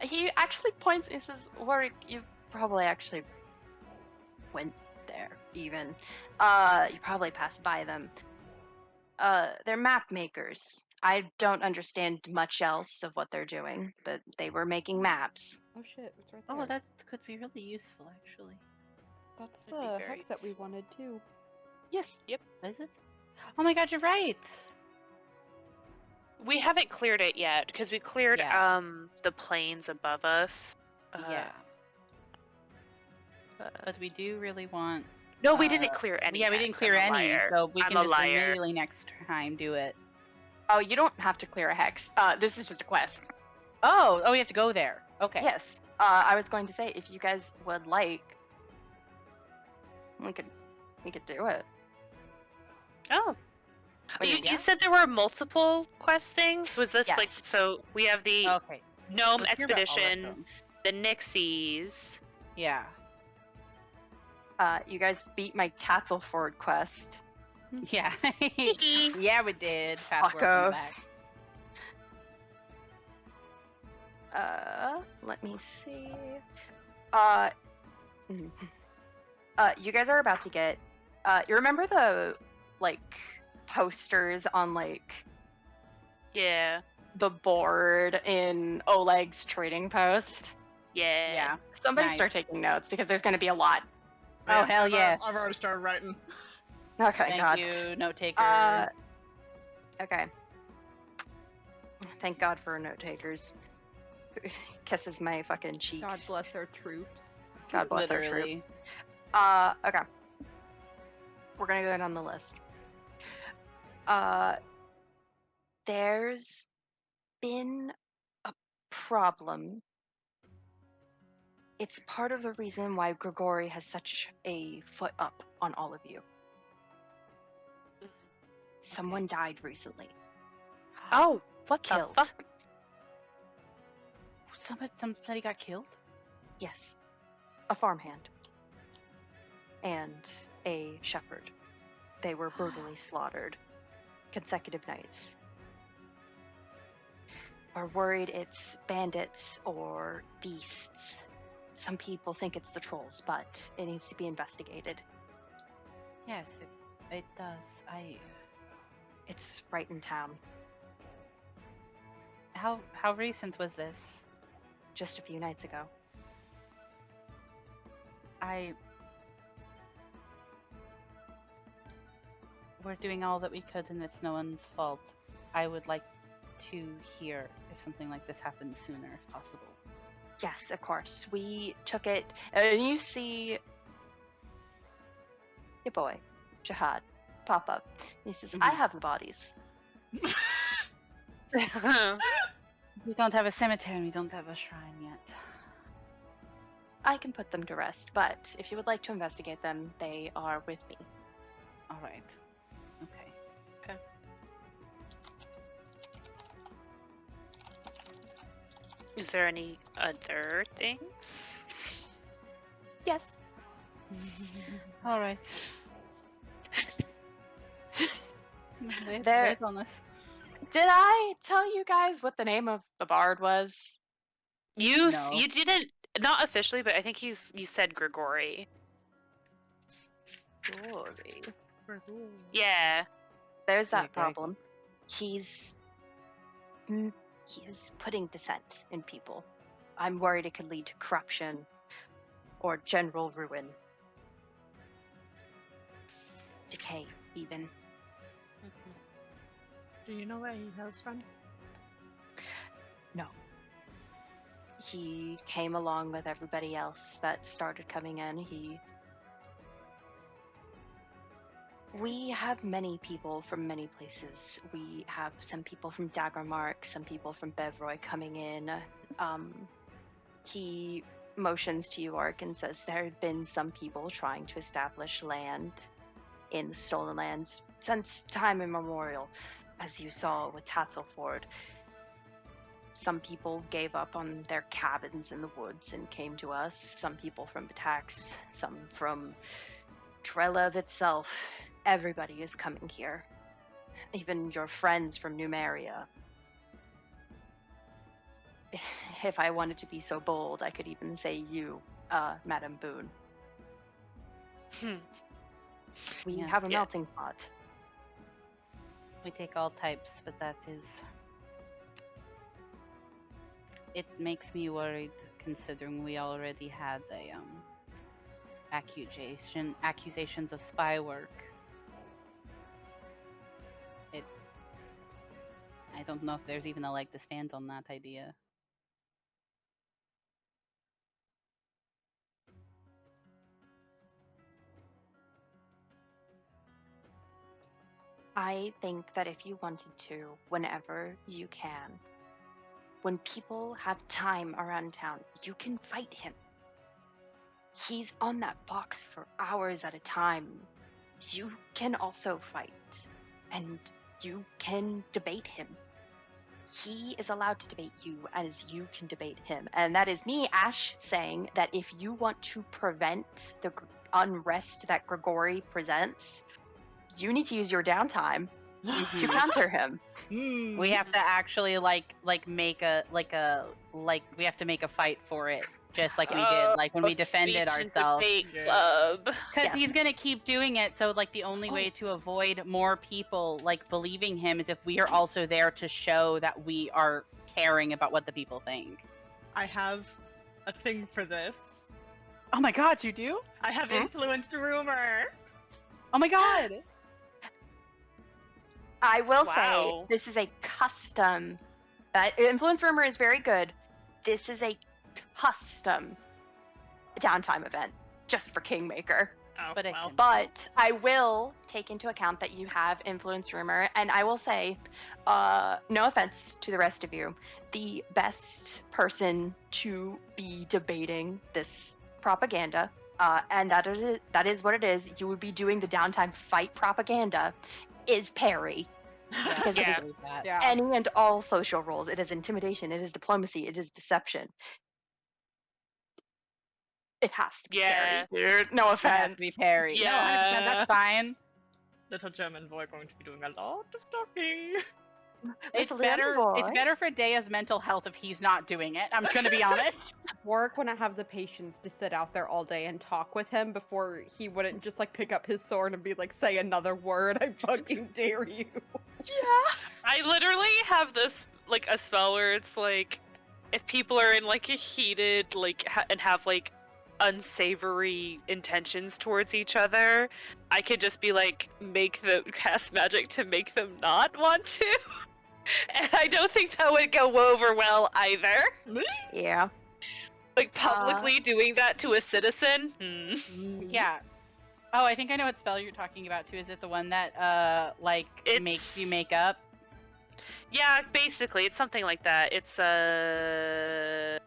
He actually points and says, Warwick, you probably actually went there even. You probably passed by them. They're map makers. I don't understand much else of what they're doing, but they were making maps. Oh shit, it's right there. Oh, that could be really useful, actually. That's That'd be the very hex that we useful. wanted too. Yes. Is it? Oh my God, you're right. We haven't cleared it yet because we cleared Yeah. the plains above us. Yeah. But we do really want. No, we didn't clear any. Yeah, we hex. didn't clear I'm a any, liar. so we I'm can a just liar. immediately next time do it. Oh, you don't have to clear a hex. This is just a quest. Oh, we have to go there. Okay. Yes. I was going to say, if you guys would like, we could do it. Oh. When You, you're- you said there were multiple quest things? Was this like Yes. so we have the Okay. gnome Let's hear about all of expedition, them. the Nixies. Yeah. You guys beat my Tatzelford quest. Yeah. Yeah, we did. Password on the back. Fuckos. Let me see. You guys are about to get. You remember the like posters on like Yeah. the board in Oleg's trading post? Yeah. Yeah. Somebody Nice. start taking notes because there's going to be a lot. Oh, hell yes. I've already started writing. Okay, Thank God. you, note taker. Okay. Thank God for note takers. Kisses my fucking cheeks. God bless our troops. God bless our troops. Literally. Okay. We're gonna go down the list. There's been a problem. It's part of the reason why Grigori has such a foot up on all of you. Someone died recently. Oh, what Killed. the fuck? Somebody got killed? Yes. A farmhand. And a shepherd. They were brutally slaughtered. Consecutive nights. We're worried it's bandits or beasts. Some people think it's the trolls, but it needs to be investigated. Yes, it does. It's right in town. How recent was this? Just a few nights ago. We're doing all that we could, and it's no one's fault. I would like to hear if something like this happens sooner, if possible. Yes, of course. We took it, and you see your boy, Jihad, pop up. He says, I Mhm. have the bodies. We don't have a cemetery, and we don't have a shrine yet. I can put them to rest, but if you would like to investigate them, they are with me. All right. Okay. Is there any other things? Yes. All right. There- Wait on us. Did I tell you guys what the name of the bard was? No. You didn't, not officially, but I think you said Grigori. Glory. Yeah. There's that Gregory. problem. He's putting dissent in people. I'm worried it could lead to corruption or general ruin. Decay, even. Do you know where he hails from? No. He came along with everybody else that started coming in. We have many people from many places. We have some people from Daggermark, some people from Bevroy coming in. He motions to you, Orc, and says there have been some people trying to establish land in the Stolen Lands since time immemorial, as you saw with Tatzelford. Some people gave up on their cabins in the woods and came to us. Some people from Batax, some from Trelev itself. Everybody is coming here. Even your friends from Numeria. If I wanted to be so bold, I could even say you, Madame Boone. We Yes. have a Yeah. melting pot. We take all types, but that is. It makes me worried, considering we already had a accusations of spy work. I don't know if there's even a leg to stand on that idea. I think that if you wanted to, whenever you can, when people have time around town, you can fight him. He's on that box for hours at a time. You can also fight, and you can debate him. He is allowed to debate you as you can debate him. And that is me, Ash, saying that if you want to prevent the unrest that Grigori presents, you need to use your downtime to counter him. We have to actually make a we have to make a fight for it, just like we did, like when we defended Speech and ourselves. debate Yeah. club. Because Yes. he's gonna keep doing it, so like the only way to avoid more people like believing him is if we are also there to show that we are caring about what the people think. I have a thing for this. Oh my god, you do? I have Hmm? influenced rumor. Oh my god! I will say Wow. this is a custom That influence rumor is very good. This is a custom downtime event just for Kingmaker. Oh, But it well. can- But I will take into account that you have influence rumor, and I will say, no offense to the rest of you, the best person to be debating this propaganda, and that is what it is. You would be doing the downtime fight propaganda, is Perry. Yeah, Because Yeah. it is believe that. Yeah. any and all social roles. It is intimidation. It is diplomacy. It is deception. It has to be Yeah. Perry, dude. No It has offense. to be Perry. No, 100%. Yeah. That's fine. Little German boy going to be doing a lot of talking. It's Little better. boy. It's better for Daya's mental health if he's not doing it. I'm gonna be honest. Warwick wouldn't have the patience to sit out there all day and talk with him before he wouldn't just like pick up his sword and be like, say another word, I fucking dare you. Yeah. I literally have this like a spell where it's like if people are in like a heated like and have like unsavory intentions towards each other, I could just be like make them cast magic to make them not want to. And I don't think that would go over well either. Yeah. Like publicly doing that to a citizen. Yeah. Oh, I think I know what spell you're talking about too. Is it the one that like makes you It's- make up? Yeah, basically, it's something like that. It's a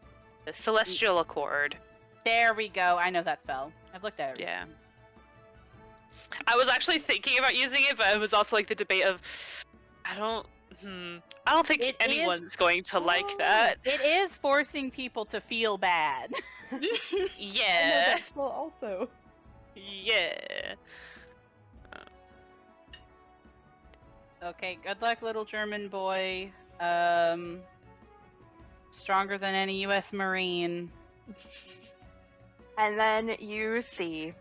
celestial accord. There we go. I know that spell. I've looked at it. Yeah. recently. I was actually thinking about using it, but it was also like the debate of I don't think It is- anyone's going to like that. It is forcing people to feel bad. I know Yeah. that spell also. Yeah. Okay, good luck, little German boy. Stronger than any U.S. Marine. And then you see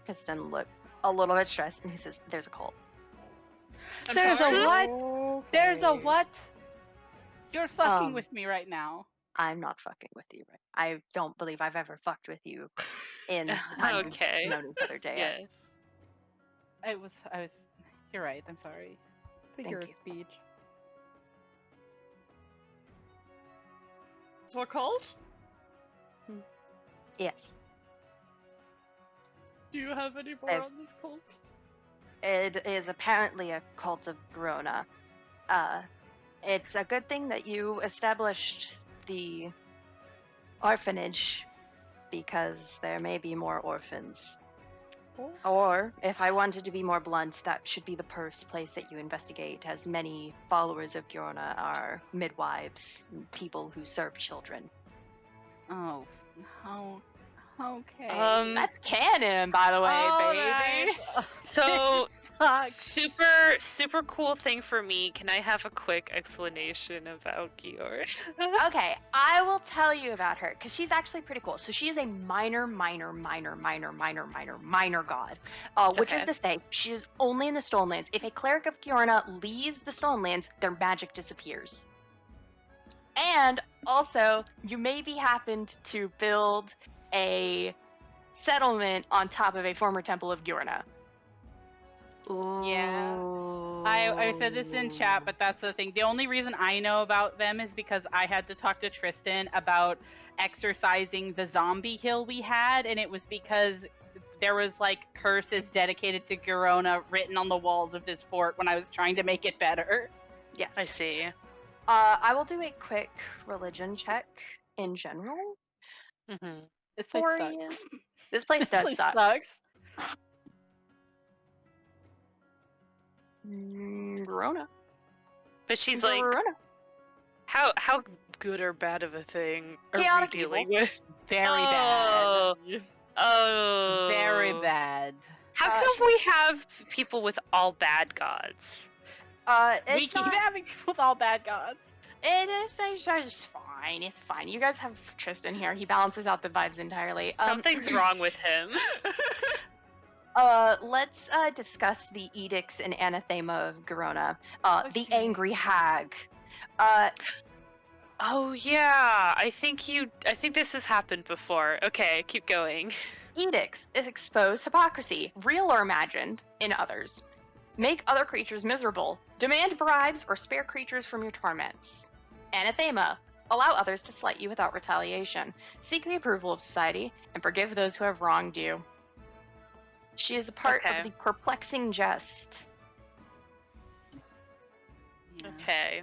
Kristen look a little bit stressed, and he says, "There's a cult." I'm There's sorry. a what? Okay. There's a what? You're fucking Um, with me right now. I'm not fucking with you, right? I don't believe I've ever fucked with you in the time Okay. we've known each other, Daya. Yeah. I was. You're right. I'm sorry. To Thank hear a you. speech. So cult? Yes. Do you have any more I've- on this cult? It is apparently a cult of Corona. It's a good thing that you established the orphanage because there may be more orphans. Or, if I wanted to be more blunt, that should be the first place that you investigate, as many followers of Giorna are midwives, people who serve children. Oh. Oh. Okay. That's canon, by the way, All baby. right. So Sucks. super cool thing for me. Can I have a quick explanation about Georg? Okay, I will tell you about her because she's actually pretty cool. So she is a minor god, which is Okay. to say she is only in the Stolen Lands. If a cleric of Giorna leaves the Stolen Lands, their magic disappears. And also, you maybe happened to build a settlement on top of a former temple of Giorna. Yeah. I said this in chat, but that's the thing. The only reason I know about them is because I had to talk to Tristan about exercising the zombie hill we had, and it was because there was like curses dedicated to Girona written on the walls of this fort when I was trying to make it better. Yes. I see. I will do a quick religion check in general Mm-hmm. This place for sucks. you. This place does place suck. sucks. Verona. But she's like, Verona. how good or bad of a thing are we Chaotic dealing evil. with? Very bad. Oh, oh. Very bad. How come we have people with all bad gods? We It's keep not. having people with all bad gods. It's just fine. It's fine. You guys have Tristan here. He balances out the vibes entirely. Something's wrong with him. Let's discuss the edicts and anathema of Garona. The Okay. angry hag. Oh yeah, I think this has happened before. Okay, keep going. Edicts expose hypocrisy, real or imagined, in others. Make other creatures miserable. Demand bribes or spare creatures from your torments. Anathema. Allow others to slight you without retaliation. Seek the approval of society and forgive those who have wronged you. She is a part of Okay. the perplexing jest, Yeah. Okay.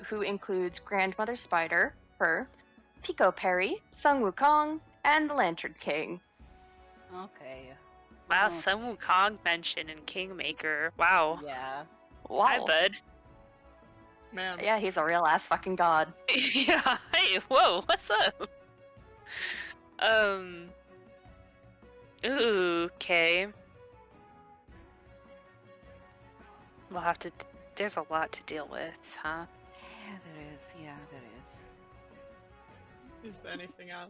who includes Grandmother Spider, her, Pico Perry, Sung Wukong, and the Lantern King. Okay. Wow, Oh, Sun Wukong mentioned in Kingmaker. Wow. yeah. Hi, Wow. bud. Man. Yeah, he's a real ass fucking god. Yeah. Hey, whoa, what's up? Ooh, okay. We'll have to. There's a lot to deal with, huh? Yeah, there is. Yeah, there is. Is there anything else?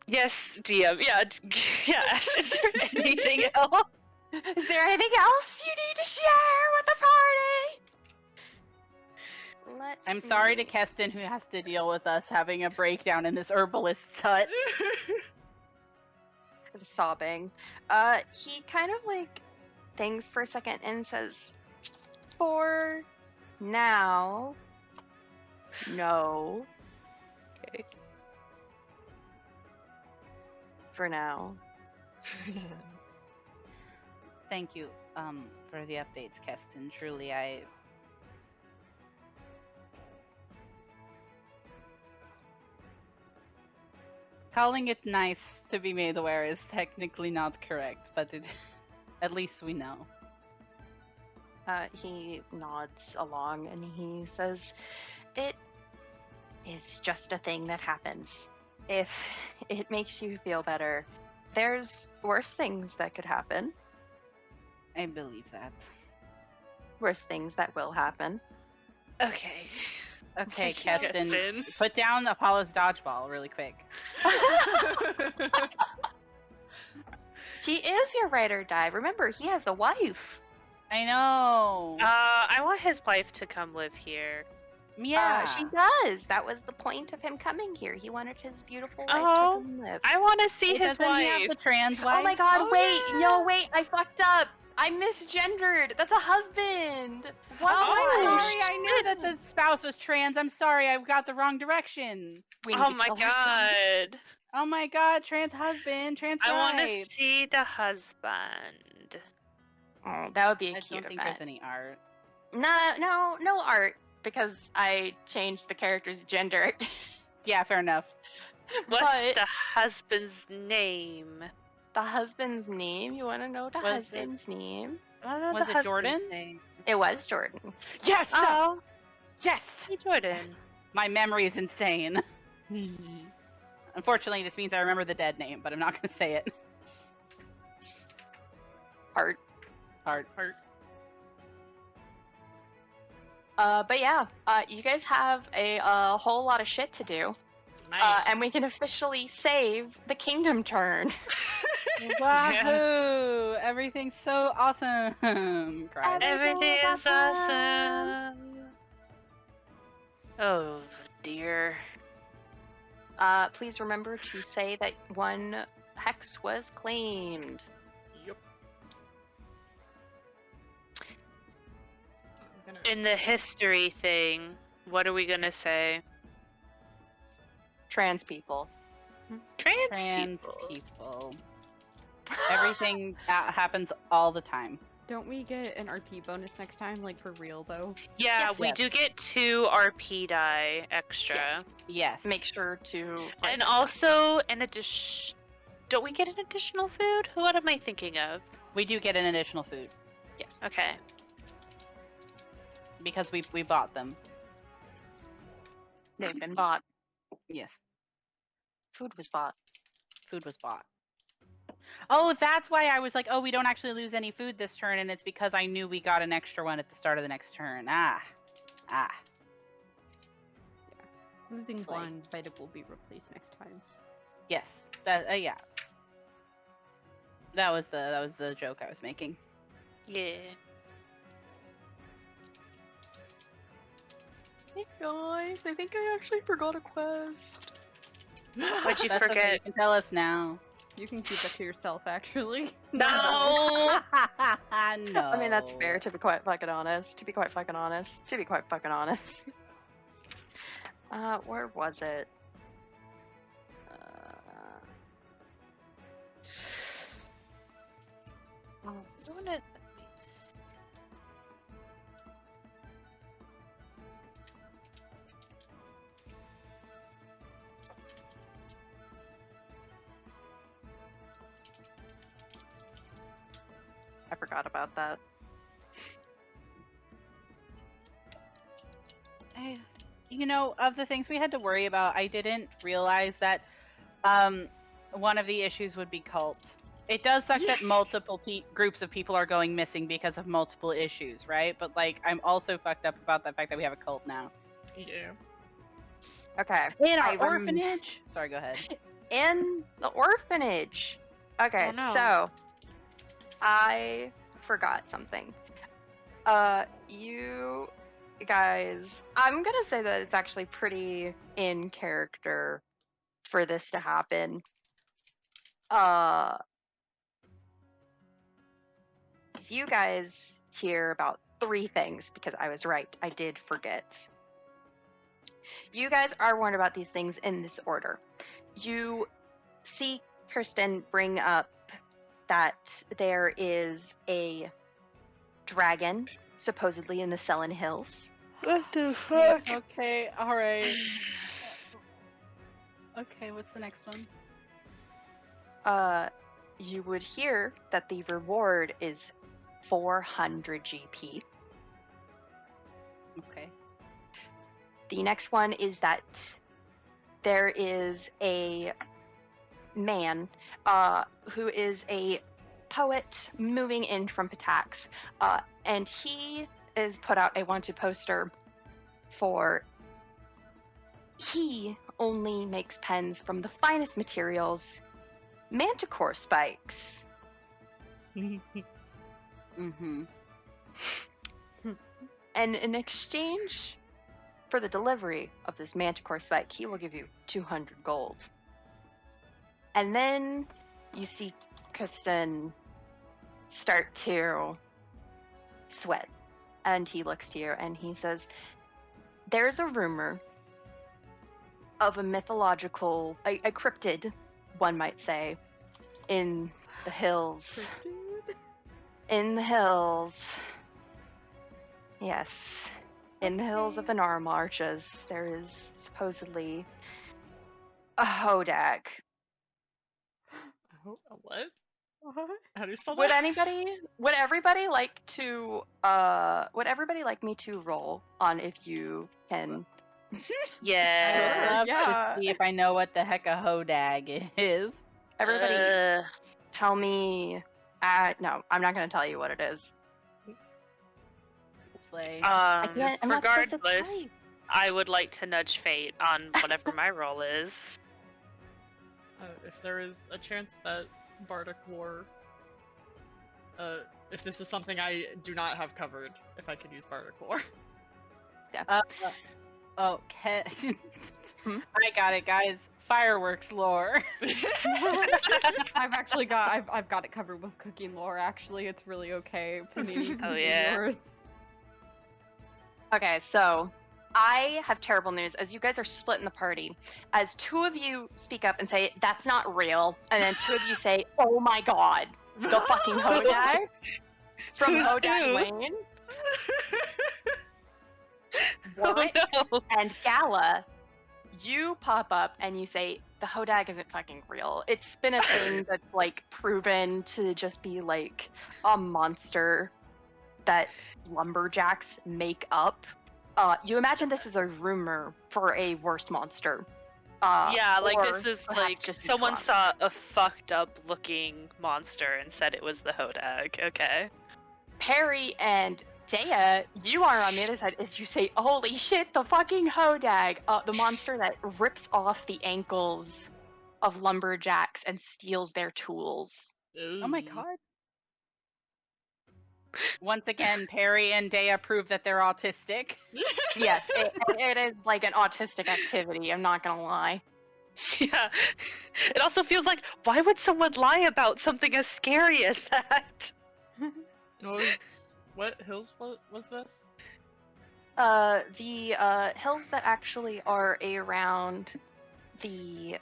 Yes, DM. Yeah, yeah. Ash, is there anything else? Is there anything else you need to share with the party? I'm sorry to Keston, who has to deal with us having a breakdown in this herbalist's hut. Sobbing. He kind of like thinks for a second and says, "For now, no. Okay. For now." Thank you, for the updates, Keston. Truly, calling it nice to be made aware is technically not correct, but at least we know. He nods along and he says, "It is just a thing that happens. If it makes you feel better, there's worse things that could happen. I believe that. Worse things that will happen." Okay. Okay, Keston. Keston, put down Apollo's dodgeball really quick. He is your ride or die. Remember, he has a wife. I know. I want his wife to come live here. Yeah. She does. That was the point of him coming here. He wanted his beautiful wife to Oh, come live. I want to see Wait, his doesn't he have wife. the trans wife? Oh my god, Oh, wait. yeah. No, wait. I fucked up. I misgendered. That's a husband. One Oh, I'm Oh, wife. sorry. I knew that the spouse was trans. I'm sorry. I got the wrong direction. We need Oh to my kill her son. god. Oh my god, trans husband, trans I want to wife. see the husband. Oh, that would be a I cute don't think event. there's any art. No art because I changed the character's gender. Yeah, fair enough. What's But the husband's name? the husband's name? You want to know the Was it- husband's name? I don't know Was the it husband's Jordan? name. It was Jordan. Yes! Oh, Yes! hey Jordan. My memory is insane. Unfortunately, this means I remember the dead name, but I'm not going to say it. Heart. Hard. Heart. But yeah, you guys have a whole lot of shit to do. Nice. And we can officially save the kingdom turn. Wahoo! Everything's so awesome. Cried. Everything is awesome. awesome. Oh dear. Please remember to say that one hex was claimed. Yup. I'm gonna- In the history thing, what are we gonna say? Trans people. Trans, Trans people. people. Everything happens all the time. Don't we get an RP bonus next time, like for real though? Yeah, Yes. we Yes. do get 2 RP die extra. Yes. Yes. Make sure to. write And that also an addition. Don't we get an additional food? What am I thinking of? We do get an additional food down. Yes. Okay. because we bought them. They've been bought. Yes. Food was bought. Food was bought. Oh, that's why I was like, oh, we don't actually lose any food this turn, and it's because I knew we got an extra one at the start of the next turn. Ah. Losing Slay. one, but it will be replaced next time. Yes. That yeah. That was the joke I was making. Yeah. Hey guys, I think I actually forgot a quest. What'd you That's okay. You forget? can tell us now. You can keep that to yourself, actually. No! more. No. I mean, that's fair, to be quite fucking honest. Where was it? Isn't it? I forgot about that. You know, of the things we had to worry about, I didn't realize that one of the issues would be cult. It does suck that multiple groups of people are going missing because of multiple issues, right? But like, I'm also fucked up about the fact that we have a cult now. Yeah. Okay. In our I orphanage. Sorry, go ahead. In the orphanage. Okay, Oh, no. so I forgot something. You guys, I'm gonna say that it's actually pretty in character for this to happen. You guys hear about 3 things because I was right. I did forget. You guys are warned about these things in this order. You see Kirsten bring up that there is a dragon supposedly in the Selin Hills. What the fuck? Okay, all right. Okay, what's the next one? You would hear that the reward is 400 GP. Okay. The next one is that there is a man who is a poet moving in from Patax, and he is put out a wanted poster for. He only makes pens from the finest materials, manticore spikes. Mm-hmm. And in exchange for the delivery of this manticore spike, he will give you 200 gold. And then you see Kristen start to sweat. And he looks to you and he says, there's a rumor of a mythological, a cryptid, one might say, in the hills. Cryptid? In the hills. Yes. In the hills of the Narm Arches, there is supposedly a hodag. Oh, what? What? How do you spell Would that? everybody like me to roll on if you can? I would Yeah. love yeah. to see if I know what the heck a hodag is. Everybody tell me. No, I'm not going to tell you what it is. Slay. I can't. I'm not supposed to Regardless, tell you. I would like to nudge fate on whatever my role is. If there is a chance that Bardic lore, if this is something I do not have covered, if I could use Bardic lore. Okay. Hmm? I got it, guys. Fireworks lore. I've got it covered with cooking lore. Actually, it's really okay. Panini, Oh, continue yeah. yours. Okay, so I have terrible news. As you guys are split in the party, as 2 of you speak up and say that's not real, and then 2 of you say, "Oh my god, the fucking hodag from Who's Hodag who? Lane." Oh Warwick no. and Gala, you pop up and you say the hodag isn't fucking real. It's been a thing that's like proven to just be like a monster that lumberjacks make up. You imagine this is a rumor for a worse monster. Yeah, like or this is perhaps like just a someone drunk. saw a fucked up looking monster and said it was the hodag. Okay. Perry and Dea, you are on the other side as you say, holy shit, the fucking hodag, the monster that rips off the ankles of lumberjacks and steals their tools. Oh my god. Once again, Perry and Dea prove that they're autistic. Yes, it is like an autistic activity, I'm not gonna lie. Yeah. It also feels like, why would someone lie about something as scary as that? What hills was this? The hills that actually are around the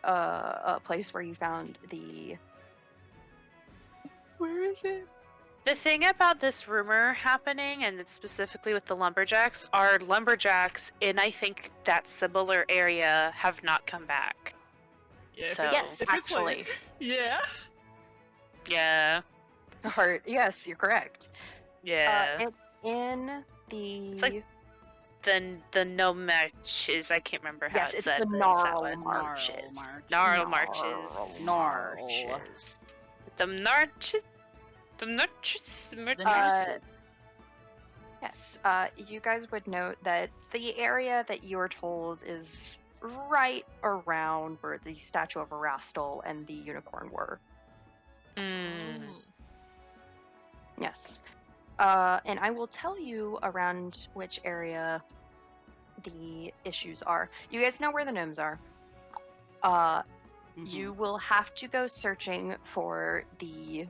place where you found the. Where is it? The thing about this rumor happening, and it's specifically with the lumberjacks, are lumberjacks in, I think, that similar area have not come back. Yeah, So- Yes, if actually. it's like, yeah. Yeah. Heart. Yes, you're correct. Yeah. It's in the. like the no marches. I can't remember how yes, it's it's said. the but it's that gnarl one. marches. Gnarl marches. Gnarl. The marches. The marches. The The marches. nurses. Yes, you guys would note that the area that you were told is right around where the statue of Erastil and the unicorn were. Mm. Yes. And I will tell you around which area the issues are. You guys know where the gnomes are. You will have to go searching for the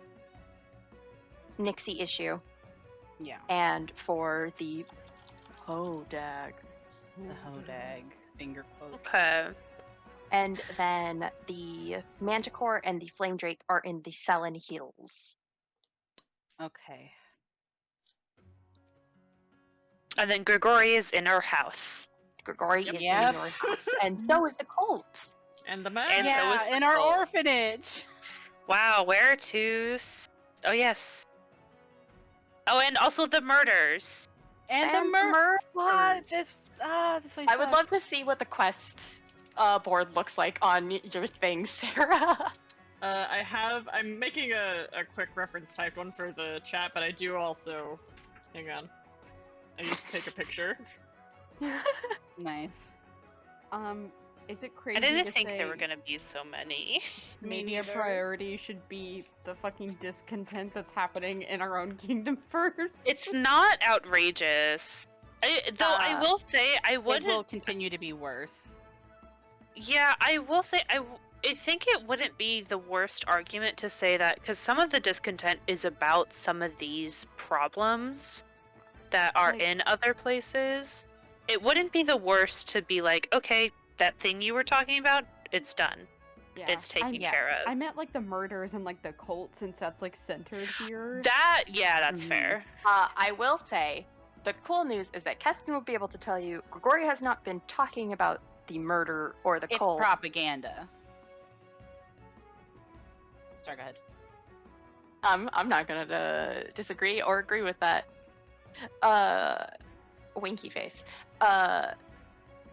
Nixie issue Yeah. and for the Hodag. The Hodag. Finger quote. Okay. And then the Manticore and the Flame Drake are in the Selen Hills. Okay. And then Grigori is in our house. Grigori Yep. is Yep. in your house, and so is the cult. And the man. And so Yeah, is in the our soul. orphanage. Wow, where to? Oh yes. Oh, and also the murders. And the And the What? murders. This place I would sucks. love to see what the quest board looks like on your thing, Sarah. I'm making a quick reference typed one for the chat, but I do also. Hang on. I need to take a picture. Nice. Is it crazy I didn't to think say there were gonna be so many. maybe a neither. priority should be the fucking discontent that's happening in our own kingdom first? It's not outrageous. Though I will say I It will wouldn't. continue to be worse. Yeah, I will say I think it wouldn't be the worst argument to say that because some of the discontent is about some of these problems that are Like- in other places. It wouldn't be the worst to be like, okay, that thing you were talking about, it's done. Yeah. It's taken yeah. care of. I meant like the murders and like the cult since that's like centered here. That's Mhm. fair. I will say, the cool news is that Keston will be able to tell you Grigori has not been talking about the murder or the It's cult. propaganda. Sorry, go ahead. I'm not gonna disagree or agree with that. Winky face.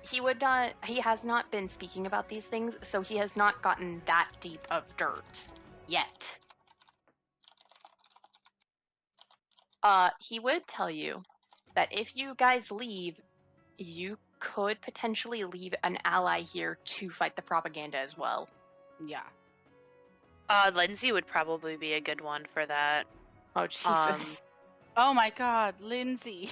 He has not been speaking about these things, so he has not gotten that deep of dirt yet. He would tell you that if you guys leave, you could potentially leave an ally here to fight the propaganda as well. Yeah. Lindsay would probably be a good one for that. Oh Jesus. Oh my God, Lindsay.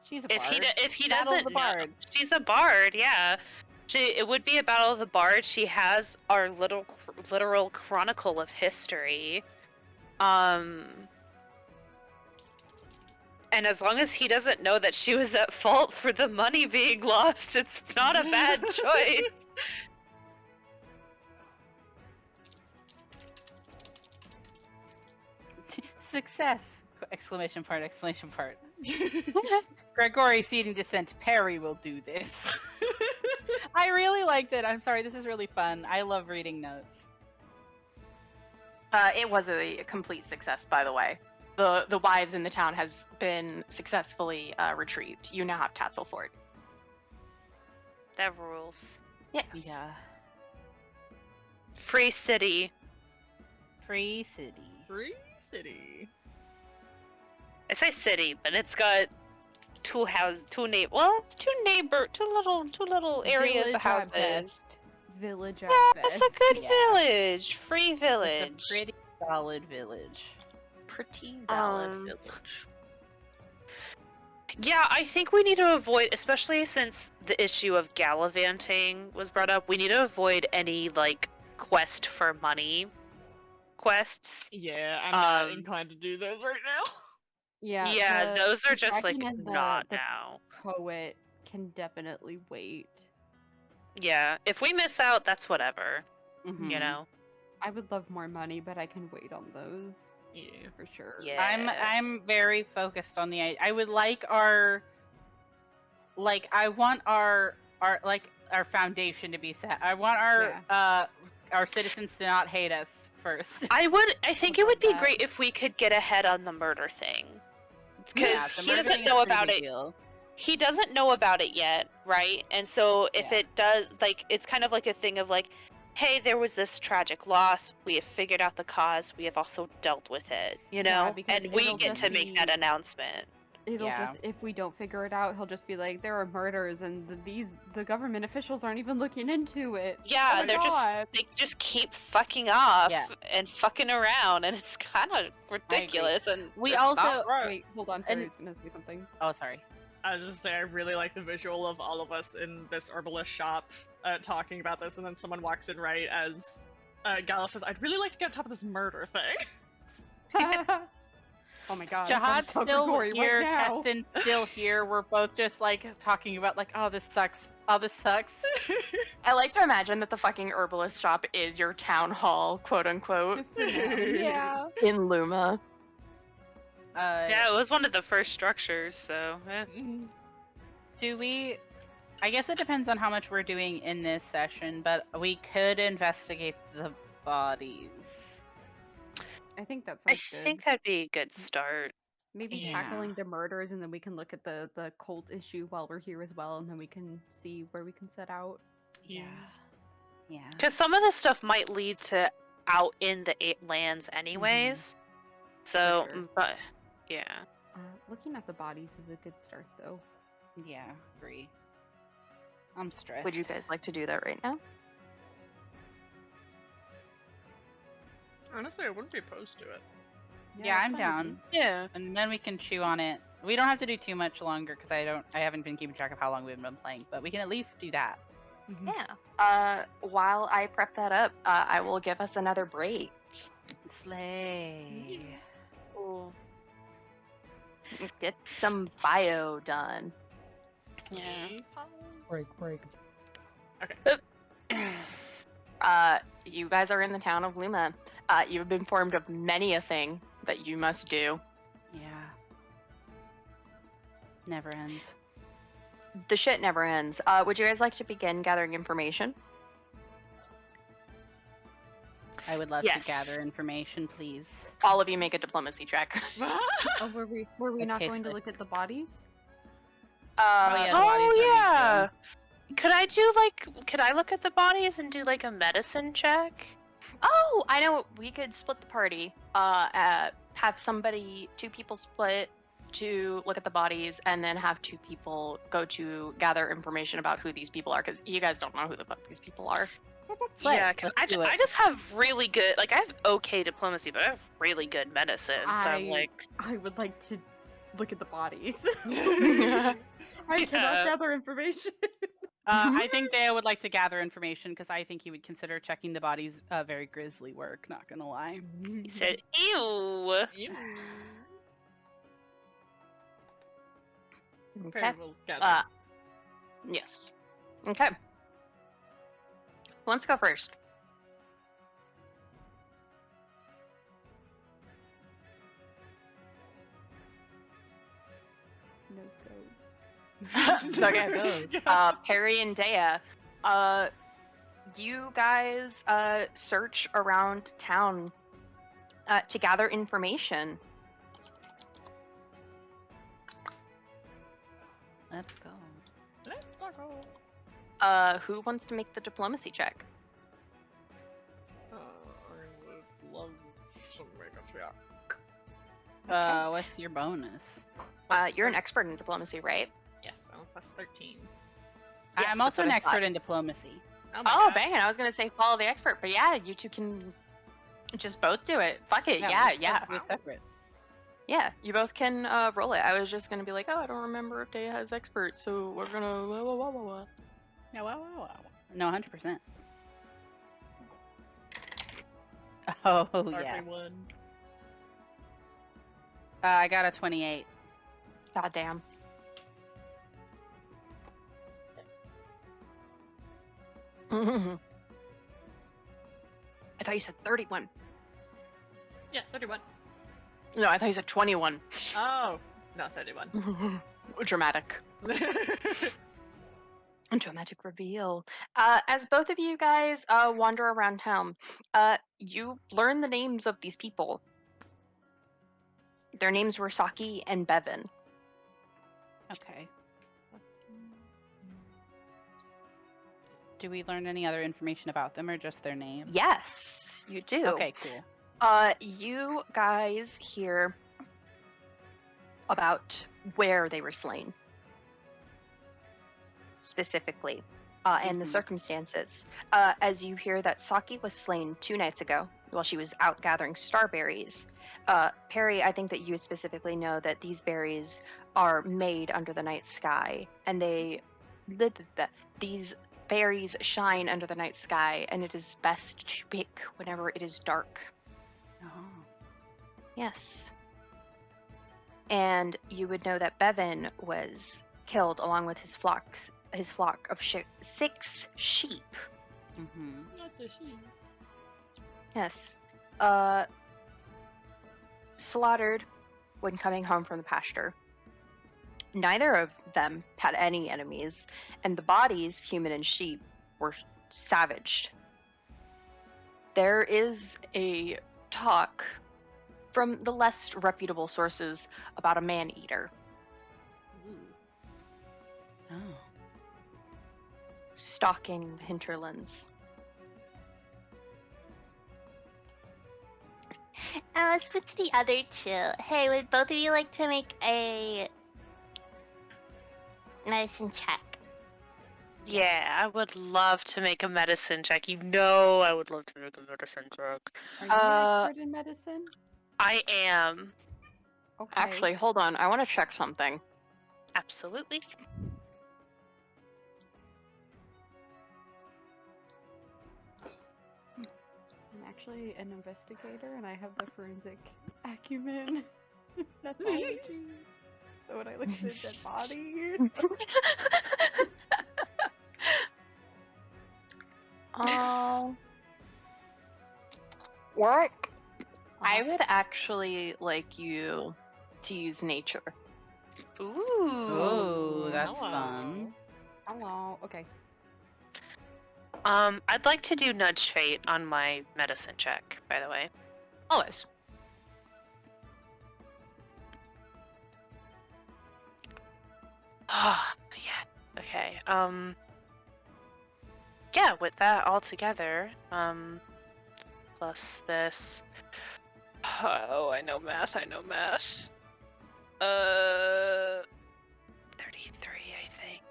She's a bard. If he Battle of doesn't the know, Bards. she's a bard. Yeah, it would be a battle of the bards. She has our literal chronicle of history. And as long as he doesn't know that she was at fault for the money being lost, it's not a bad choice. Success! Exclamation part! Exclamation part! Gregori seeding descent. Perry will do this. I really liked it. I'm sorry. This is really fun. I love reading notes. It was a complete success, by the way. The wives in the town has been successfully retrieved. You now have Tatzelford. That rules. Yes. Yeah. Free city. Free city. Free city. I say city, but it's got two little areas Village of houses. at best. Village at Yeah, best. it's a good Yeah. village. Free village. It's a pretty solid village. Pretty valid Um, village. Yeah, I think we need to avoid, especially since the issue of gallivanting was brought up. We need to avoid any like quest for money quests. Yeah, I'm not inclined to do those right now. Yeah, Yeah, those are the just like tracking and not the now. poet can definitely wait. Yeah, if we miss out, that's whatever. Mhm. You know. I would love more money, but I can wait on those Yeah. for sure. Yeah. I'm very focused on the. I would like our. Like I want our foundation to be set. I want our citizens to not hate us first. I think would it would love be that. great if we could get ahead on the murder thing. Because Yeah, the he murder doesn't thing is know a pretty about big it. deal. He doesn't know about it yet, right? And so if Yeah. it does, like, it's kind of like a thing of like, hey, there was this tragic loss. We have figured out the cause. We have also dealt with it, you Yeah, know? because And we it'll get just to make that be- announcement. It'll Yeah. just, if we don't figure it out, he'll just be like, there are murders and the government officials aren't even looking into it. Yeah, Oh, they're God. they just keep fucking off Yeah. and fucking around, and it's kind of ridiculous. And We it's also not right. Wait, hold on, Sarah's gonna say something. Oh, sorry. I was just saying, I really like the visual of all of us in this herbalist shop talking about this, and then someone walks in right as Gallus says, I'd really like to get on top of this murder thing. Oh my God, Jihad's still Gregory here, right now. Keston's still here. We're both just like talking about like, oh, this sucks. Oh, this sucks. I like to imagine that the fucking herbalist shop is your town hall, quote unquote, For now, yeah. in Luma. Yeah, it was one of the first structures, so. Do we? I guess it depends on how much we're doing in this session, but we could investigate the bodies. I think that I sounds good. think that'd be a good start. Maybe Yeah. tackling the murders, and then we can look at the cult issue while we're here as well, and then we can see where we can set out. Yeah. Yeah. Because some of this stuff might lead to out in the lands anyways. So, sure. but, yeah. Looking at the bodies is a good start, though. Yeah, agree. I'm stressed. Would you guys like to do that right now? Honestly, I wouldn't be opposed to it. Yeah, that's I'm fine with down. me. Yeah. And then we can chew on it. We don't have to do too much longer because I haven't been keeping track of how long we've been playing, but we can at least do that. Yeah. While I prep that up, I will give us another break. Slay. Cool. Get some bio done. Yeah. Break. You guys are in the town of Luma. You've been informed of many a thing that you must do. Yeah. Never ends. The shit never ends. Would you guys like to begin gathering information? I would love Yes. to gather information, please. All of you make a diplomacy check. Oh, were we not Okay, going to so- look at the bodies? yeah, the bodies are yeah. big Could I look at the bodies and do like a medicine check? Oh, I know. We could split the party. Have two people split to look at the bodies, and then have two people go to gather information about who these people are, because you guys don't know who the fuck these people are. Slay. Yeah, because Let's do it. I just have really good, like, I have okay diplomacy, but I have really good medicine. So I'm like, I would like to look at the bodies. Yeah. I cannot Yeah. gather information. I think Dea would like to gather information because I think he would consider checking the bodies very grisly work, not gonna lie. he said, ew. Okay. Perry will gather. Yes. Okay. Let's go first. Nose goes. Okay. Perry and Dea, you guys search around town to gather information. Let's go. Let's go. Who wants to make the diplomacy check? I would love some makeup, Okay. What's your bonus? You're an expert in diplomacy, right? Yes, I'm plus 13. Yes, I'm that's also what an I expert thought. in diplomacy. Oh, my Oh, God. banging! I was gonna say follow the expert, but yeah, you two can just both do it. Fuck it. Yeah. We're separate. Yeah, you both can roll it. I was just gonna be like, oh, I don't remember if Day has expert, so we're gonna blah, blah, blah, blah, blah. Yeah, wow. No, 100%. Oh Sparkly yeah. one. I got a 28. God damn. I thought you said 31. Yeah, 31. No, I thought you said 21. Oh, no, 31. Dramatic. Dramatic reveal. As both of you guys wander around town, you learn the names of these people. Their names were Saki and Bevan. Okay. Do we learn any other information about them or just their names? Yes, you do. Okay, cool. You guys hear about where they were slain, specifically, and the circumstances. As you hear that Saki was slain 2 nights ago while she was out gathering starberries. Perry, I think that you specifically know that these berries are made under the night sky, and these berries shine under the night sky, and it is best to pick whenever it is dark. Oh. Yes. And you would know that Bevan was killed along with his flock of 6 sheep. Mm-hmm. Not the sheep. Yes. Slaughtered when coming home from the pasture. Neither of them had any enemies, and the bodies, human and sheep, were savaged. There is a talk from the less reputable sources about a man-eater Ooh. Oh. stalking the hinterlands. Let's put to the other two. Hey, would both of you like to make a medicine check? Yeah, I would love to make a medicine check. You know I would love to make a medicine check. Are you expert in medicine? I am. Okay. Actually, hold on. I want to check something. Absolutely. I'm actually an investigator, and I have the forensic acumen. Pathology. So when I look at a dead body, What? I would actually like you to use nature. Ooh. Oh, that's Hello. fun. hello. Okay. I'd like to do nudge fate on my medicine check, by the way. Always. Ah, yeah. Okay. Yeah, with that all together, plus this. Oh, I know math. 33, I think.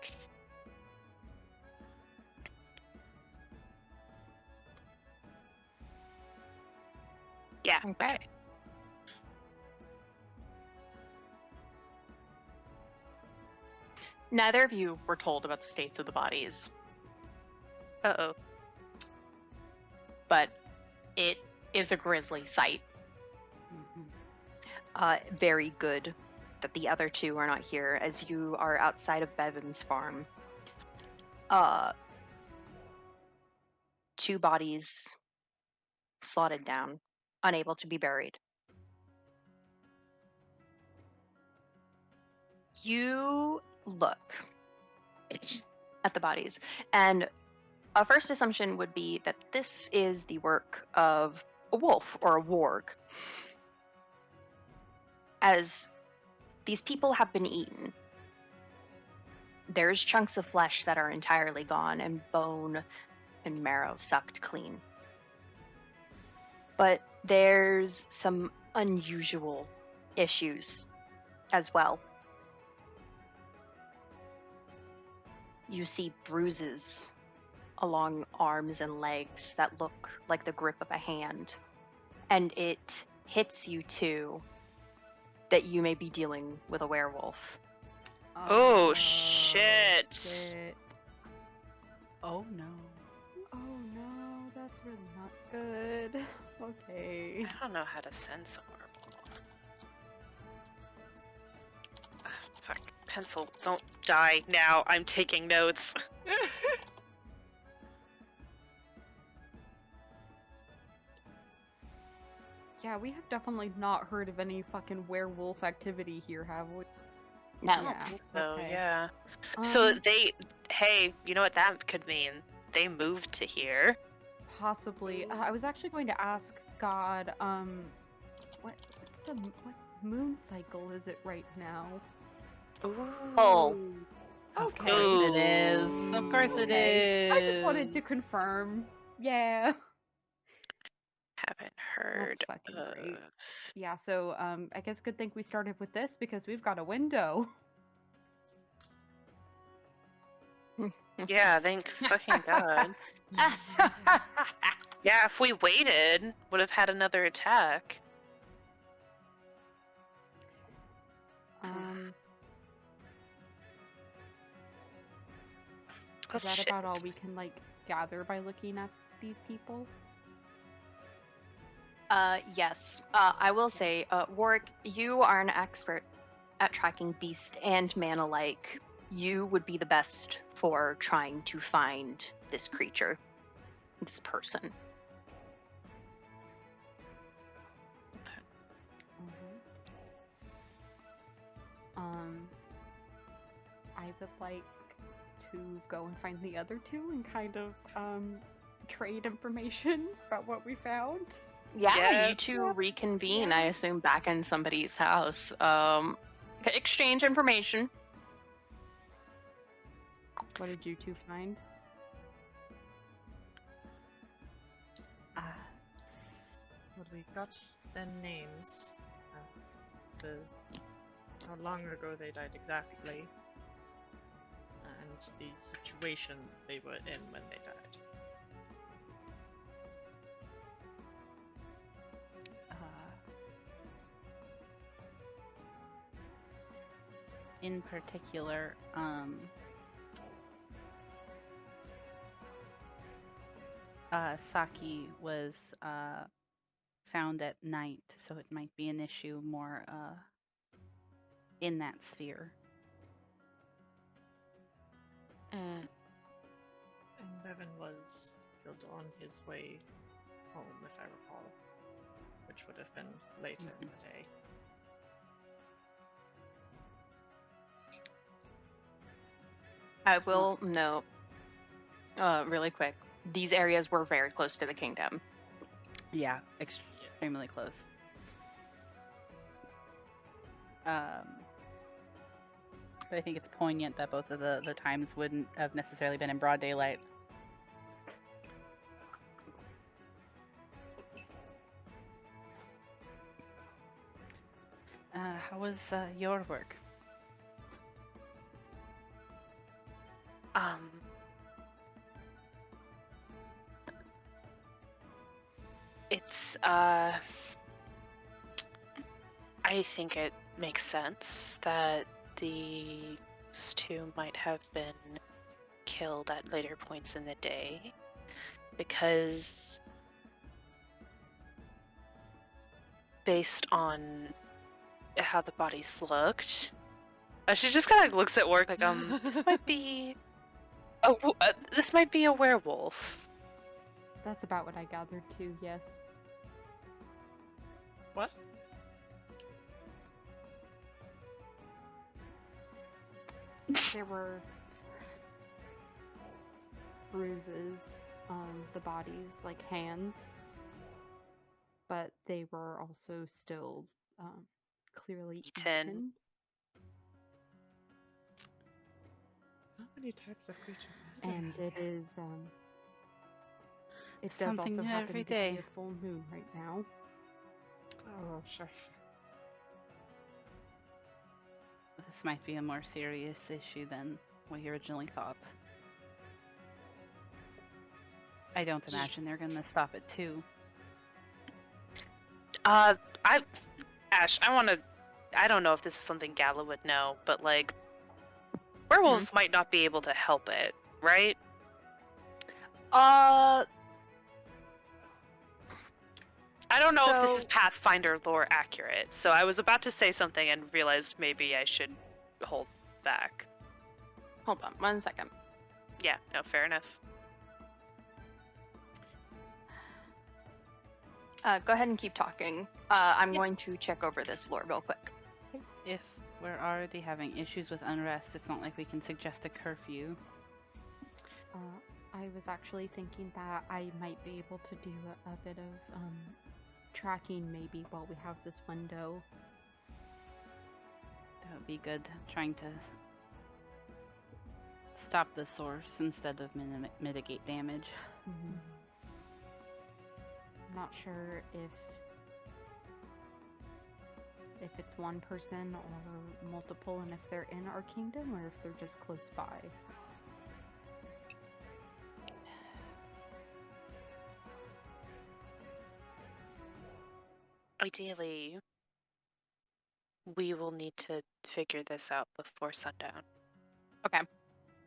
Yeah. Okay. Neither of you were told about the states of the bodies, Uh-oh. but it is a grisly sight. Very good that the other two are not here, as you are outside of Bevan's farm. 2 bodies slotted down, unable to be buried. You look at the bodies, and a first assumption would be that this is the work of a wolf or a warg, as these people have been eaten. There's chunks of flesh that are entirely gone, and bone and marrow sucked clean. But there's some unusual issues as well. You see bruises along arms and legs that look like the grip of a hand. And it hits you too that you may be dealing with a werewolf. Oh, shit. Shit. Oh no. Oh no, that's really not good. Okay. I don't know how to sense a werewolf. Fuck. Pencil, don't die now. I'm taking notes. Yeah, we have definitely not heard of any fucking werewolf activity here, have we? No. I don't Yeah, think so, okay. yeah. So Um, hey, you know what that could mean? They moved to here. Possibly. I was actually going to ask God, what moon cycle is it right now? Oh. Ooh. Of Okay. course it is. Of course it Okay. is. I just wanted to confirm. Yeah. Haven't That's heard fucking of. great. Yeah, so I guess good thing we started with this because we've got a window. Yeah, thank fucking God. Yeah, if we waited, would have had another attack. Um, Oh, is that shit. about all we can like gather by looking at these people? Yes. I will say, Warwick, you are an expert at tracking beast and man alike. You would be the best for trying to find this creature, this person. Um, I would like to go and find the other two and kind of trade information about what we found. Yeah, Yeah. you two reconvene, Yeah. I assume, back in somebody's house. Exchange information. What did you two find? Well, we got their names, the how long ago they died exactly, and the situation they were in when they died. In particular, Saki was found at night, so it might be an issue more in that sphere. Mm. And Bevan was killed on his way home, if I recall, which would have been later in the day. I will note, really quick, these areas were very close to the kingdom. Yeah, extremely close. But I think it's poignant that both of the times wouldn't have necessarily been in broad daylight. How was your work? Um. It's, I think it makes sense that these two might have been killed at later points in the day because based on how the bodies looked, she just kind of looks at work like, this might be this might be a werewolf. That's about what I gathered too, yes. What? There were bruises on the bodies, like hands, but they were also still clearly Eaten. eaten. How many types of creatures are there And here? it is, it does Something also new happen every to be day. a full moon right now. Oh, scheiße. This might be a more serious issue than we originally thought. I don't imagine they're gonna stop at 2. I Ash, I want to I don't know if this is something Gala would know, but like werewolves might not be able to help it, right? Uh, I don't know if this is So- Pathfinder lore accurate, so I was about to say something and realized maybe I should hold back. hold on 1 second. Yeah, no, fair enough. Go ahead and keep talking. I'm Yep. going to check over this lore real quick. If we're already having issues with unrest, it's not like we can suggest a curfew. I was actually thinking that I might be able to do a bit of tracking maybe while we have this window. That would be good. Trying to stop the source instead of mitigate damage. I'm not sure if it's one person or multiple, and if they're in our kingdom or if they're just close by. Ideally, we will need to figure this out before sundown. Okay.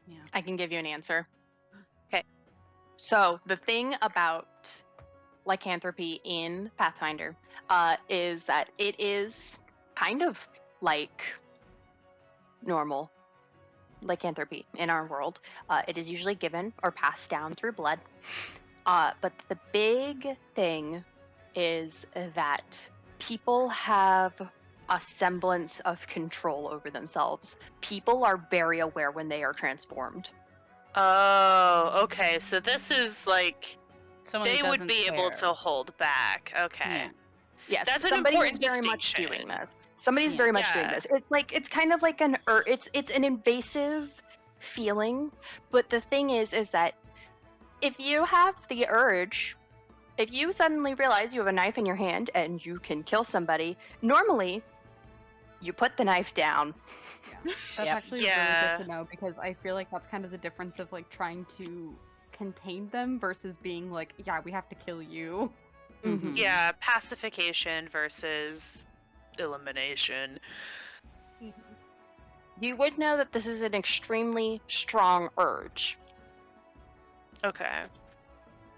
Yeah. I can give you an answer. Okay. So the thing about lycanthropy in Pathfinder is that it is kind of like normal lycanthropy in our world. It is usually given or passed down through blood. But the big thing is that people have a semblance of control over themselves. People are very aware when they are transformed. Oh, okay. So this is like Someone who they would doesn't be able care. to hold back. Okay. Yeah. Yes, That's an somebody is important very much distinction. doing this. Somebody's Yeah. very much doing Yeah. this. It's kind of like it's an invasive feeling, but the thing is that if you have the urge, if you suddenly realize you have a knife in your hand and you can kill somebody, normally you put the knife down. That's Yep. actually really Yeah. good to know, because I feel like that's kind of the difference of like trying to contain them versus being like, yeah, we have to kill you. Mhm. Yeah, pacification versus elimination. You would know that this is an extremely strong urge. Okay.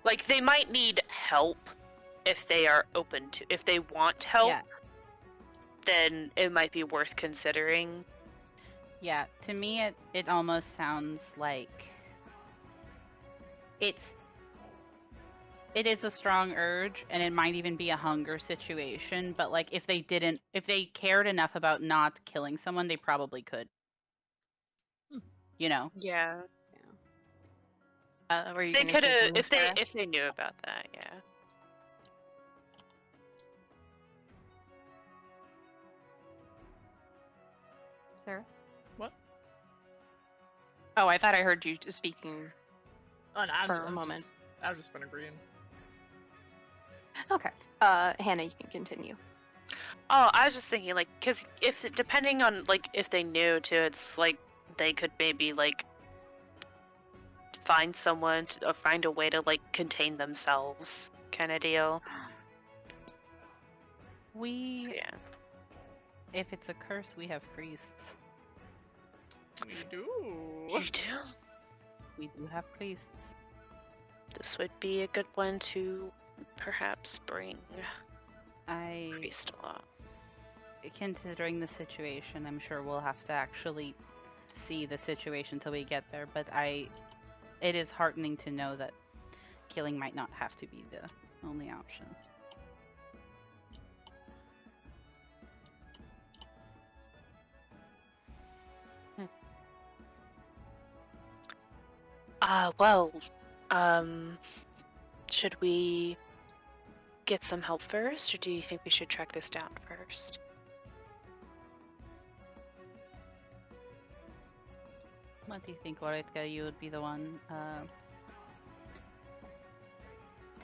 Like they might need help if they are open to if they want help, Yeah. then it might be worth considering. Yeah. To me, it almost sounds like it is a strong urge, and it might even be a hunger situation, but like if they cared enough about not killing someone, they probably could. You know. Yeah. Were you They going to could say have something, Sarah? if they knew about that, yeah. Sarah? What? Oh, I thought I heard you speaking Oh, no, for a moment. I've just been agreeing. Okay. Hannah, you can continue. Oh, I was just thinking, like, because if depending on like if they knew too, it's like they could maybe like find someone to, or find a way to like contain themselves, kind of deal. We, Yeah. if it's a curse, we have priests. We do. You do. We do have priests. This would be a good one to perhaps bring I, priest along. considering the situation, I'm sure we'll have to actually see the situation till we get there, but it is heartening to know that killing might not have to be the only option. Well, should we get some help first, or do you think we should track this down first? What do you think, Oritka? You would be the one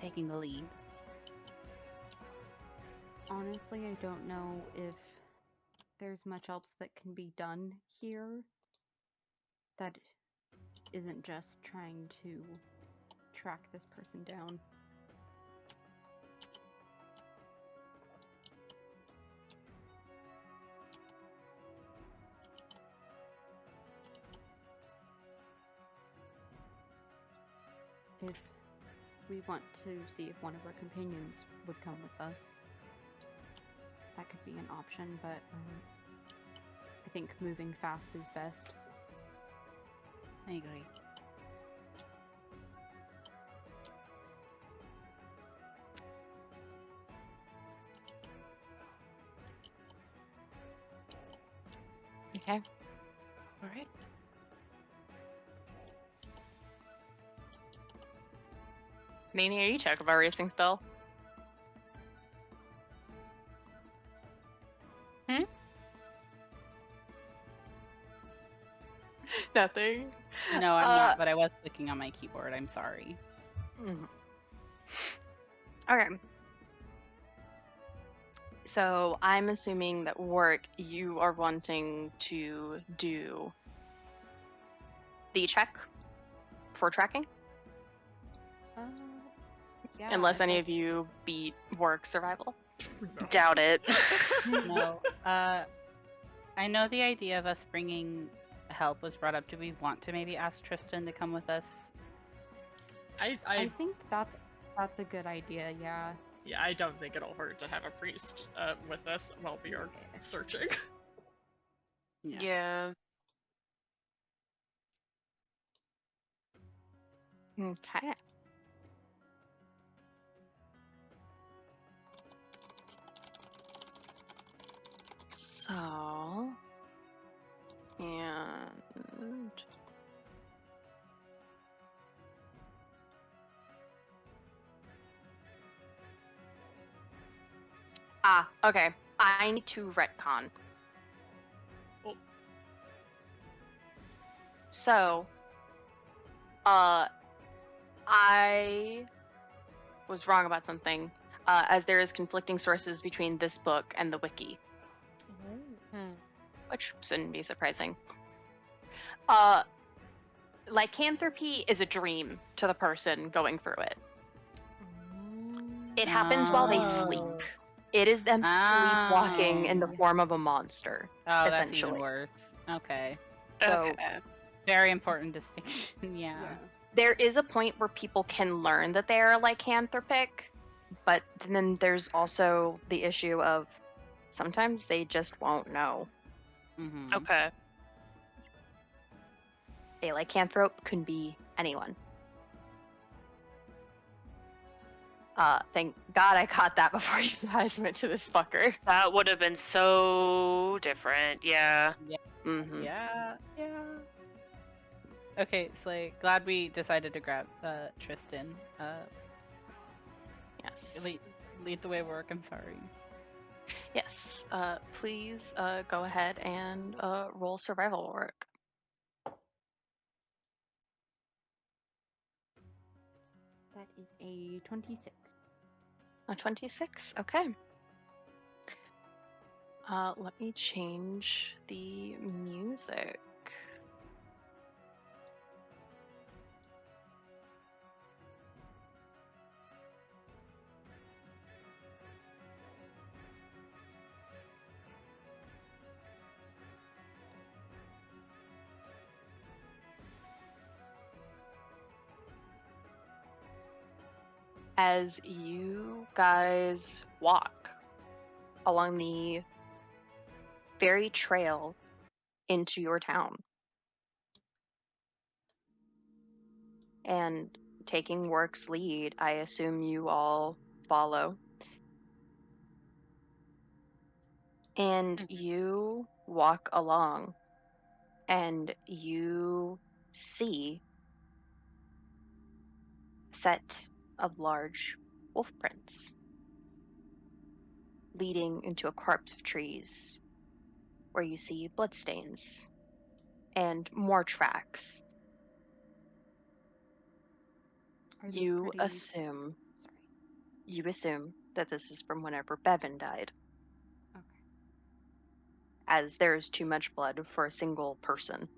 taking the lead. Honestly, I don't know if there's much else that can be done here that isn't just trying to track this person down. we want to see if one of our companions would come with us. That could be an option, but I think moving fast is best. I agree. Okay. All right. Nini, are you check about racing still? Hmm? Nothing. No, I'm not, but I was clicking on my keyboard. I'm sorry. Mhm. Okay. So I'm assuming that work you are wanting to do the check for tracking, Yeah. unless I'd any like of you beat work survival. No. Doubt it. No. I know the idea of us bringing help was brought up. Do we want to maybe ask Tristan to come with us? I think that's a good idea. Yeah. Yeah, I don't think it'll hurt to have a priest with us while we are searching. Yeah. Okay. So, and okay. I need to retcon. Oh. So, I was wrong about something, as there is conflicting sources between this book and the wiki, which shouldn't be surprising. Lycanthropy is a dream to the person going through it. It happens while they sleep. Oh. It is them sleepwalking in the Oh. form of a monster, Oh, that's even essentially. worse. Okay. So Okay. Very important distinction. Yeah. there is a point where people can learn that they are lycanthropic, but then there's also the issue of sometimes they just won't know. Mm-hmm. Okay. A lycanthrope can be anyone. Thank God I caught that before you guys went to this fucker. That would have been so different. Yeah. Mm-hmm. Yeah. Yeah. Okay, Slay. Glad we decided to grab Tristan. Yes. Lead the way, work. I'm sorry. Yes. Please go ahead and roll survival work. That is a 26. A 26? Okay. Let me change the music. As you guys walk along the very trail into your town, and taking work's lead, I assume you all follow. And you walk along and you see a set of large wolf prints leading into a copse of trees where you see bloodstains and more tracks. Are these You pretty? assume Sorry. you assume that this is from whenever Bevan died, Okay. as there is too much blood for a single person.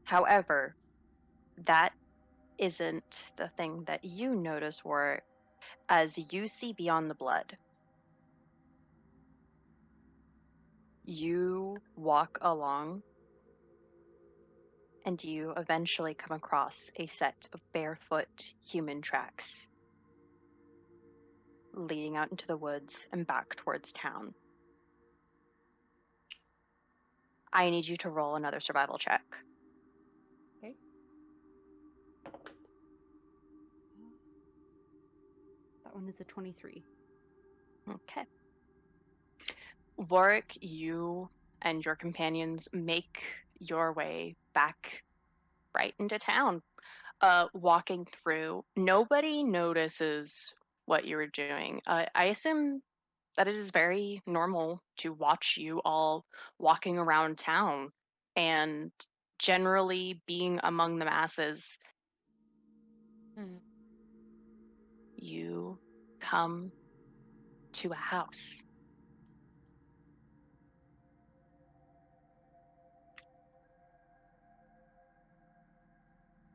However, that isn't the thing that you notice, Warwick, as you see beyond the blood. You walk along and you eventually come across a set of barefoot human tracks leading out into the woods and back towards town. I need you to roll another survival check. Okay. That one is a 23. Okay. Warwick, you and your companions make your way back right into town. Walking through, nobody notices what you were doing. I assume that it is very normal to watch you all walking around town and generally being among the masses. Hmm. You come to a house,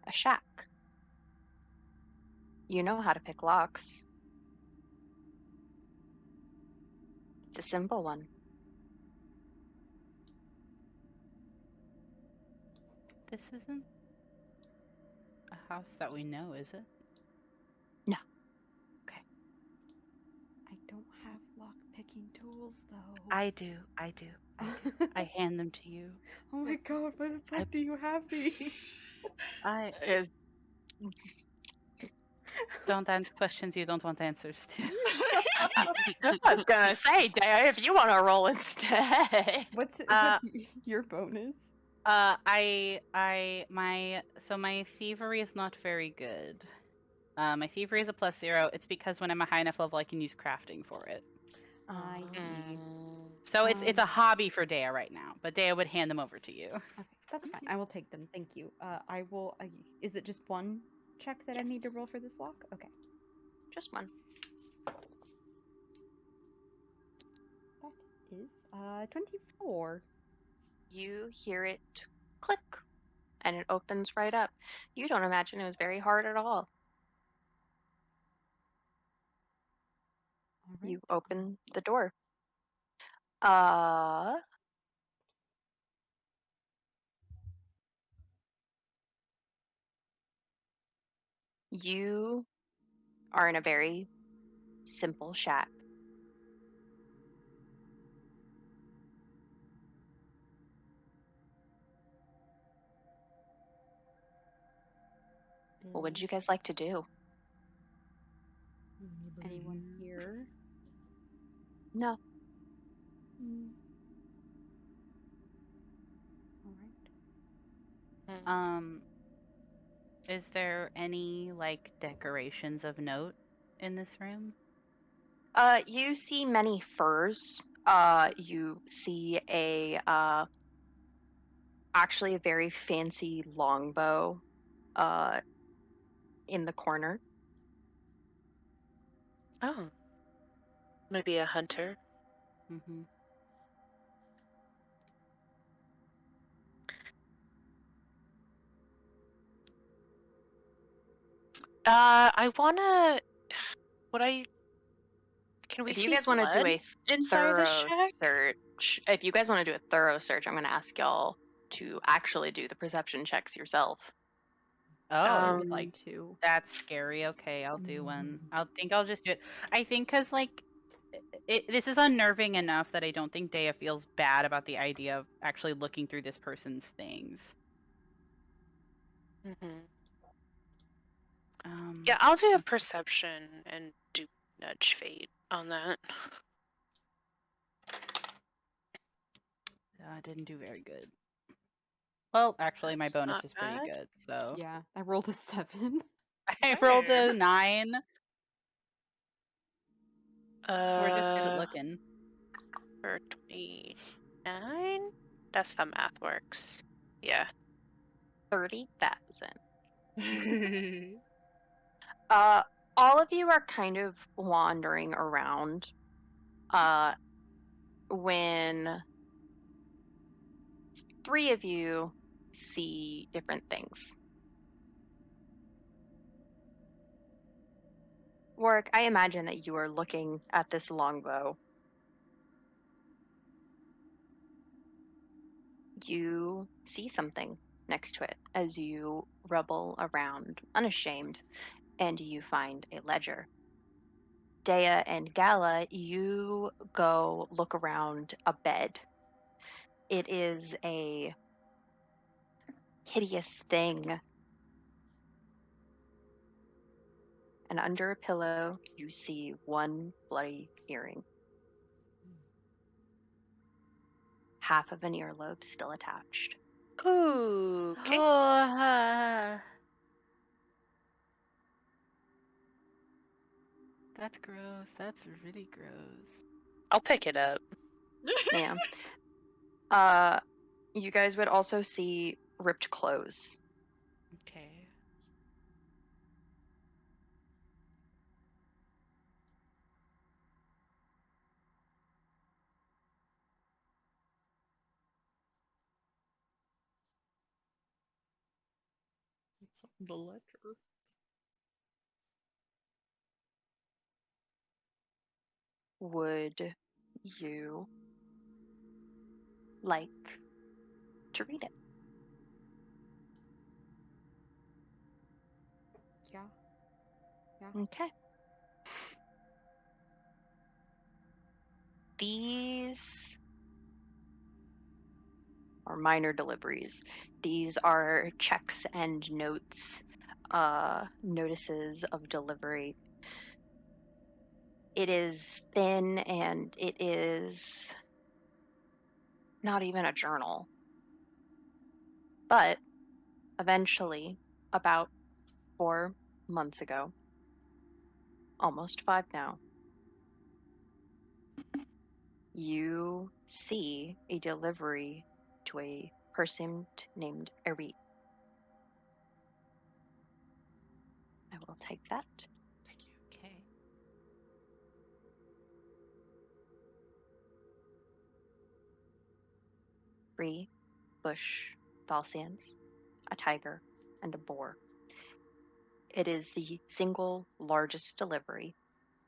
a shack. You know how to pick locks. It's a simple one. This isn't a house that we know, is it? No. Okay. I don't have lock picking tools though. I do. I hand them to you. Oh my god, why the fuck do you have these? I Is- don't answer questions you don't want answers to. I was gonna say, Dad, if you want to roll instead. What's Uh, your bonus? My thievery is not very good. My thievery is a +0. It's because when I'm a high enough level, I can use crafting for it. I see. Mm. So it's a hobby for Dea right now, but Dea would hand them over to you. Okay, that's fine. I will take them. Thank you. I will. Is it just one check that I need to Yes. roll for this lock? Okay. Just one. That is 24. You hear it click, and it opens right up. You don't imagine it was very hard at all. All right. You open the door. Uh, you are in a very simple shack. What would you Is guys like to do? anyone here? No. All right. Um, is there any like decorations of note in this room? You see many furs. You see actually a very fancy longbow, uh, in the corner. Oh, maybe a hunter. Mm-hmm. I wanna. Would I? Can we If you see guys want to do blood a inside the thorough shack? search, if you guys want to do a thorough search, I'm going to ask y'all to actually do the perception checks yourself. I Oh, would like Um. to. that's scary. Okay, I'll do one. I'll just do it. I think because like this is unnerving enough that I don't think Dea feels bad about the idea of actually looking through this person's things. Mhm. Um, Yeah, I'll do a perception and do nudge fate on that. I didn't do very good. Well, actually, my That's bonus not is pretty bad. good. So Yeah, I rolled a 7. I rolled a Same. 9. We're just good at Uh, looking. for 29. That's how math works. Yeah. 30,000. Uh, all of you are kind of wandering around uh, when three of you see different things. Warwick, I imagine that you are looking at this longbow. You see something. next to it as you rubble around unashamed and you find a ledger. Dea and Gala, you go look around a bed. It is a hideous thing. And under a pillow, you see one bloody earring. Half of an earlobe still attached. Ooh, okay. That's gross. That's really gross. I'll pick it up. Yeah. You guys would also see ripped clothes. Okay. It's on the ledger. Would you like to read it? Yeah. Okay. These are minor deliveries. These are checks and notes, notices of delivery. It is thin and it is not even a journal. But eventually, about 4 months ago, almost 5 now, you see a delivery to a person named Eri. I will take that. Thank you. Okay. Three bush Valsians, a tiger, and a boar. It is the single largest delivery,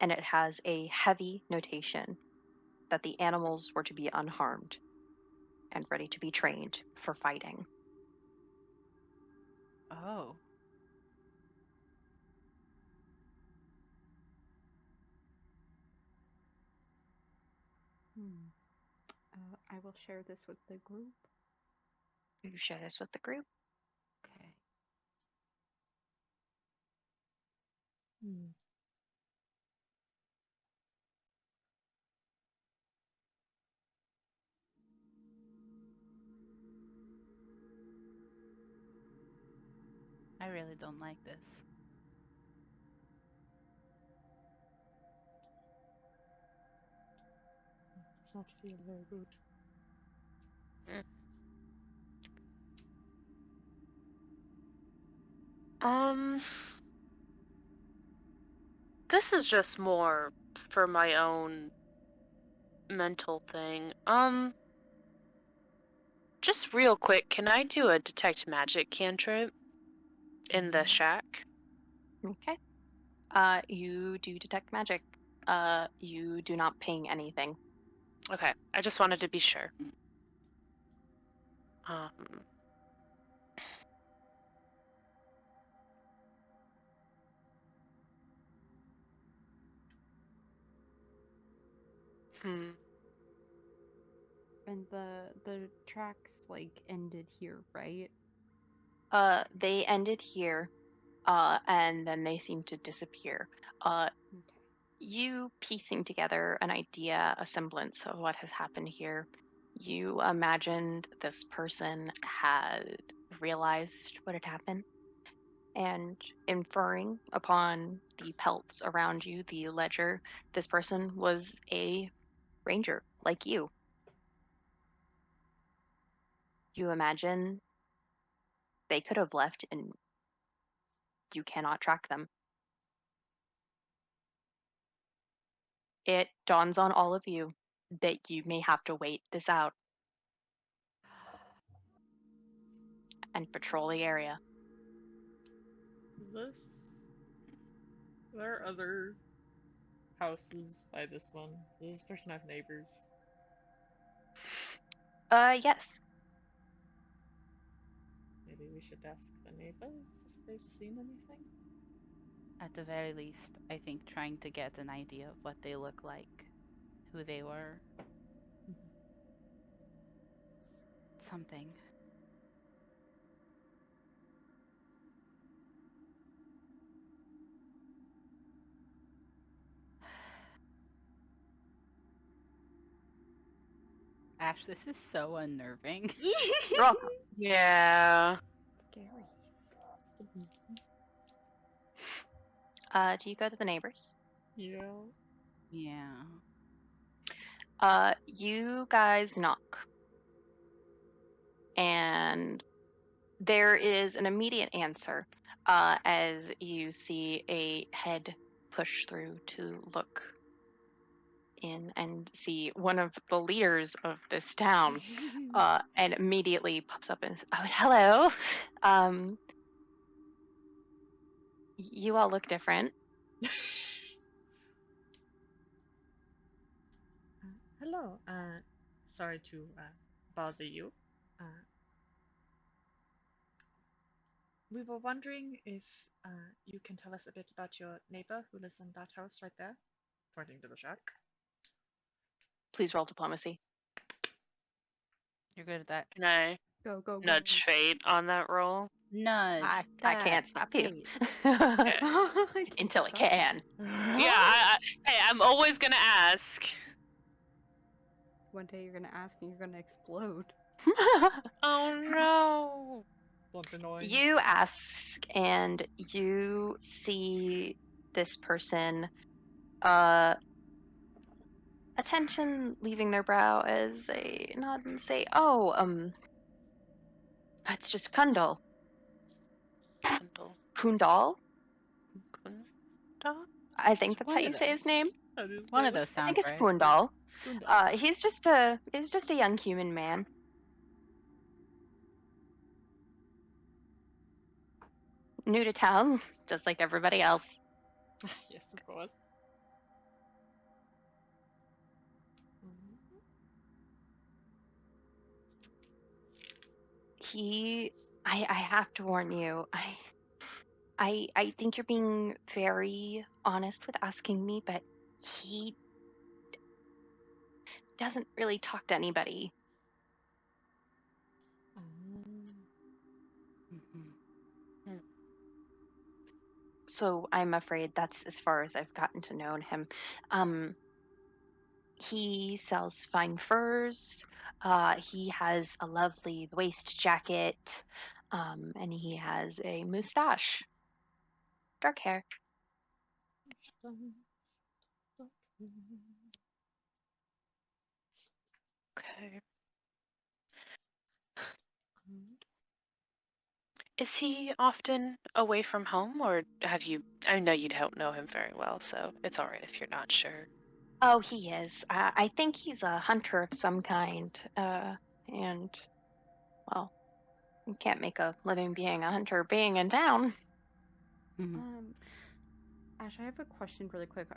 and it has a heavy notation that the animals were to be unharmed and ready to be trained for fighting. Oh. I will share this with the group. You share this with the group. Okay. Hmm. I really don't like this. It's not feel very good. Um, this is just more for my own mental thing. Just real quick, can I do a detect magic cantrip in the shack? Okay. You do detect magic. You do not ping anything. Okay, I just wanted to be sure. Um, hmm. And the tracks like ended here, right? They ended here, and then they seem to disappear. Okay. You piecing together an idea, a semblance of what has happened here. You imagined this person had realized what had happened and inferring upon the pelts around you, the ledger, this person was a ranger like you. You imagine they could have left and you cannot track them. It dawns on all of you that you may have to wait this out and patrol the area. Is this? There are other houses by this one. Does this person have neighbors? Yes. Maybe maybe we should ask the neighbors if they've seen anything. At the very least, I think trying to get an idea of what they look like, who they were, something. Ash, this is so unnerving. You're welcome. Yeah. Scary. Do you go to the neighbors? Yeah. Yeah. You guys knock, and there is an immediate answer as you see a head push through to look in and see one of the leaders of this town, and immediately pops up and says, "Oh, hello. Um, you all look different." Hello. Sorry to bother you. Uh, we were wondering if you can tell us a bit about your neighbor who lives in that house right there, pointing to the shack. Please roll diplomacy. You're good at that. Can I Go, go, go. nudge fate on that roll? Nudge. I can't stop you Okay. until it can. Yeah, hey, I'm always gonna ask. One day you're gonna ask and you're gonna explode. Oh no. Don't annoy. You ask, and you see this person, attention leaving their brow as they nod and say, "Oh, it's just Kundal." Kundal. Kundal? Kunda? I think that's how One you of say those. his name. That is One of good. those I think sounds it's right. Kundal. Gundam. He's just a young human man. New to town, just like everybody else. Yes, of course. Mhm. He I have to warn you, I think you're being very honest with asking me, but he doesn't really talk to anybody. Um, Mhm. So I'm afraid that's as far as I've gotten to know him. Um, he sells fine furs. He has a lovely waist jacket, and he has a mustache, dark hair. Okay. um, Is he often away from home, or have you? I know you don't know him very well, so it's all right if you're not sure. Oh, he is. I think he's a hunter of some kind. And well, you can't make a living being a hunter being in town. Mhm. Ash, I have a question really quick.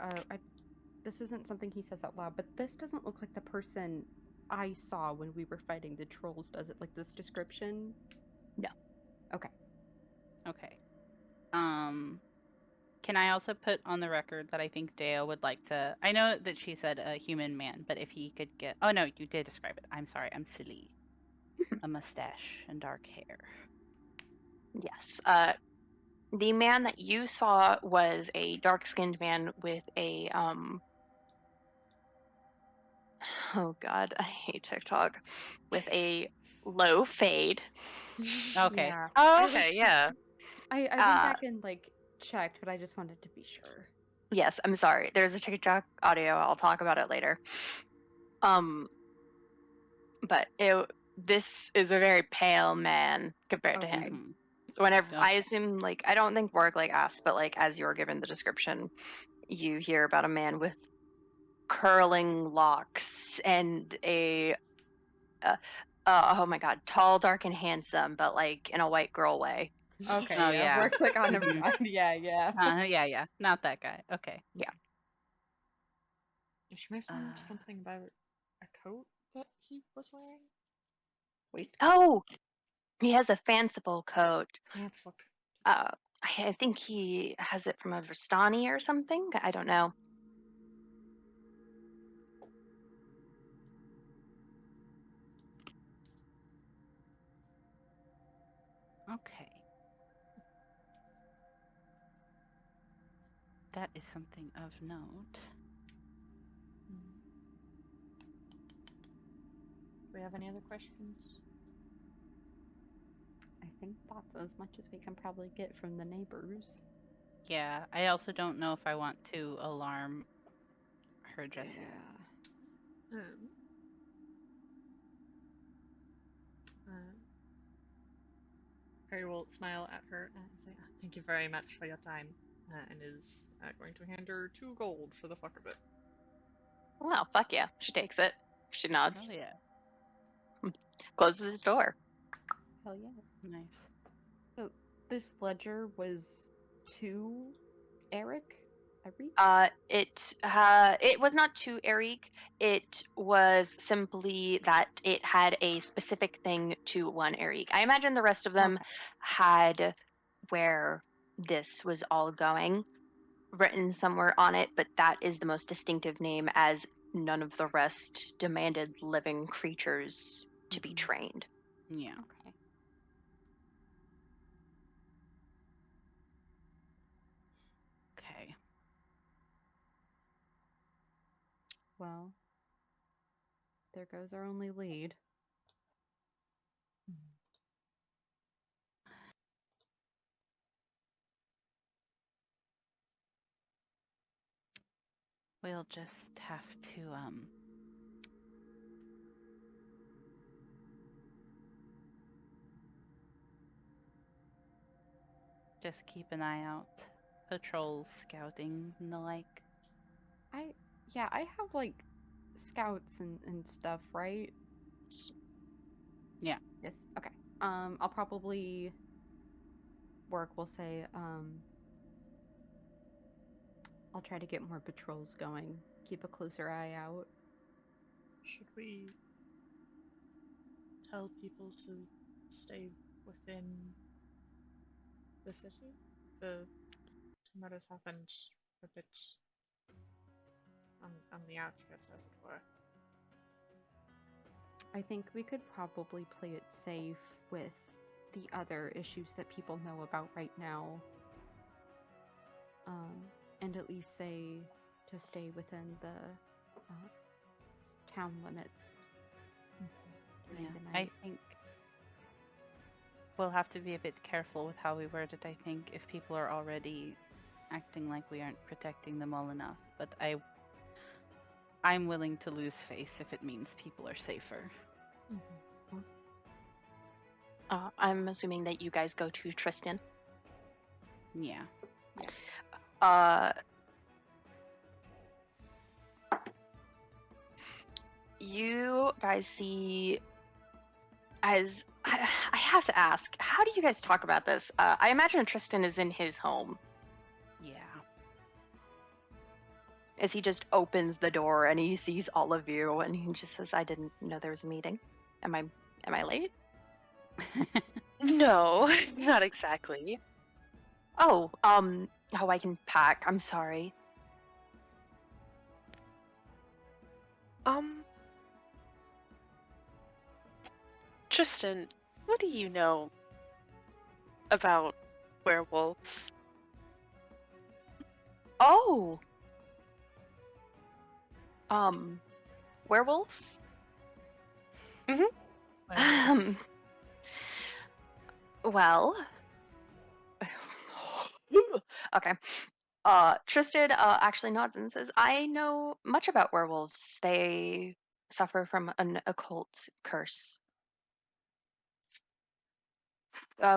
This isn't something he says out loud, but this doesn't look like the person I saw when we were fighting the trolls, does it? Like this description? No. Okay. Okay. Um, can I also put on the record that I think Deo would like to? I know that she said a human man, but if he could get. Oh no, you did describe it. I'm sorry, I'm silly. A mustache and dark hair. Yes. The man that you saw was a dark-skinned man with a oh God, I hate TikTok, with a low fade. Okay. Yeah. Oh, I was okay, yeah. I went Uh, back and like checked, but I just wanted to be sure. yes, I'm sorry. There's a TikTok audio. I'll talk about it later. Um, but this is a very pale man compared to Okay. him. Mhm. Whenever I Okay. assume, like, I don't think Borg like asked, but like as you were given the description, you hear about a man with curling locks and a uh, oh my God, tall, dark, and handsome, but like in a white girl way. Okay, Oh yeah. yeah. Works like, oh, never Mhm. mind. Yeah, yeah. Yeah, yeah. Not that guy. Okay. Yeah. she mentioned Uh, something about a coat that he was wearing. Waste. Oh, He has a fanciful coat. Let's look. Uh, I think he has it from a Vistani or something. I don't know. Okay. That is something of note. Do we have any other questions? I think that's as much as we can probably get from the neighbors. Yeah, I also don't know if I want to alarm her just yet. Yeah. Harry will smile at her and say, "Thank you very much for your time," and is going to hand her 2 gold for the fuck of it. Well, fuck yeah. She takes it. She nods. Oh yeah, Closes the door. Hell yeah. nice. So this ledger was to Eric? Eric? It was not to Eric. It was simply that it had a specific thing to one Eric. I imagine the rest of them Okay. had where this was all going written somewhere on it, but that is the most distinctive name, as none of the rest demanded living creatures to be Mhm. trained. Yeah. Okay. Okay. Well, there goes our only lead. We'll just have to just keep an eye out. Patrols, scouting, and the like. I have like scouts and stuff, right? Yeah. Yes. Okay. I'll probably work, we'll say, I'll try to get more patrols going. Keep a closer eye out. Should we tell people to stay within the city? The murders happened a bit on the outskirts, as it were. I think we could probably play it safe with the other issues that people know about right now. And at least say to stay within the town limits during Yeah. the I night. think we'll have to be a bit careful with how we word it, I think, if people are already acting like we aren't protecting them all enough. But I'm willing to lose face if it means people are safer. I'm assuming that you guys go to Tristan. Yeah. Uh, you guys see as I have to ask, how do you guys talk about this? I imagine Tristan is in his home Yeah. as he just opens the door and he sees all of you and he just says, "I didn't know there was a meeting. Am I late? No, not exactly. Oh, I can pack. I'm sorry. Um, Tristan, what do you know about werewolves? Oh, werewolves? Mhm. Um, well, okay. Tristan actually nods and says, "I know much about werewolves. They suffer from an occult curse.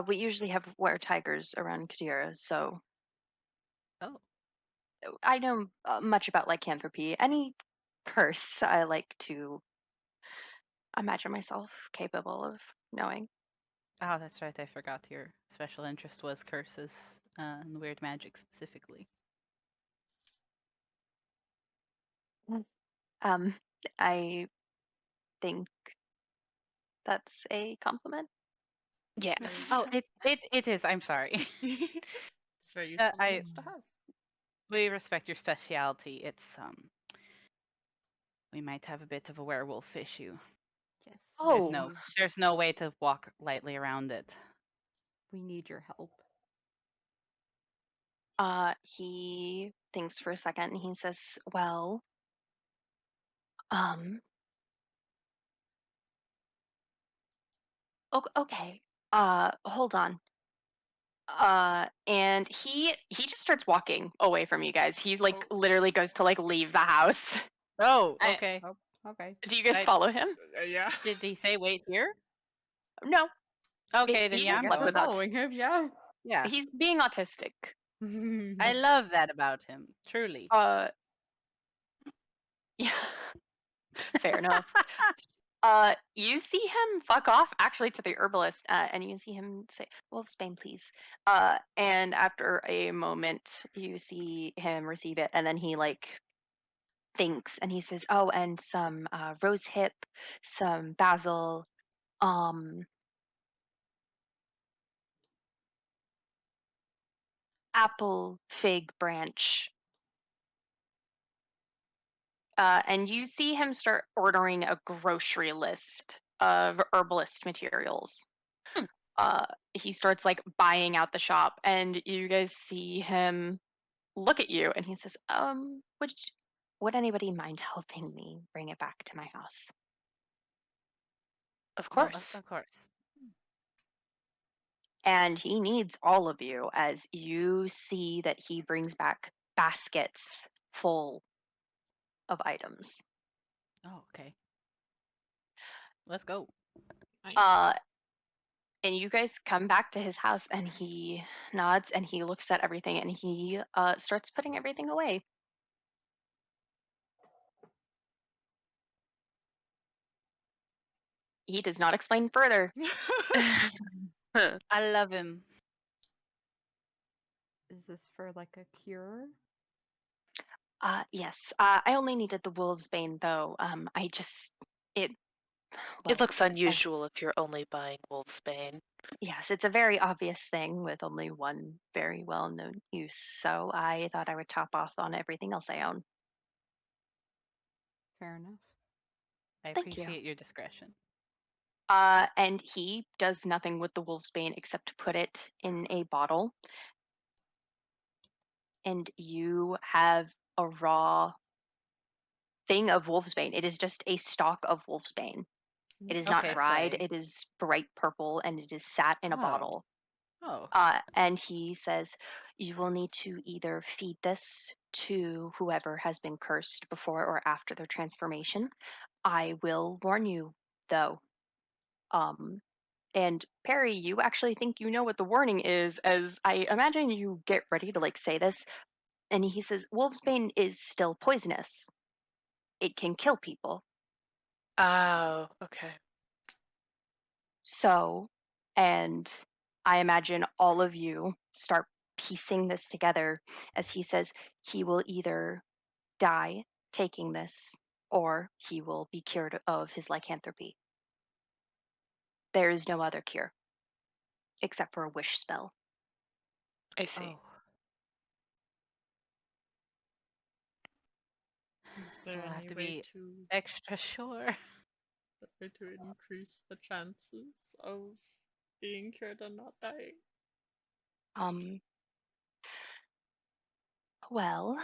We usually have were tigers around Kadira, so Oh. I know much about lycanthropy. Any curse, I like to imagine myself capable of knowing." Oh, that's right. I forgot your special interest was curses and weird magic specifically. Um, I think that's a compliment. Yes. Oh, it is. I'm sorry. It's very useful I knowledge to have. we respect your specialty. It's we might have a bit of a werewolf issue. Yes. Oh, There's no way to walk lightly around it. We need your help. he thinks for a second and he says, "Well, um, okay. Hold on." And he just starts walking away from you guys. He like Oh, literally goes to like leave the house. Oh, I, okay. Oh, okay. do you guys I, follow him? yeah. did he say wait here? No. Okay, then He yeah, I just guess I'm left we're going. with us. following him. Yeah. Yeah. He's being autistic. I love that about him. Truly. Uh, yeah, fair enough. You see him fuck off actually to the herbalist, and you see him say, "Wolfsbane, please." And after a moment, you see him receive it, and then he like thinks, and he says, "Oh, and some rose hip, some basil, um, apple fig branch." And you see him start ordering a grocery list of herbalist materials. Hmm. uh he starts like buying out the shop, and you guys see him look at you and he says, would anybody mind helping me bring it back to my house? Of Oh, course. of course. And he needs all of you as you see that he brings back baskets full of items. Oh, okay. Let's go. Nice. uh and you guys come back to his house and he nods and he looks at everything and he starts putting everything away. He does not explain further. Huh. I love him. Is this for like a cure? Yes. I only needed the wolf's bane though. I just it It well, looks unusual if you're only buying Wolfsbane. yes, it's a very obvious thing with only one very well known use. So I thought I would top off on everything else I own. Fair enough. I Thank you. appreciate your discretion. And he does nothing with the wolf's bane except put it in a bottle, and you have a raw thing of wolf's bane. It is just a stalk of wolf's bane. It is not Okay, dried. slay. It is bright purple, and it is sat in a Oh. bottle. Oh. And he says, "You will need to either feed this to whoever has been cursed before or after their transformation. I will warn you, though." Um, and Perry, you actually think you know what the warning is, as I imagine you get ready to like say this. And he says, "Wolfsbane is still poisonous. It can kill people." Oh, okay. So, and I imagine all of you start piecing this together as he says he will either die taking this or he will be cured of his lycanthropy. There is no other cure except for a wish spell. I see. Oh. Is there We'll have any to way be to extra sure. increase the chances of being cured and not dying? Um, well,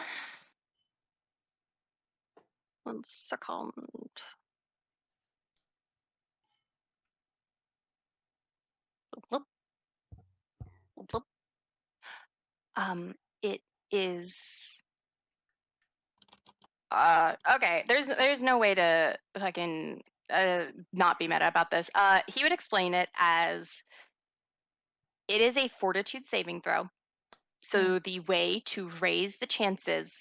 1 second. Bloop, bloop, bloop. It is okay. There's no way to fucking not be meta about this. He would explain it as it is a fortitude saving throw. So the way to raise the chances,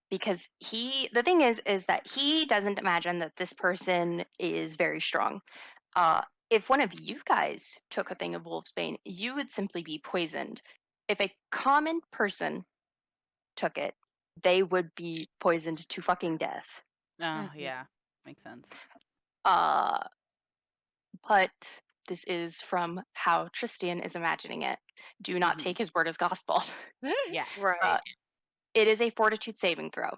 because the thing is that he doesn't imagine that this person is very strong. If one of you guys took a thing of wolfsbane, you would simply be poisoned. If a common person took it, they would be poisoned to fucking death. Oh, Mhm. yeah. Makes sense. Uh, but this is from how Tristan is imagining it. Do not Mhm. take his word as gospel. Yeah. Right. It is a fortitude saving throw.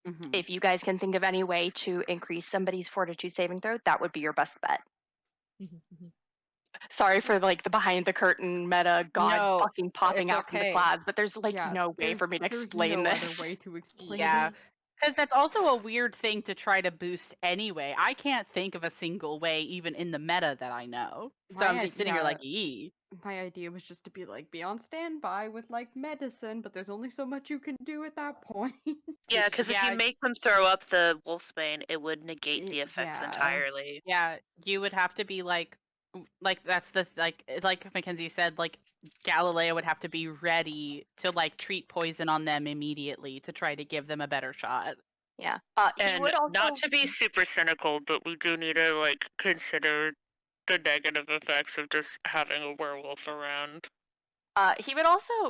Mhm. If you guys can think of any way to increase somebody's fortitude saving throw, that would be your best bet. Sorry for like the behind the curtain meta god No, fucking popping it's out from the okay. clouds, but there's like Yeah, no way for me to there's explain no this. other way to explain Yeah. it. Because that's also a weird thing to try to boost anyway. I can't think of a single way, even in the meta, that I know. So I'm just sitting here like, yee. My idea was just to be like, be on standby with like medicine, but there's only so much you can do at that point. Yeah, because if Yeah. you make them throw up the wolfsbane, it would negate the It- effects yeah. entirely. Yeah, you would have to be like that's the like Mackenzie said, like Galileo would have to be ready to like treat poison on them immediately to try to give them a better shot. Yeah. He And would also not to be super cynical, but we do need to like consider the negative effects of just having a werewolf around.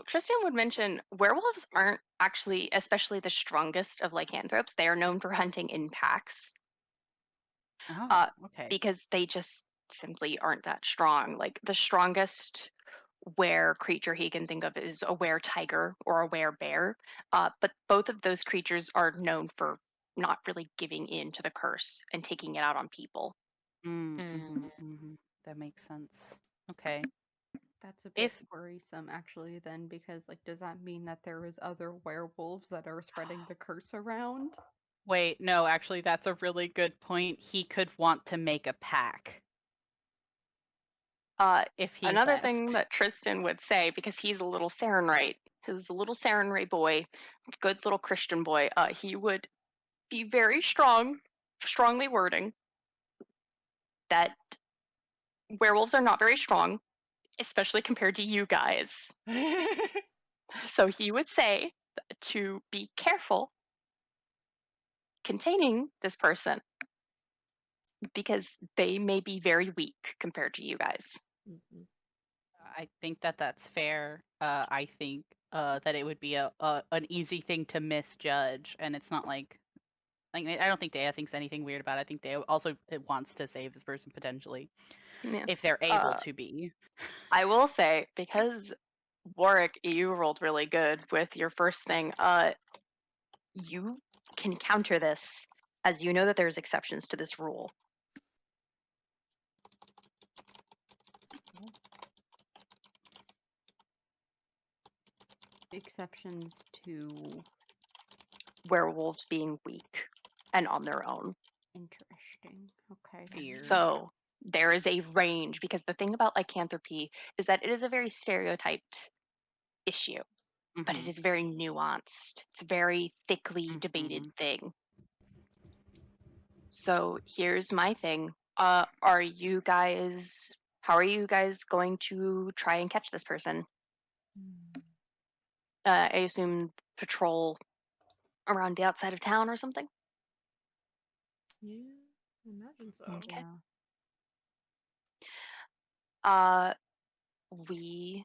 Tristan would mention werewolves aren't actually especially the strongest of lycanthropes. They are known for hunting in packs. Oh, okay. Because they just simply aren't that strong. Like the strongest were creature he can think of is a were tiger or a were bear. But both of those creatures are known for not really giving in to the curse and taking it out on people. That makes sense. Okay. That's a bit If worrisome, actually, then, because like, does that mean that there is other werewolves that are spreading the curse around? wait, no, actually that's a really good point. He could want to make a pack if he Another left. thing that Tristan would say, because he's a little Sarenite, he's a little Sarenite boy, good little Christian boy, he would be very strongly wording that werewolves are not very strong, especially compared to you guys. So he would say to be careful containing this person because they may be very weak compared to you guys. I think that that's fair. I think that it would be an easy thing to misjudge, and it's not like I don't think Dea thinks anything weird about it. I think Dea also wants to save this person potentially Yeah. if they're able to be. I will say, because Warwick, you rolled really good with your first thing, you can counter this as you know that there's exceptions to this rule. Exceptions to Werewolves being weak and on their own. interesting. Okay. Weird. So there is a range because the thing about lycanthropy is that it is a very stereotyped issue, but it is very nuanced. It's a very thickly debated thing. So here's my thing. Are you guys how are you guys going to try and catch this person? I assume patrol around the outside of town or something? Yeah, I imagine so. Okay. Yeah. We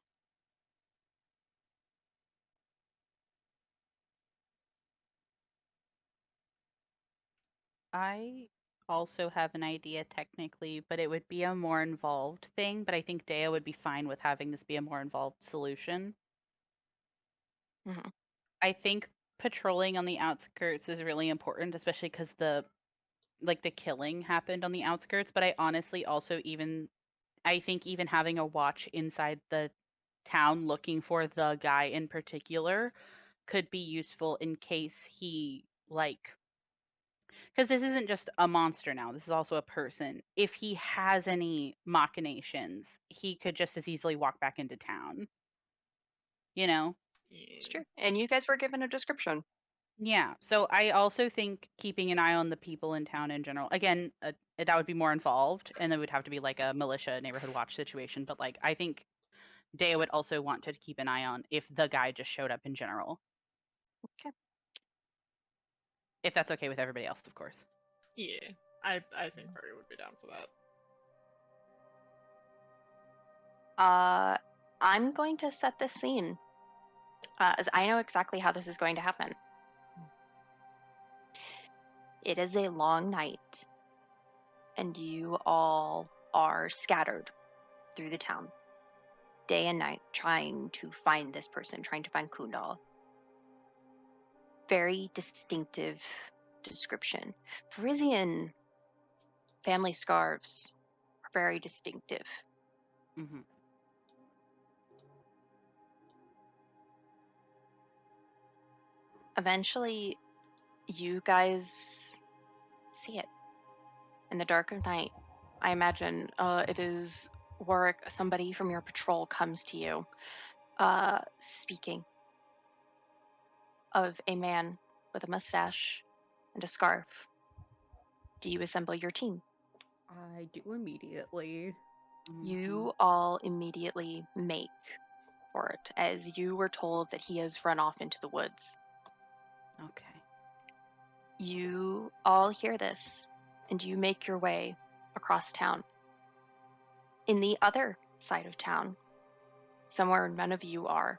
I also have an idea technically, but it would be a more involved thing. But I think Dea would be fine with having this be a more involved solution. Mhm. I think patrolling on the outskirts is really important, especially because the killing happened on the outskirts. But I honestly also I think even having a watch inside the town looking for the guy in particular could be useful in case he because this isn't just a monster now, this is also a person. If he has any machinations, he could just as easily walk back into town. You know? It's Yeah. true. And you guys were given a description. Yeah. So I also think keeping an eye on the people in town in general. Again, that would be more involved, and it would have to be like a militia neighborhood watch situation. But like, I think Dea would also want to keep an eye on if the guy just showed up in general. Okay. If that's okay with everybody else, of course. Yeah, I think Perry would be down for that. I'm going to set this scene as I know exactly how this is going to happen. It is a long night, and you all are scattered through the town, day and night, trying to find this person, trying to find Kundal. Very distinctive description. Parisian family scarves are very distinctive. Mm-hmm. Eventually, you guys see it in the dark of night. I imagine it is Warwick, somebody from your patrol comes to you, speaking of a man with a mustache and a scarf. Do you assemble your team? I do immediately. You all immediately make for it, as you were told that he has run off into the woods. Okay. You all hear this, and you make your way across town. In the other side of town, somewhere none of you are,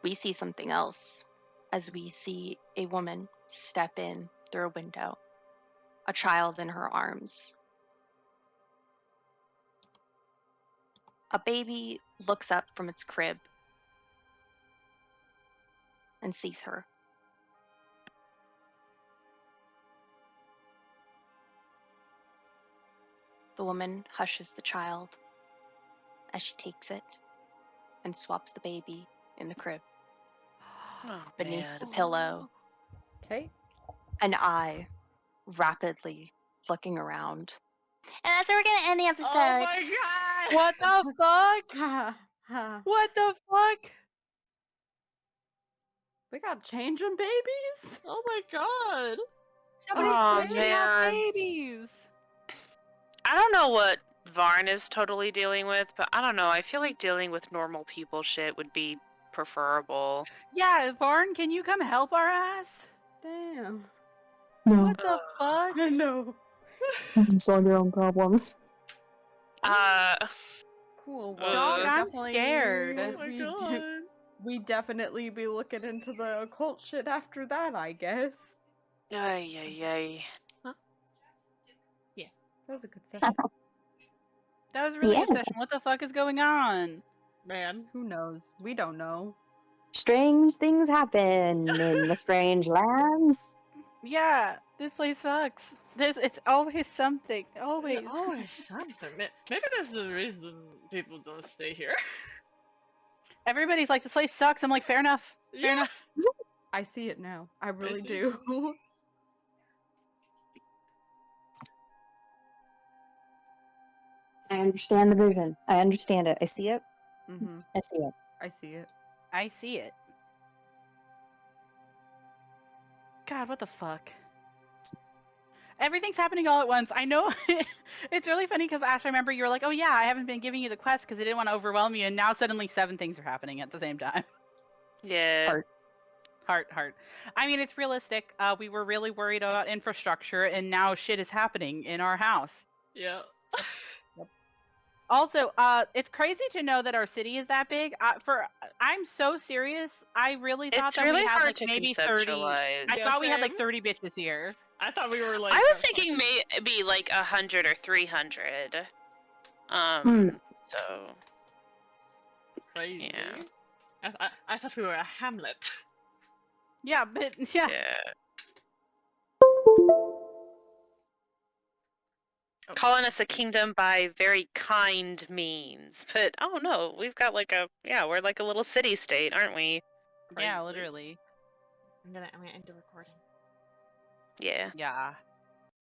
we see something else as we see a woman step in through a window, a child in her arms. A baby looks up from its crib and sees her. The woman hushes the child as she takes it and swaps the baby in the crib Oh, beneath man. the pillow, Okay. an eye rapidly looking around. And that's where we're gonna end the episode. Oh my god! What the fuck? Ha ha. What the fuck? We got changing babies. Oh my god! Somebody's Oh, switching out man. babies. I don't know what Varn is totally dealing with, but I don't know. I feel like dealing with normal people shit would be preferable. Yeah, Varn, can you come help our ass? Damn. What the fuck? I know. Solve your own problems. Uh, Cool. Well, Dog, we I'm definitely- scared. Oh my god! We definitely be looking into the occult shit after that, I guess. ay, ay, ay. That was a good session. That was a really Yeah. good session. What the fuck is going on? Man. Who knows? We don't know. Strange things happen in the strange lands. Yeah, this place sucks. It's always something. Always. It's always something. Maybe that's the reason people don't stay here. Everybody's like, this place sucks. I'm like, fair enough. Fair Yeah. enough. I see it now. I really see do. I understand the vision. I understand it. I see it. Mm-hmm. I see it. I see it. I see it. God, what the fuck? Everything's happening all at once. I know. It's really funny because Ash, I remember you were like, "Oh yeah, I haven't been giving you the quest because I didn't want to overwhelm you," and now suddenly 7 things are happening at the same time. Yeah. Heart. I mean, it's realistic. We were really worried about infrastructure, and now shit is happening in our house. Yeah. Also, it's crazy to know that our city is that big. I'm so serious. I really thought It's that really we had hard like to maybe 30. conceptualize. I Yeah, thought we had like same. 30 bitches here. I thought we were like. I was a thinking fucking maybe like 100 or 300. Hmm. So crazy. yeah. I thought we were a hamlet. Yeah, but yeah. Yeah. Oh. Calling us a kingdom by very kind means, but I don't know. We've got like we're like a little city state, aren't we? Yeah, Crazy. literally. I'm gonna end the recording. Yeah. Yeah.